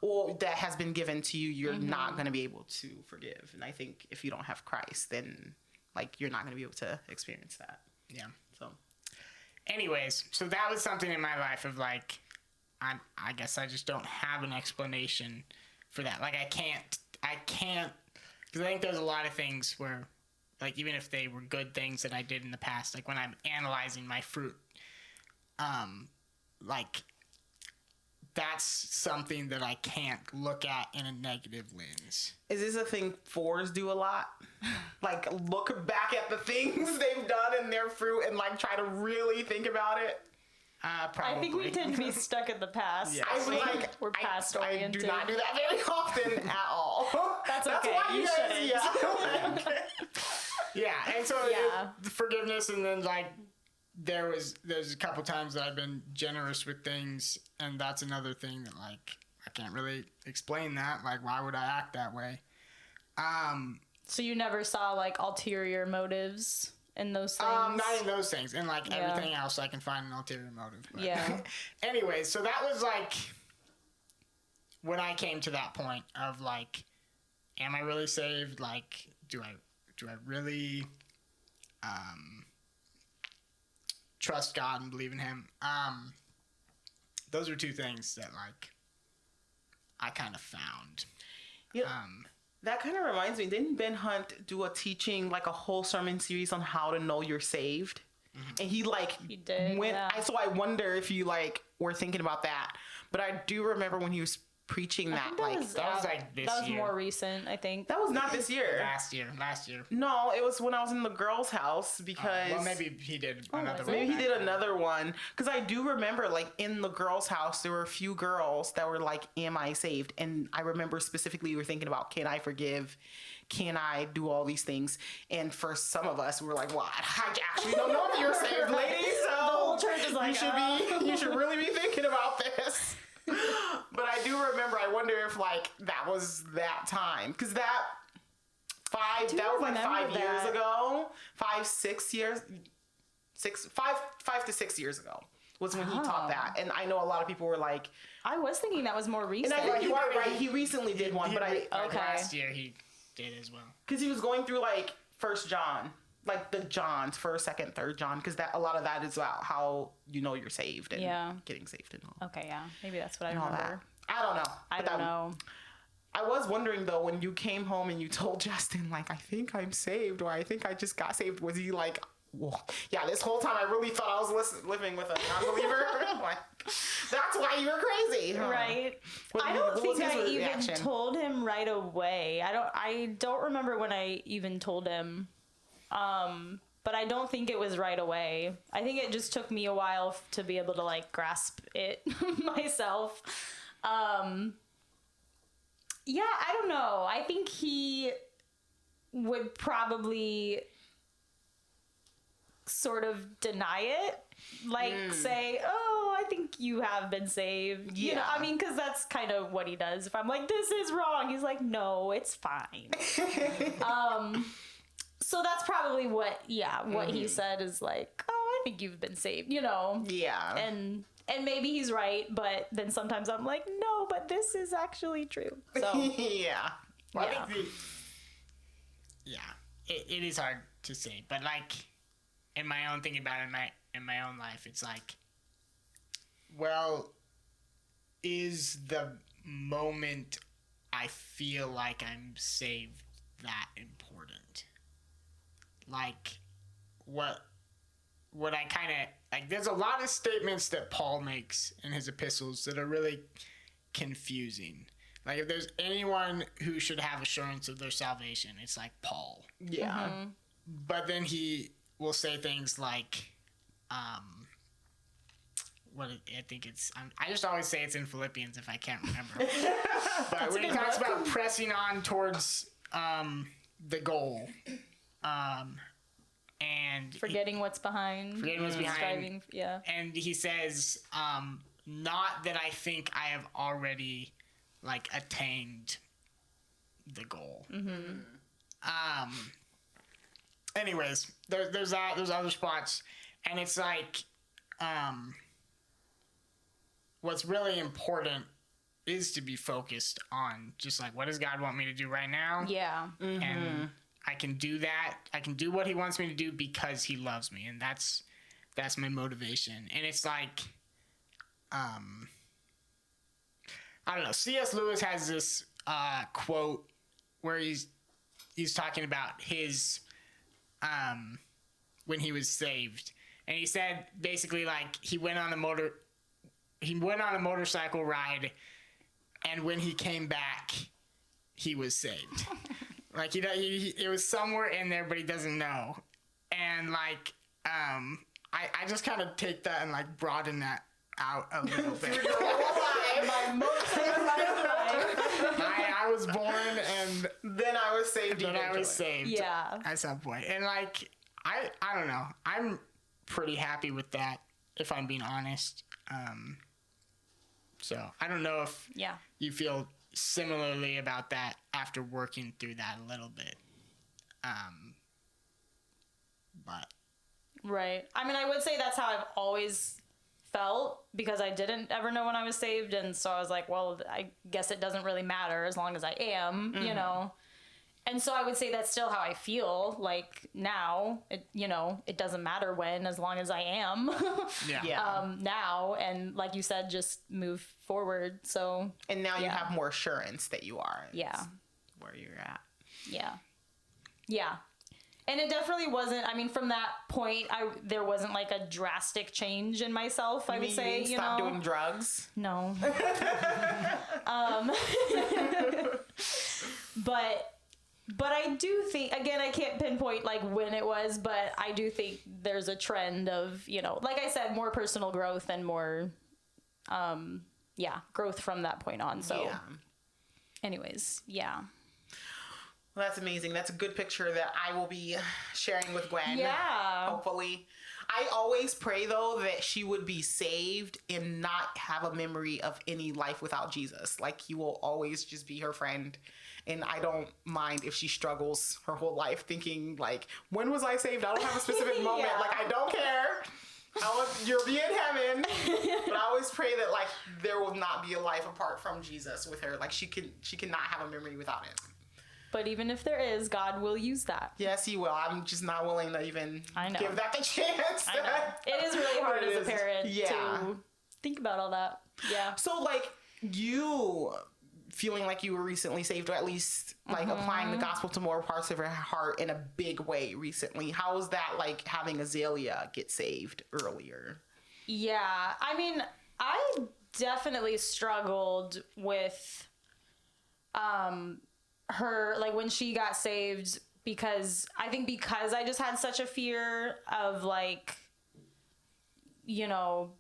or that has been given to you, you're not going to be able to forgive. And I think if you don't have Christ, then like you're not going to be able to experience that. Yeah. So, anyways, so that was something in my life of like, I guess I just don't have an explanation for that. Like, I can't, because I think there's a lot of things where, like, even if they were good things that I did in the past, like when I'm analyzing my fruit, like, that's something that I can't look at in a negative lens. is this a thing fours do a lot? Like, look back at the things they've done in their fruit and like try to really think about it? Probably. I think we tend to be stuck in the past. Yeah. I was like, We're past oriented. I do not do that very often at all. That's okay. why You guys, shouldn't. Yeah, and so Yeah. the forgiveness, and then like there's a couple times that I've been generous with things, and that's another thing that like I can't really explain that. Like, why would I act that way? So you never saw like ulterior motives in those things? Not in those things. In like everything else, I can find an ulterior motive. But. Yeah. Anyway, so that was like when I came to that point of like, am I really saved? Like, do I really trust God and believe in Him? Those are two things that like I kind of found. Yeah. That kind of reminds me, didn't Ben Hunt do a teaching, like a whole sermon series on how to know you're saved? And he did, yeah. So I wonder if you like were thinking about that. But I do remember when he was preaching that, that like was like this that was year. more recent, I think. that was not this year. Last year. No, it was when I was in the girls' house because Well, maybe he did another one. maybe he back did then. another one. Because I do remember, like, in the girls' house, there were a few girls that were like, am I saved? And I remember specifically we were thinking about, can I forgive? Can I do all these things? And for some of us, we were like, well, I actually don't know if you're saved, ladies. So whole church is like, you should really be thinking about this. But I do remember, I wonder if like that was that time. Because that was like 5 years ago. 5 to 6 years ago was when he taught that. And I know a lot of people were like, I was thinking that was more recent. and I think you are right, he recently did one, but last year he did as well. because he was going through like First John, like the Johns, first, second, third John, because that a lot of that is about how you know you're saved and getting saved and all. Okay, yeah, maybe that's what I And all remember. that. I don't know. I But don't know. I was wondering though, when you came home and you told Justin, like, I think I'm saved, or I think I just got saved, was he like, well, yeah, this whole time I really thought I was living with a non-believer? Like, that's why you were crazy. Right. I don't think I even told him right away. I don't remember when I even told him. But I don't think it was right away. I think it just took me a while to be able to like grasp it myself. Yeah, I don't know. I think he would probably sort of deny it. Like say, oh, I think you have been saved. Yeah. You know, I mean, because that's kind of what he does. If I'm like, this is wrong, he's like, no, it's fine. So that's probably what he said is like, oh, I think you've been saved, you know? Yeah. And maybe he's right, but then sometimes I'm like, no, but this is actually true. So yeah. Well, yeah. I think it is hard to say, but like in my own thinking about it in my own life, it's like, well, is the moment I feel like I'm saved that important? Like, what I kind of like, there's a lot of statements that Paul makes in his epistles that are really confusing. Like, if there's anyone who should have assurance of their salvation, it's like Paul. Yeah. But then he will say things like, I think it's, I just always say it's in Philippians if I can't remember. But when he talks about pressing on towards the goal, and forgetting what's behind. Striving, yeah. And he says, not that I think I have already like attained the goal. Anyways, there's other spots, and it's like, what's really important is to be focused on just like, what does God want me to do right now? Yeah. And I can do that. I can do what he wants me to do because he loves me, and that's my motivation. And it's like, I don't know. C.S. Lewis has this quote where he's talking about his when he was saved, and he said basically like he went on a motorcycle ride, and when he came back, he was saved. Like it was somewhere in there, but he doesn't know. And like I just kind of take that and like broaden that out a little bit. I was born, and then I was saved. Then I was saved. Yeah. At some point, and like I don't know. I'm pretty happy with that, if I'm being honest. So I don't know if you feel similarly about that after working through that a little bit. But right. I mean, I would say that's how I've always felt, because I didn't ever know when I was saved, and so I was like, well, I guess it doesn't really matter as long as I am, you know. And so I would say that's still how I feel like now. It doesn't matter when, as long as I am. Now, and like you said, just move forward. So and now you have more assurance that you are. Where you're at. Yeah. And it definitely wasn't, I mean, from that point, there wasn't like a drastic change in myself, I would say, you stop doing drugs? No. But I do think, again, I can't pinpoint like when it was, but I do think there's a trend of, like I said, more personal growth and more, growth from that point on. So anyways, yeah. Well, that's amazing. That's a good picture that I will be sharing with Gwen. Yeah. Hopefully. I always pray, though, that she would be saved and not have a memory of any life without Jesus. Like, he will always just be her friend. And I don't mind if she struggles her whole life thinking, like, when was I saved? I don't have a specific moment. Yeah. Like, I don't care. You'll be in heaven. But I always pray that, like, there will not be a life apart from Jesus with her. Like, she cannot have a memory without him. But even if there is, God will use that. Yes, he will. I'm just not willing to even give that the chance. I know. It is really hard It as a is. parent Yeah. to think about all that. Yeah. So, like, you feeling like you were recently saved, or at least, like, applying the gospel to more parts of your heart in a big way recently. How was that, like, having Azalea get saved earlier? Yeah. I mean, I definitely struggled with her, like, when she got saved, because I just had such a fear of, like, you know,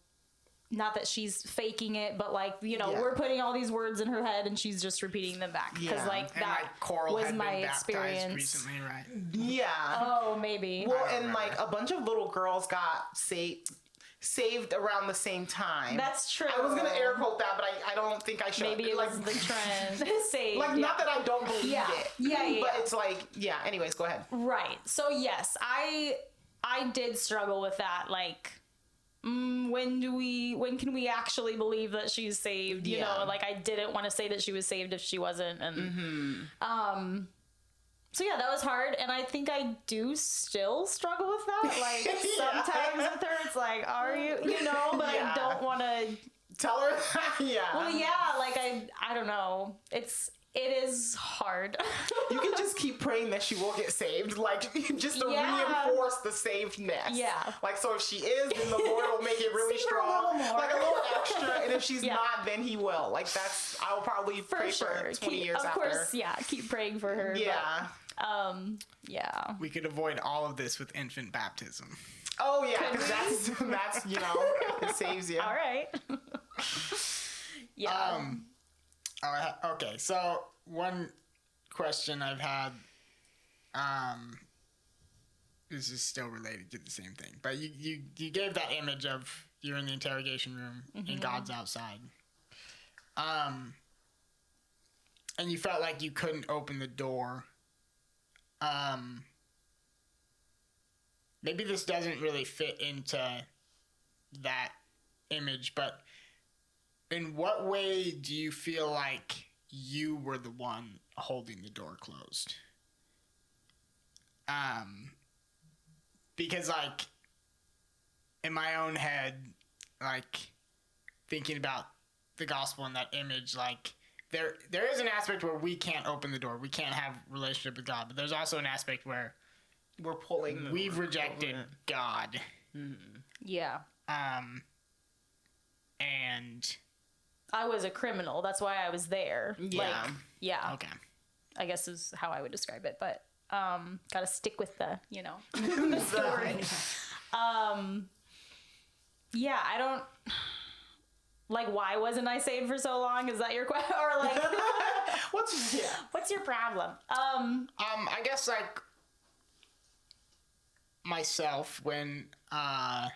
not that she's faking it, but, like, you know, we're putting all these words in her head and she's just repeating them back. Because, like, And that like Coral was had my been baptized experience. recently, right? Yeah. Oh, maybe. Well, I don't and, like, a bunch of little girls got saved around the same time. That's true. I was gonna air quote that, but I don't think I should. Maybe it like, was the trend. Saved. Like, not that I don't believe Yeah. it. Yeah. But it's like, yeah. Anyways, go ahead. Right. So yes, I did struggle with that. Like, when can we actually believe that she's saved? You know, like, I didn't want to say that she was saved if she wasn't. And so yeah, that was hard, and I think I do still struggle with that. Like, sometimes with her, it's like, are you, you know? But I don't want to tell her. Yeah. Well, yeah, like, I don't know. It is hard. You can just keep praying that she will get saved, like, just to reinforce the savedness. Yeah. Like, so if she is, then the Lord will make it really Sing her a strong, little more. like a little extra. And if she's not, then He will. Like, I'll probably pray for her 20 years after. Of course, yeah. Keep praying for her. Yeah. But, yeah. We could avoid all of this with infant baptism. Oh yeah, because that's you know, it saves you. All right. Yeah. Okay, so one question I've had, this is still related to the same thing, but you gave that image of you're in the interrogation room and God's outside, and you felt like you couldn't open the door. Maybe this doesn't really fit into that image, but in what way do you feel like you were the one holding the door closed? Because, like, in my own head, like, thinking about the gospel and that image, like, there is an aspect where we can't open the door. We can't have a relationship with God. But there's also an aspect where we've rejected God. Yeah. And I was a criminal. That's why I was there. Yeah. Like, yeah. okay. I guess is how I would describe it. But gotta stick with the, you know, the story. Yeah, I don't... Like, why wasn't I saved for so long? Is that your question? Or, like... What's your problem? I guess, like, myself, when I've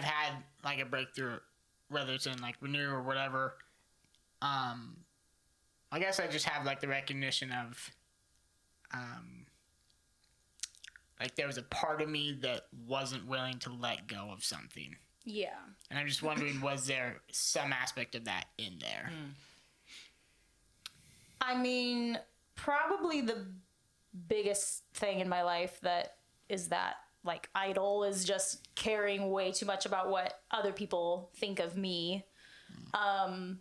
had, like, a breakthrough, whether it's in, like, Renew or whatever, I guess I just have, like, the recognition of, like, there was a part of me that wasn't willing to let go of something. Yeah. And I'm just wondering, was there some aspect of that in there? I mean, probably the biggest thing in my life that is that, like, idol is just caring way too much about what other people think of me. And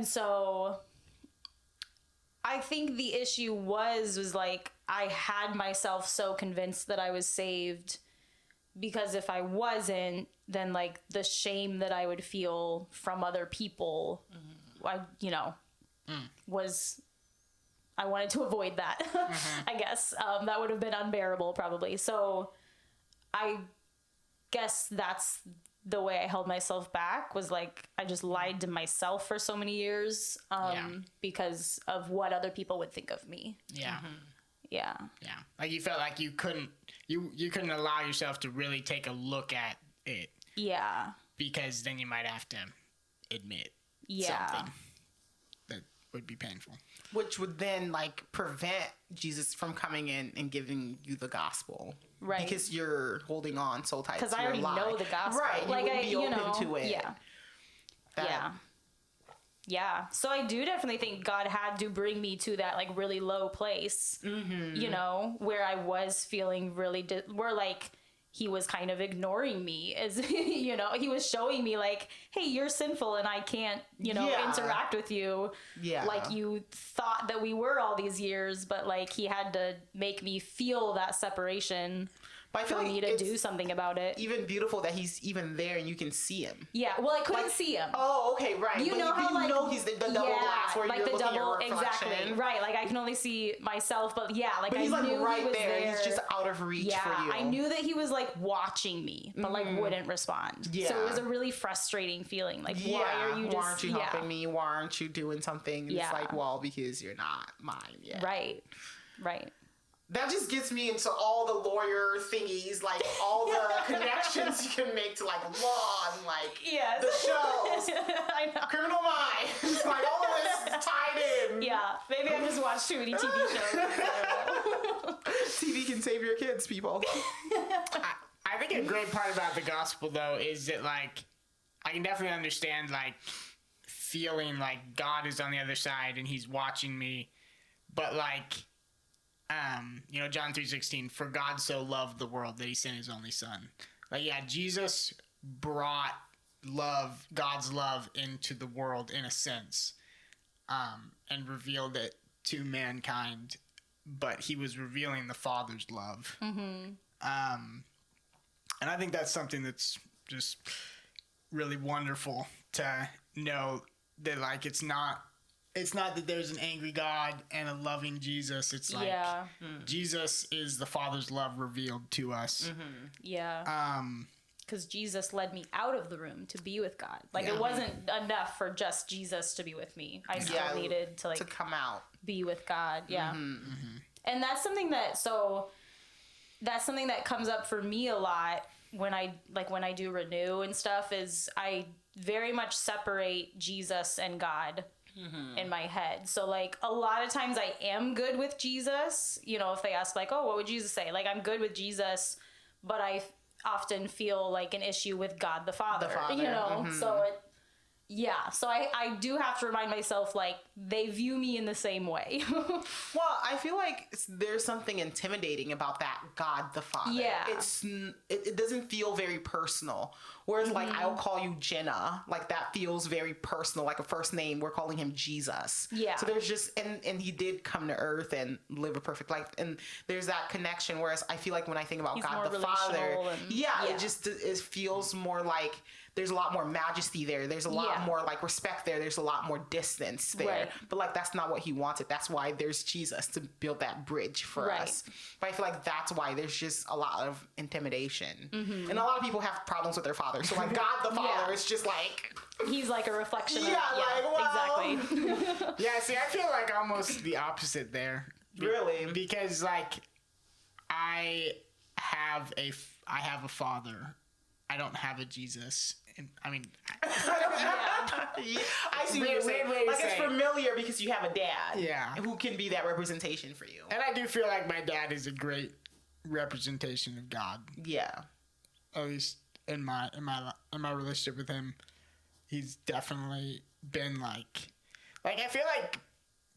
so I think the issue was like, I had myself so convinced that I was saved, because if I wasn't, then, like, the shame that I would feel from other people, I wanted to avoid that. I guess that would have been unbearable probably. So I guess that's the way I held myself back was like, I just lied to myself for so many years, because of what other people would think of me. Yeah. Yeah. Yeah. Like you felt like you couldn't allow yourself to really take a look at it. Yeah. Because then you might have to admit Yeah. something that would be painful. Which would then like prevent Jesus from coming in and giving you the gospel. Right. Because you're holding on so tight to Because I your already lie. know the gospel. Right. You Like, would be open to it. Yeah. That- Yeah. So I do definitely think God had to bring me to that like really low place, you know, where I was feeling really, where like he was kind of ignoring me, as you know, he was showing me like, hey, you're sinful and I can't, you know, interact with you like you thought that we were all these years, but like he had to make me feel that separation. But I feel for like me to it's do something about it. even beautiful that he's even there and you can see him. Yeah, well, I couldn't see him. Oh, okay, right. You But know how like know he's the double glass where like you're the looking at your double reflection. exactly right. Like I can only see myself, but yeah, like But I he's like knew right he was there. He's just out of reach for you. I knew that he was like watching me, but like wouldn't respond. Yeah. So it was a really frustrating feeling. Like why are you just? Why aren't you helping me? Why aren't you doing something? And it's like, well, because you're not mine yet. Right. Right. That just gets me into all the lawyer thingies, like all the connections you can make to like law and like the shows, I know. Criminal Minds, like all of this is tied in. Yeah. Maybe I just watched too many TV shows. TV can save your kids, people. I think a great part about the gospel though is that like I can definitely understand like feeling like God is on the other side and he's watching me, but like you know, John 3:16, for God so loved the world that he sent his only son. Like, yeah, Jesus brought God's love into the world in a sense, and revealed it to mankind, but he was revealing the Father's love. And I think that's something that's just really wonderful to know that, like, it's not that there's an angry God and a loving Jesus. It's like Jesus is the Father's love revealed to us. Yeah. Because Jesus led me out of the room to be with God. Like it wasn't enough for just Jesus to be with me. I still needed to like to come out, be with God. Yeah. And that's something that comes up for me a lot when I do renew and stuff. Is I very much separate Jesus and God in my head. So like a lot of times I am good with Jesus, you know, if they ask like, oh, what would Jesus say? Like I'm good with Jesus, but I often feel like an issue with God the Father. You know? So so I do have to remind myself like they view me in the same way. Well, I feel like there's something intimidating about that God the Father. Yeah. It doesn't feel very personal. Whereas like I'll call you Jenna, like that feels very personal, like a first name. We're calling him Jesus. Yeah. So there's just and he did come to earth and live a perfect life, and there's that connection. Whereas I feel like when I think about God the Father, it feels more like there's a lot more majesty there. There's a lot more like respect there. There's a lot more distance there. Right. But like that's not what he wanted. That's why there's Jesus to build that bridge for us. But I feel like that's why there's just a lot of intimidation. And a lot of people have problems with their father. So like God the Father is just like he's like a reflection of exactly. Yeah, see, I feel like almost the opposite there. Really? Because like I have a father. I don't have a Jesus. I mean, I see what you're saying. Like it's familiar because you have a dad. Yeah. Who can be that representation for you. And I do feel like my dad is a great representation of God. Yeah. At least in my relationship with him, he's definitely been like I feel like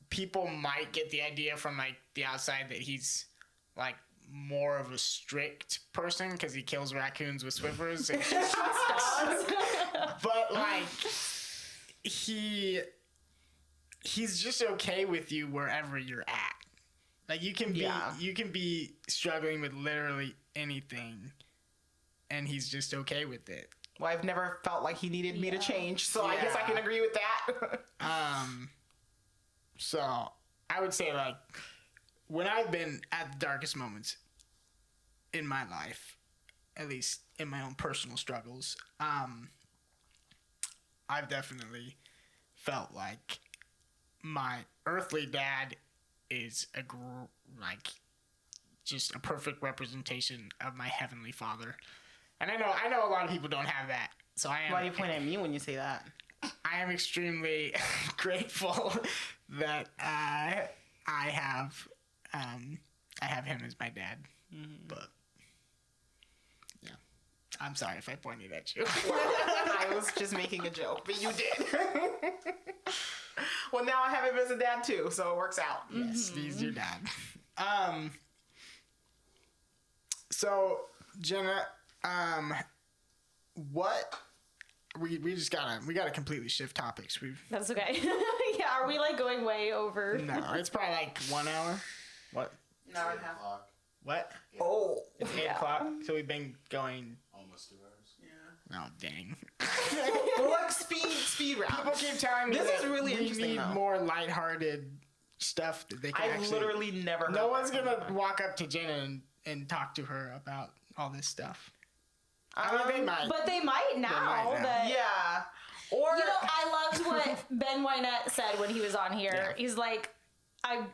people might get the idea from like the outside that he's like more of a strict person because he kills raccoons with Swiffers and but like he's just okay with you wherever you're at. Like you can be struggling with literally anything and he's just okay with it. Well, I've never felt like he needed me to change, so I guess I can agree with that. So I would say like when I've been at the darkest moments in my life, at least in my own personal struggles, I've definitely felt like my earthly dad is just a perfect representation of my heavenly father. And I know a lot of people don't have that. So Why do you point at me when you say that? I am extremely grateful that I have him as my dad. But yeah, I'm sorry if I pointed at you. I was just making a joke, but you did. Well, now I have him as a dad too, so it works out. Yes, he's your dad. So Jenna, what we gotta completely shift topics. That's okay. Yeah, are we like going way over? No, it's probably like 1 hour. What? No, I have. What? Oh, It's 8 o'clock. So we've been going. Almost 2 hours. yeah. Oh dang! We're like speed round. People keep telling me This that is really we interesting, need though. more lighthearted stuff that they can I've actually. literally never heard No that one's gonna before. walk up to Jenna and talk to her about all this stuff. I mean, they might. But they might now. might now. That, Yeah. Or You know, I loved what Ben Wynette said when he was on here. Yeah. He's like, I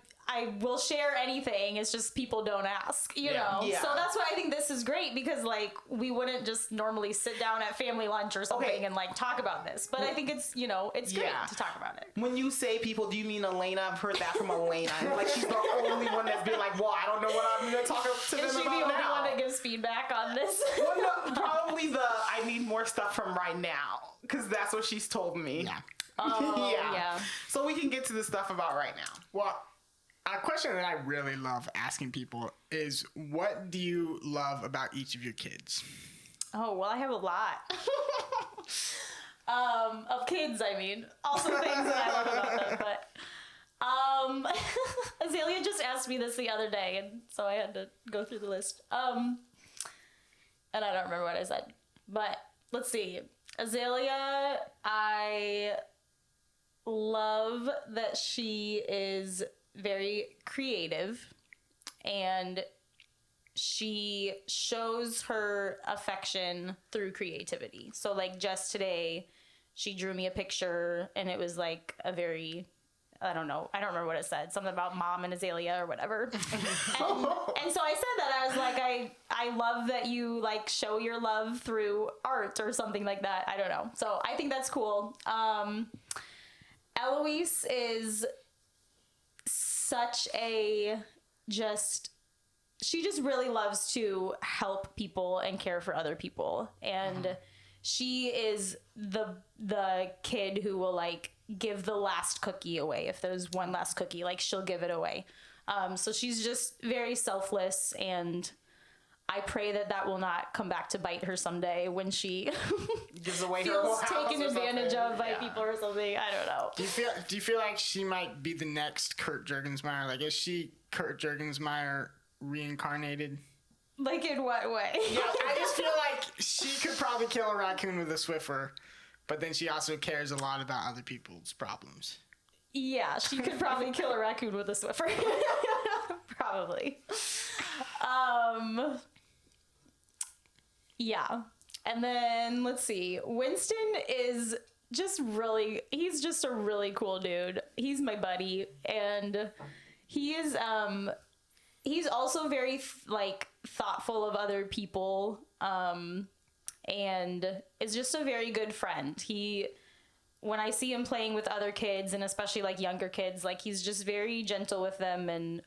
will share anything. It's just people don't ask, you Yeah. know? Yeah. So that's why I think this is great because, like, we wouldn't just normally sit down at family lunch or something Okay. and, like, talk about this. But I think it's, you know, it's great Yeah. to talk about it. when you say people, do you mean Elena? I've heard that from Elena. Like she's the only one that's been like, well, I don't know what I'm gonna talk to them Is she the about only now. one that gives feedback on this? Well, no, probably I need more stuff from right now because that's what she's told me. Yeah. Oh, Yeah. yeah. So we can get to the stuff about right now. Well, a question that I really love asking people is, what do you love about each of your kids? Oh, well, I have a lot. Of kids, I mean. Also things that I love about them, but Azalea just asked me this the other day, and so I had to go through the list. And I don't remember what I said. But let's see. Azalea, I love that she is very creative and she shows her affection through creativity. So like just today, she drew me a picture and it was like a very, I don't remember what it said, something about mom and Azalea or whatever. and so I said that, I was like, I love that you like show your love through art or something like that. I don't know. So I think that's cool. Eloise is such a she just really loves to help people and care for other people. And she is the kid who will like give the last cookie away. If there's one last cookie, like she'll give it away. So she's just very selfless, and I pray that will not come back to bite her someday when she Gives away her whole feels house taken or advantage something. of by Yeah. people or something. I don't know. Do you feel like she might be the next Kurt Jurgensmeyer? Like, is she Kurt Jurgensmeyer reincarnated? Like in what way? Yeah, I just feel like she could probably kill a raccoon with a Swiffer, but then she also cares a lot about other people's problems. Yeah, she could probably kill a raccoon with a Swiffer. Probably. Yeah. And then let's see. Winston is he's just a really cool dude. He's my buddy, and he is he's also very like thoughtful of other people, and is just a very good friend. When I see him playing with other kids, and especially like younger kids, like he's just very gentle with them, and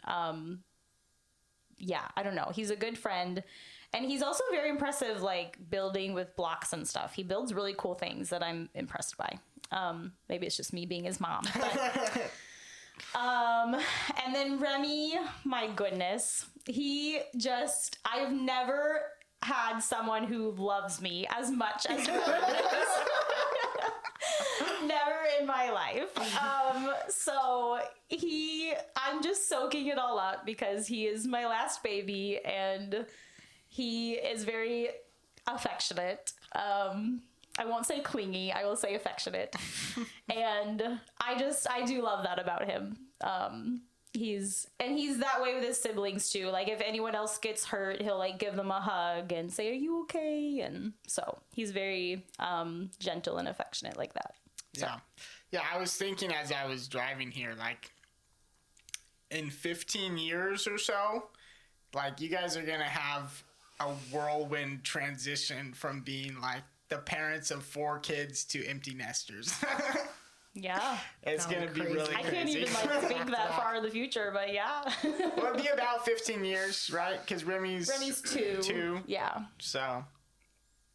yeah, I don't know. He's a good friend. And he's also very impressive, like building with blocks and stuff. He builds really cool things that I'm impressed by. Maybe it's just me being his mom. But, and then Remy, my goodness, I've never had someone who loves me as much as Remy. Never in my life. So I'm just soaking it all up because he is my last baby, and he is very affectionate. I won't say clingy, I will say affectionate. And I do love that about him. he's that way with his siblings too. Like if anyone else gets hurt, he'll like give them a hug and say, "Are you okay?" And so he's very gentle and affectionate like that. So. Yeah. I was thinking as I was driving here, like in 15 years or so, like you guys are gonna have a whirlwind transition from being like the parents of 4 kids to empty nesters. Yeah. It's going to be really crazy. I can't even like think that far in the future, but yeah. Well, it'll be about 15 years, right? Because Remy's 2. Yeah. So,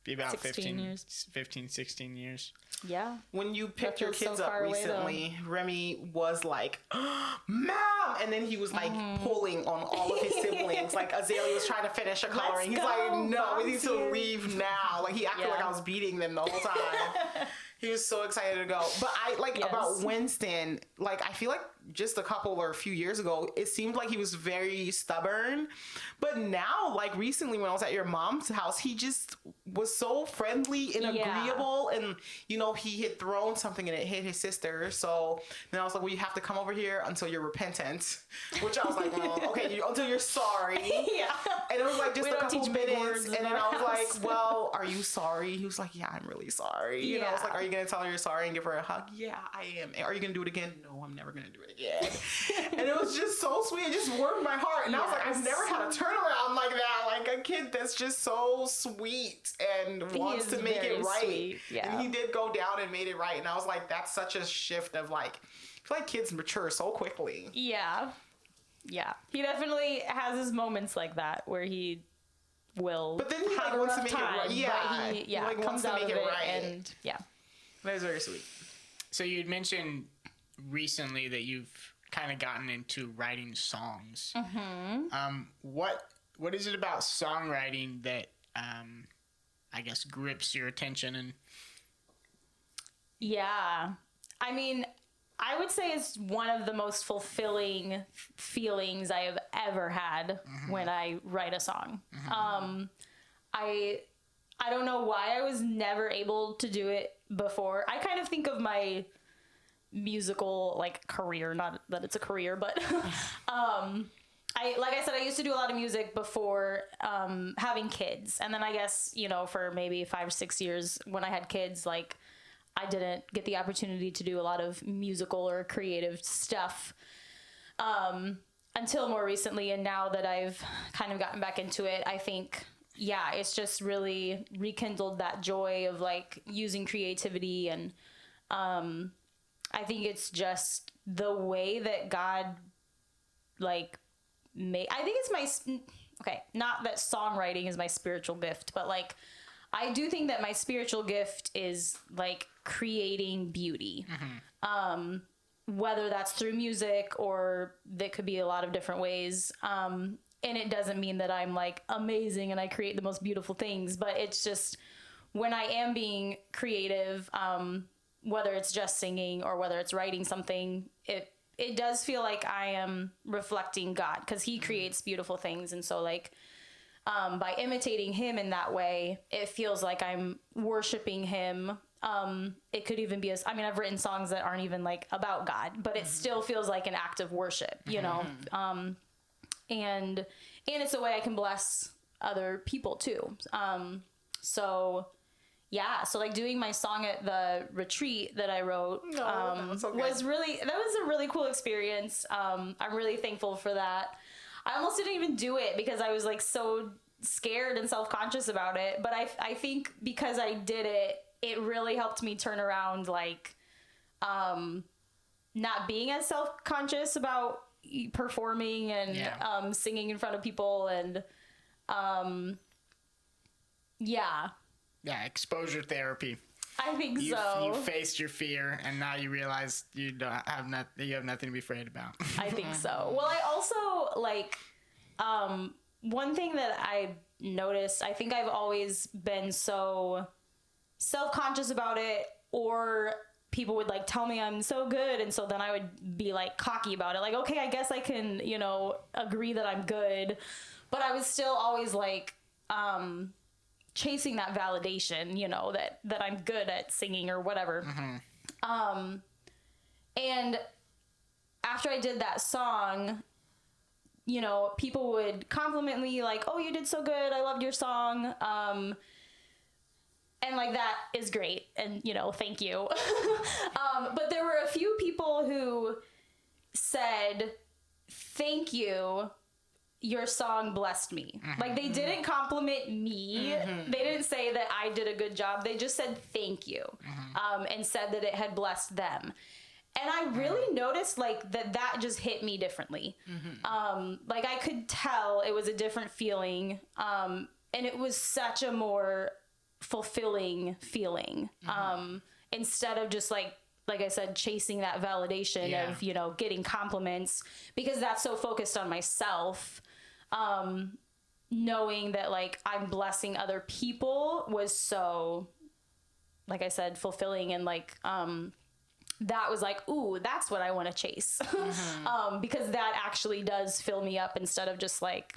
be about 16 years. 16 years. Yeah. When you picked your kids so up far away, recently, Remy was like, "Mom!" And then he was like pulling on all of his siblings. Like Azalea was trying to finish a coloring. He's like, "No, we need to leave now." Like he acted like I was beating them the whole time. He was so excited to go. But I like about Winston, like I feel like just a couple or a few years ago, it seemed like he was very stubborn. But now, like recently when I was at your mom's house, he just was so friendly and agreeable. And, you know, he had thrown something and it hit his sister. So then I was like, well, you have to come over here until you're repentant. Which I was like, well, okay, until you're sorry. Yeah. And it was like just a couple minutes. And then I was house. like, well, are you sorry? He was like, yeah, I'm really sorry. You know, I was like, are you going to tell her you're sorry and give her a hug? Yeah, I am. Are you going to do it again? No, I'm never going to do it again. And it was just so sweet. It just warmed my heart. And I was like, I've never had a turnaround like that. Like a kid that's just so sweet and wants to make it right. Sweet. Yeah. And he did go down and made it right. And I was like, that's such a shift of like, I feel like kids mature so quickly. Yeah. Yeah. He definitely has his moments like that where he will but then he have like, a wants to rough make time, it right. Yeah. But he like, comes wants to out make of it it right. and yeah. That was very sweet. So you'd mentioned recently that you've kind of gotten into writing songs. Mm-hmm. What is it about songwriting that I guess grips your attention? And yeah, I mean, I would say it's one of the most fulfilling feelings I have ever had when I write a song. I don't know why I was never able to do it before. I kind of think of my musical like career, not that it's a career, but like I said, I used to do a lot of music before having kids, and then I guess, you know, for maybe 5 or 6 years when I had kids, like I didn't get the opportunity to do a lot of musical or creative stuff until more recently. And now that I've kind of gotten back into it, I think, yeah, it's just really rekindled that joy of like using creativity. And I think it's just the way that God like made, I think it's okay, not that songwriting is my spiritual gift, but like I do think that my spiritual gift is like creating beauty. Whether that's through music or that could be a lot of different ways. And it doesn't mean that I'm like amazing and I create the most beautiful things, but it's just when I am being creative, whether it's just singing or whether it's writing something, it does feel like I am reflecting God because he creates beautiful things. And so like, by imitating him in that way, it feels like I'm worshiping him. It could even be I've written songs that aren't even like about God, but it still feels like an act of worship, you know? And it's a way I can bless other people too. So yeah, so like doing my song at the retreat that I wrote was a really cool experience. I'm really thankful for that. I almost didn't even do it because I was like so scared and self-conscious about it. But I think because I did it, it really helped me turn around like not being as self-conscious about performing and singing in front of people. And yeah, exposure therapy. I think so. You faced your fear, and now you realize you have nothing to be afraid about. I think so. Well, I also like one thing that I noticed. I think I've always been so self-conscious about it, or people would like tell me I'm so good, and so then I would be like cocky about it. Like, okay, I guess I can, you know, agree that I'm good, but I was still always like chasing that validation, you know, that I'm good at singing or whatever. And after I did that song, you know, people would compliment me like, oh, you did so good. I loved your song. And like, that is great. And, you know, thank you. But there were a few people who said, thank you. Your song blessed me. Like, they didn't compliment me. They didn't say that I did a good job. They just said thank you, and said that it had blessed them. And I really noticed like that just hit me differently. Like, I could tell it was a different feeling. And it was such a more fulfilling feeling. Instead of just like I said, chasing that validation of, you know, getting compliments, because that's so focused on myself. Knowing that like I'm blessing other people was so, like I said, fulfilling, and like, that was like, ooh, that's what I want to chase. Because that actually does fill me up instead of just like,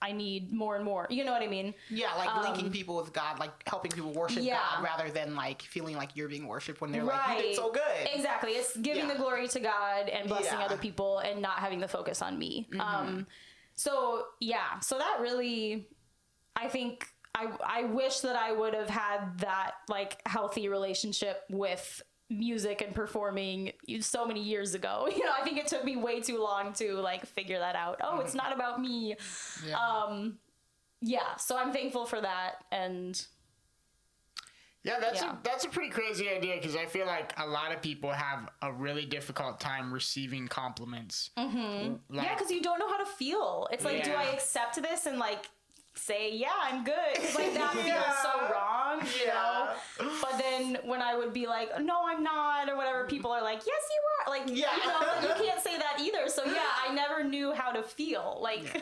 I need more and more. You know what I mean? Yeah, like linking people with God, like helping people worship God, rather than like feeling like you're being worshipped when they're like, you did so good. Exactly. It's giving the glory to God and blessing other people and not having the focus on me. So that really, I think I wish that I would have had that like healthy relationship with music and performing so many years ago. You know, I think it took me way too long to like figure that out. Oh, it's not about me. So I'm thankful for that. And that's a pretty crazy idea, because I feel like a lot of people have a really difficult time receiving compliments. Because you don't know how to feel. It's like, do I accept this and like say, yeah, I'm good? Because like that feels so wrong, you know? But then when I would be like, no, I'm not, or whatever, people are like, yes, you are. Like, you know, you can't say that either. So I never knew how to feel. Like,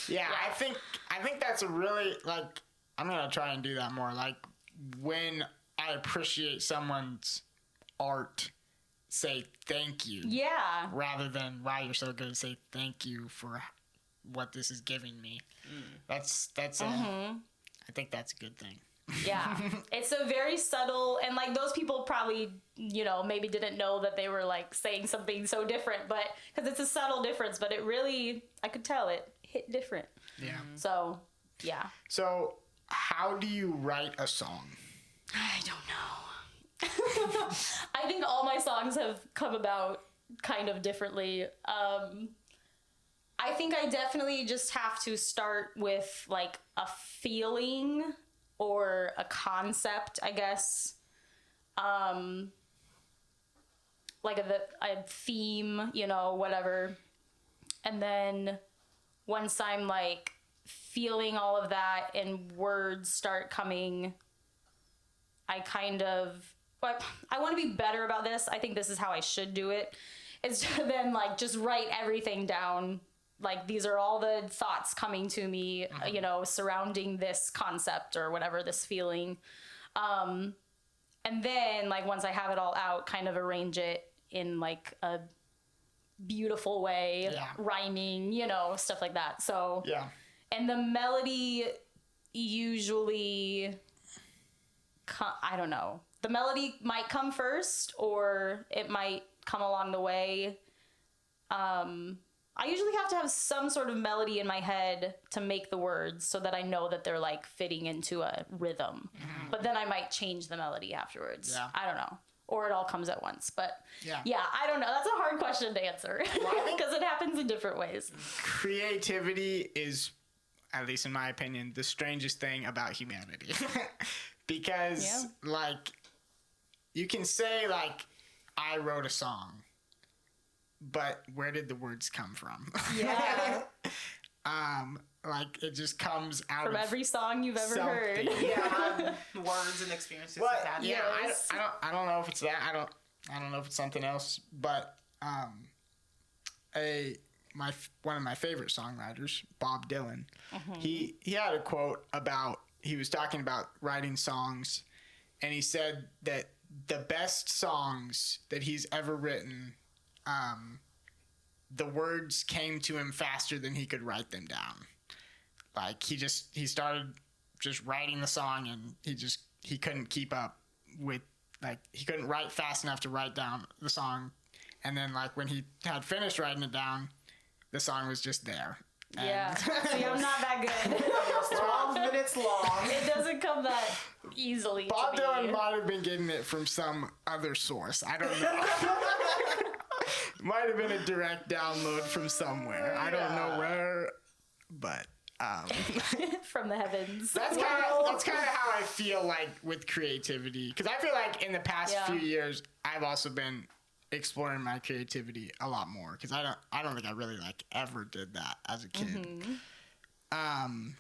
I think that's a really, like, I'm going to try and do that more. Like, when I appreciate someone's art, say thank you. Yeah. Rather than, wow, you're so good, say thank you for what this is giving me. That's I think that's a good thing. Yeah. It's a very subtle, and like those people probably, you know, maybe didn't know that they were like saying something so different, but because it's a subtle difference, but it really, I could tell it hit different. Yeah. So, yeah. So, how do you write a song? I don't know. I think all my songs have come about kind of differently. I think I definitely just have to start with like a feeling or a concept, I guess. Like a theme, you know, whatever. And then once I'm like feeling all of that and words start coming, I want to be better about this. I think this is how I should do it. Is to then like just write everything down. Like, these are all the thoughts coming to me, you know, surrounding this concept or whatever, this feeling. And then, like, once I have it all out, kind of arrange it in, like, a beautiful way, rhyming, you know, stuff like that. So, and the melody usually, I don't know. The melody might come first, or it might come along the way. I usually have to have some sort of melody in my head to make the words so that I know that they're like fitting into a rhythm. But then I might change the melody afterwards. I don't know. Or it all comes at once. But I don't know. That's a hard question to answer because it happens in different ways. Creativity is, at least in my opinion, the strangest thing about humanity. Because like, you can say like, I wrote a song, but where did the words come from? Like, it just comes out from every song you've ever heard. Words and experiences you've had. I don't know if it's that. I don't know if it's something else. But one of my favorite songwriters, Bob Dylan, he had a quote about, he was talking about writing songs, and he said that the best songs that he's ever written, the words came to him faster than he could write them down. Like, he started just writing the song, and he couldn't keep up with, like, he couldn't write fast enough to write down the song, And then like when he had finished writing it down, the song was just there. And Yeah. See, I'm not that good. It's 12 minutes long. It doesn't come that easily. Bob to Dylan me. might have been getting it from some other source. I don't know. Might have been a direct download from somewhere. I don't know where, but From the heavens. that's kind of how I feel like with creativity. Because I feel like in the past Yeah. few years, I've also been exploring my creativity a lot more. Because I don't think I really like ever did that as a kid. And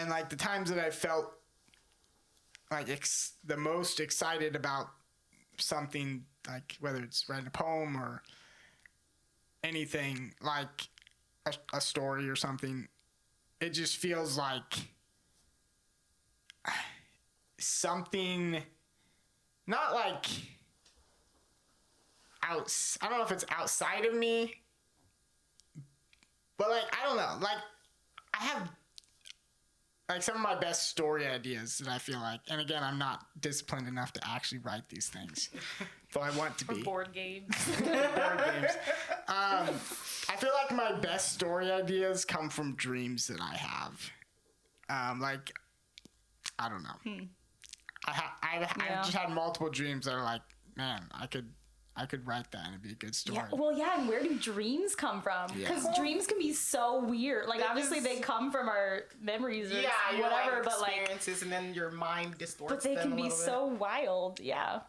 like the times that I felt like the most excited about something, like whether it's writing a poem or anything, like a story or something, it just feels like something, not like I don't know if it's outside of me, but like I don't know, like I have like some of my best story ideas that I feel like, and again, I'm not disciplined enough to actually write these things, though I want to be. Board games. Board games. I feel like my best story ideas come from dreams that I have. Like, I don't know. I've just had multiple dreams that are like, man, I could write that and it'd be a good story. Yeah, well, yeah, and where do dreams come from? Because dreams can be so weird. Like, obviously, they come from our memories or whatever, but like experiences, and then your mind distorts. but they them can a be little bit. so wild. Yeah.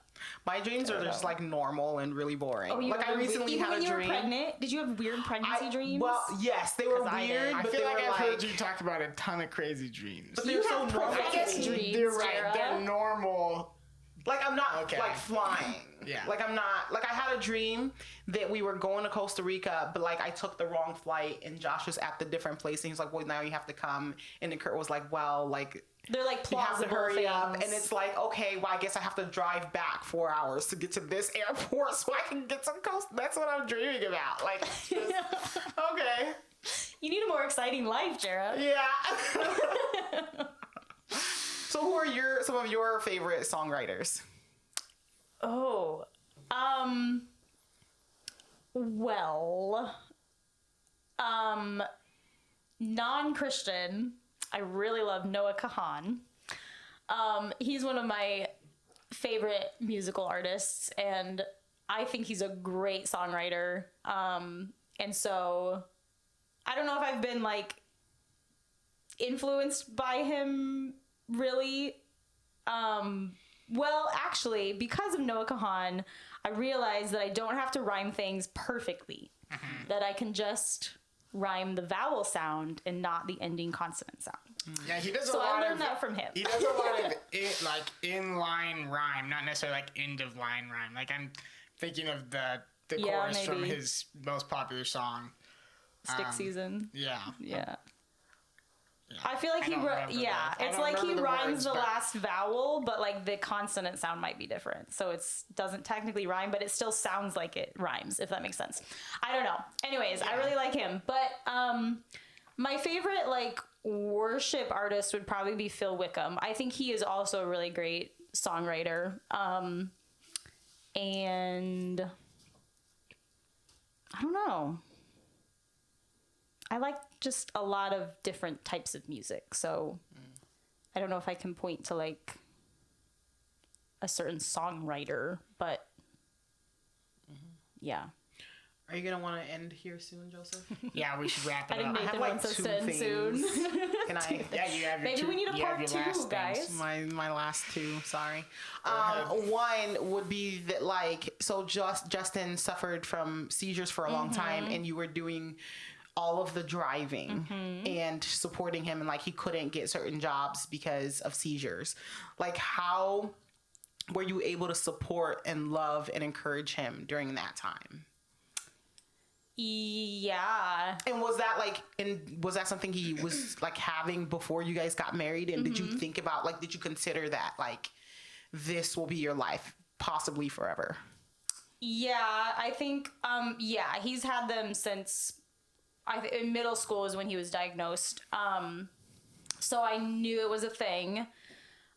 My dreams are just like normal and really boring. Oh, like I recently even had when a you were dream. pregnant, did you have weird pregnancy dreams? Well, yes, they were 'Cause I did. weird, I but feel they like were I've like. heard you talk about a ton of crazy dreams. But You they're so have normal. prophetic dreams, You're right. Jerra. They're normal. Like I'm not Okay. like flying. Yeah. Like I'm not. Like I had a dream that we were going to Costa Rica, but like I took the wrong flight, and Josh was at the different place, and he's like, "Well, now you have to come." And then Kurt was like, "Well, like." They're like You have plausible to hurry things. up, and it's like, okay, well, I guess I have to drive back 4 hours to get to this airport so I can get some coast. That's what I'm dreaming about. Like, just, okay, You need a more exciting life, Jerra. yeah. So, who are some of your favorite songwriters? Oh, well, non-Christian, I really love Noah Kahan. He's one of my favorite musical artists, and I think he's a great songwriter. And so I don't know if I've been like influenced by him really. Well, actually, because of Noah Kahan, I realized that I don't have to rhyme things perfectly. That I can just rhyme the vowel sound and not the ending consonant sound. Yeah, he does a So lot I learned of that from him. He does a lot of like in-line rhyme, not necessarily like end-of-line rhyme. Like I'm thinking of the Yeah, chorus from maybe. his most popular song. Stick season. Yeah. Yeah. I feel like I don't remember yeah, that. I it's don't like he remember the rhymes words, the but- last vowel, but like the consonant sound might be different. So it's doesn't technically rhyme, but it still sounds like it rhymes, if that makes sense. I don't know. Anyways, I really like him. But my favorite like worship artist would probably be Phil Wickham. I think he is also a really great songwriter. And I don't know. I like just a lot of different types of music. So I don't know if I can point to like a certain songwriter, but yeah. Are you gonna want to end here soon, Joseph? Yeah, we should wrap it I didn't up. make have the like notes two send soon. Can I? Yeah, you have your Maybe two, we need a you have part your last two, guys. things. My last two, sorry. ahead. One would be that like so Justin suffered from seizures for a long time, and you were doing all of the driving and supporting him, and like he couldn't get certain jobs because of seizures. Like how were you able to support and love and encourage him during that time? Yeah. And was that something he was like having before you guys got married? And did you think about like, did you consider that like this will be your life possibly forever? Yeah, I think, yeah, he's had them since in middle school is when he was diagnosed. So I knew it was a thing.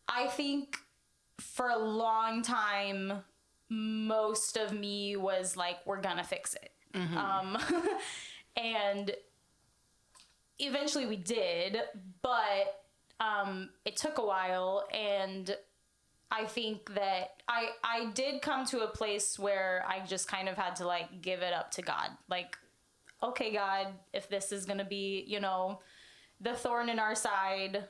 I think for a long time, most of me was like, we're gonna fix it. And eventually we did, but it took a while, and I think that I did come to a place where I just kind of had to like give it up to God. Like, okay, God, if this is gonna be, you know, the thorn in our side,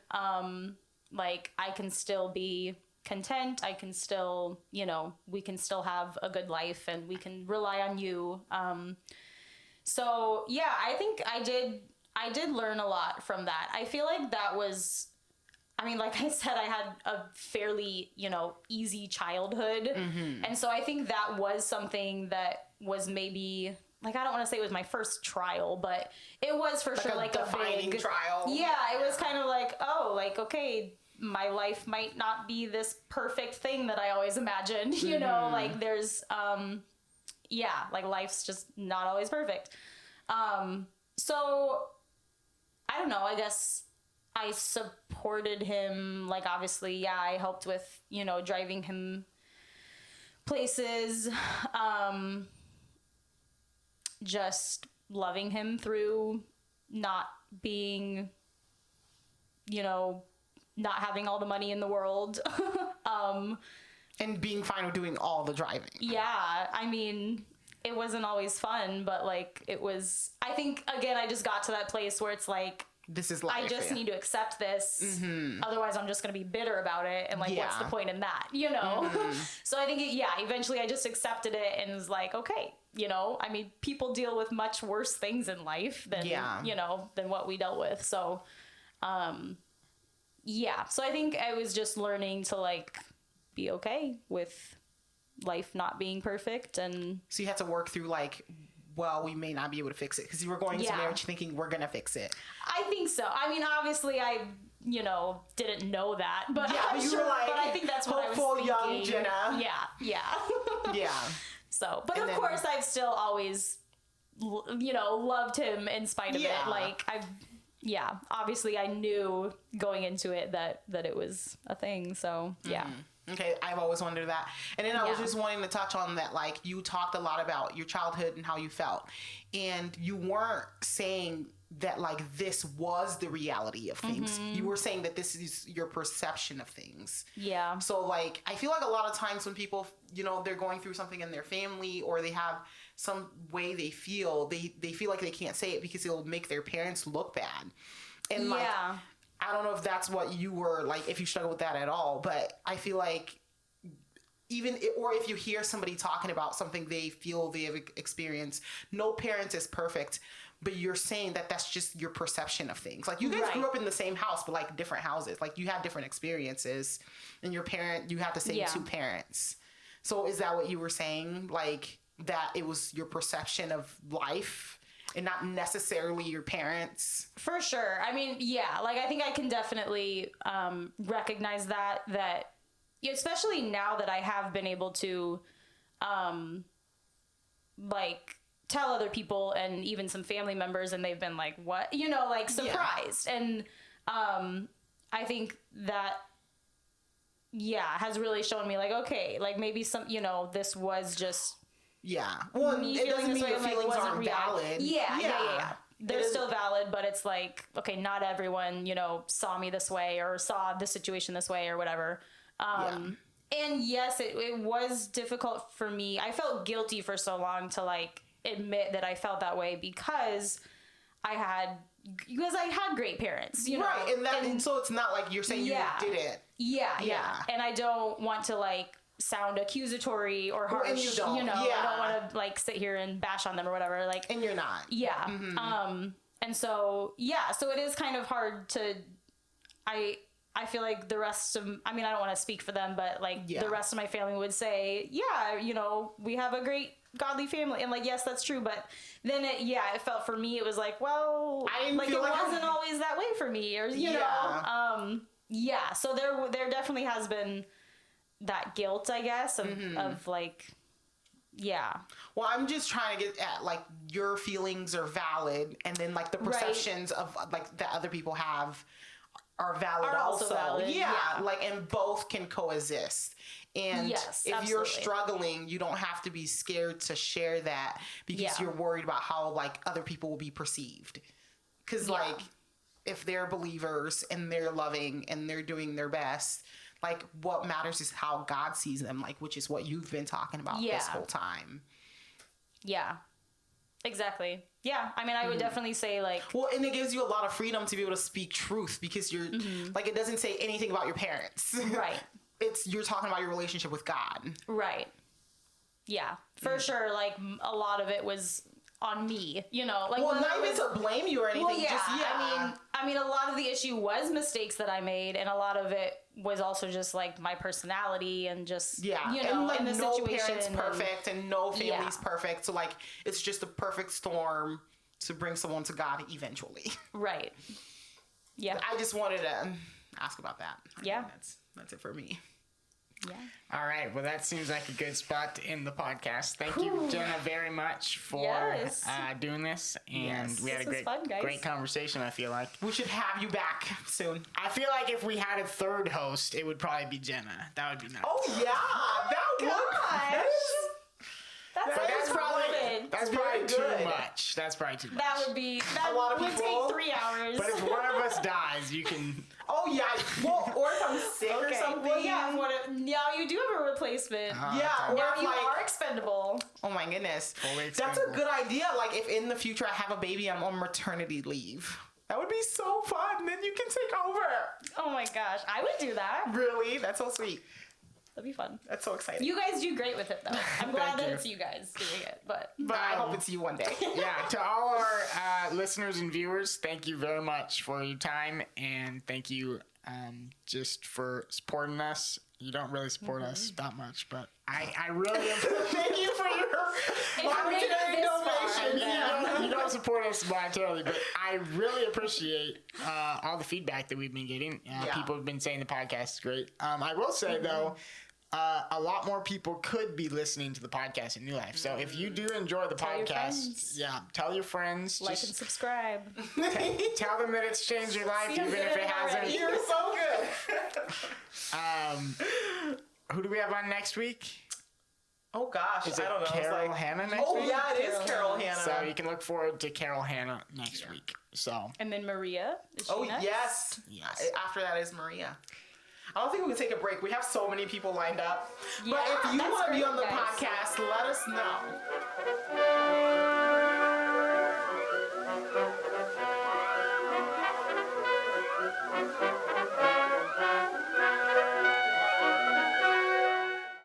like I can still be content. I can still, you know, we can still have a good life, and we can rely on you. So yeah, I think I did learn a lot from that. I feel like that was, I mean, like I said, I had a fairly, you know, easy childhood. And so I think that was something that was maybe, like, I don't want to say it was my first trial, but it was for sure like a defining big trial. Yeah, it was kind of like, oh, like, okay, my life might not be this perfect thing that I always imagined, you know, like there's, yeah, like life's just not always perfect. So I don't know, I guess I supported him, like obviously, yeah, I helped with, you know, driving him places, just loving him through not being, you know, not having all the money in the world. And being fine with doing all the driving. Yeah, I mean, it wasn't always fun, but like it was, I think, again, I just got to that place where it's like, this is life. I just need to accept this. Otherwise, I'm just going to be bitter about it. And like, what's the point in that? You know? So I think, eventually I just accepted it and was like, okay, you know, I mean, people deal with much worse things in life than, you know, than what we dealt with. So, yeah. So I think I was just learning to like be okay with life not being perfect. And so you had to work through like, well, we may not be able to fix it, because you were going into marriage thinking we're gonna fix it. I think so. I mean, obviously, I, you know, didn't know that, but I'm you sure, were like, but I think that's what I was thinking. young Jenna. Yeah. Yeah. So, but of course, I've still always, you know, loved him in spite of it. Like obviously, I knew going into it that it was a thing. So, yeah. Okay, I've always wondered that. And then I was just wanting to touch on that, like, you talked a lot about your childhood and how you felt. And you weren't saying that, like, this was the reality of things. You were saying that this is your perception of things. Yeah. So, like, I feel like a lot of times when people, you know, they're going through something in their family, or they have some way they feel, they feel like they can't say it because it'll make their parents look bad. And, like, I don't know if that's what you were, like, if you struggle with that at all, but I feel like or if you hear somebody talking about something they feel they have experienced, no parent is perfect, but you're saying that that's just your perception of things. Like, you guys grew up in the same house, but like different houses. Like, you had different experiences, and you had the same two parents. So is that what you were saying? Like, that it was your perception of life? And not necessarily your parents. For sure. I mean, yeah, like I think I can definitely recognize that especially now that I have been able to like tell other people and even some family members, and they've been like, what? You know, like surprised. And I think that has really shown me like, okay, like maybe some, you know, this was just well, it doesn't mean your feelings aren't valid. Yeah. They're still valid, but it's like, okay, not everyone, you know, saw me this way or saw the situation this way or whatever. And yes, it was difficult for me. I felt guilty for so long to like admit that I felt that way because I had great parents, you know? Right. And so it's not like you're saying you didn't. Yeah. And I don't want to like sound accusatory or harsh, and you don't. I don't want to like sit here and bash on them or whatever, like, and you're not. And so so it is kind of hard to I feel like the rest of, I mean, I don't want to speak for them, but like the rest of my family would say, you know, we have a great godly family, and like, yes, that's true, but then it felt, for me, it was like, well, I didn't like feel it like wasn't always that way for me, or you know, so there definitely has been that guilt, I guess, of like, well, I'm just trying to get at like your feelings are valid, and then like the perceptions of like that other people have are valid Are also valid, Yeah, yeah. like, and both can coexist. And Yes, if you're absolutely. struggling, you don't have to be scared to share that because Yeah. you're worried about how like other people will be perceived. Because Yeah. like, if they're believers and they're loving and they're doing their best, like what matters is how God sees them, like, which is what you've been talking about Yeah. this whole time. Yeah. Exactly. Yeah. I mean, I would definitely say like, Well, and it gives you a lot of freedom to be able to speak truth because you're like, it doesn't say anything about your parents. right. You're talking about your relationship with God. Right. Yeah. For sure. Like a lot of it was on me, you know, like Well, whether not it even was- to blame you or anything. Well, yeah, Just, I mean, a lot of the issue was mistakes that I made, and a lot of it was also just like my personality and just you know, and like in the no situation. parent's perfect and no family's Yeah. perfect. So like, it's just a perfect storm to bring someone to God eventually. Right. Yeah. I just wanted to ask about that. I Yeah. think that's it for me. Yeah. All right. Well, that seems like a good spot to end the podcast. Thank you, Jenna, very much for Yes. doing this. And Yes. we had This was fun, guys. great conversation, I feel like. We should have you back soon. I feel like if we had a third host, it would probably be Jenna. That would be nice. Oh yeah, that would. That's But that's probably Very too good. much. That's probably too much. that would be that A lot of would people- take 3 hours. But if one of us dies, you can. Oh yeah. Well, or if I'm sick or okay. something. Well, yeah. Now you do have a replacement. Yeah, or now if, you like, are expendable. Oh my goodness. Fully That's a expendable. good idea. Like if in the future I have a baby, I'm on maternity leave. That would be so fun. Then you can take over. Oh my gosh, I would do that. Really? That's so sweet. That'd be fun. That's so exciting. You guys do great with it, though. I'm glad Thank that you. it's you guys doing it, but I hope it's you one day. Yeah, to all our listeners and viewers, thank you very much for your time, and thank you just for supporting us. You don't really support us that much, but I really thank you for your if you made it this far, then- you don't support us monetarily, but I really appreciate all the feedback that we've been getting. Yeah. People have been saying the podcast is great. I will say though, a lot more people could be listening to the podcast in New Life. So if you do enjoy the Tell your podcast, friends. tell your friends. like and Just subscribe. tell them that it's changed your life, See, I'm even if good it at it hasn't. already. You're so good. Who do we have on next week? Oh gosh, Is it I don't know. Carol It's like, Hannah next oh week? yeah, it is Carol Carol Hannah. So you can look forward to Carol Hannah next week. So And then Maria. Is she Oh next? yes. Yes. After that is Maria. I don't think we can take a break. We have so many people lined up. Yeah, but if you that's want to be great, on the guys. podcast, let us know.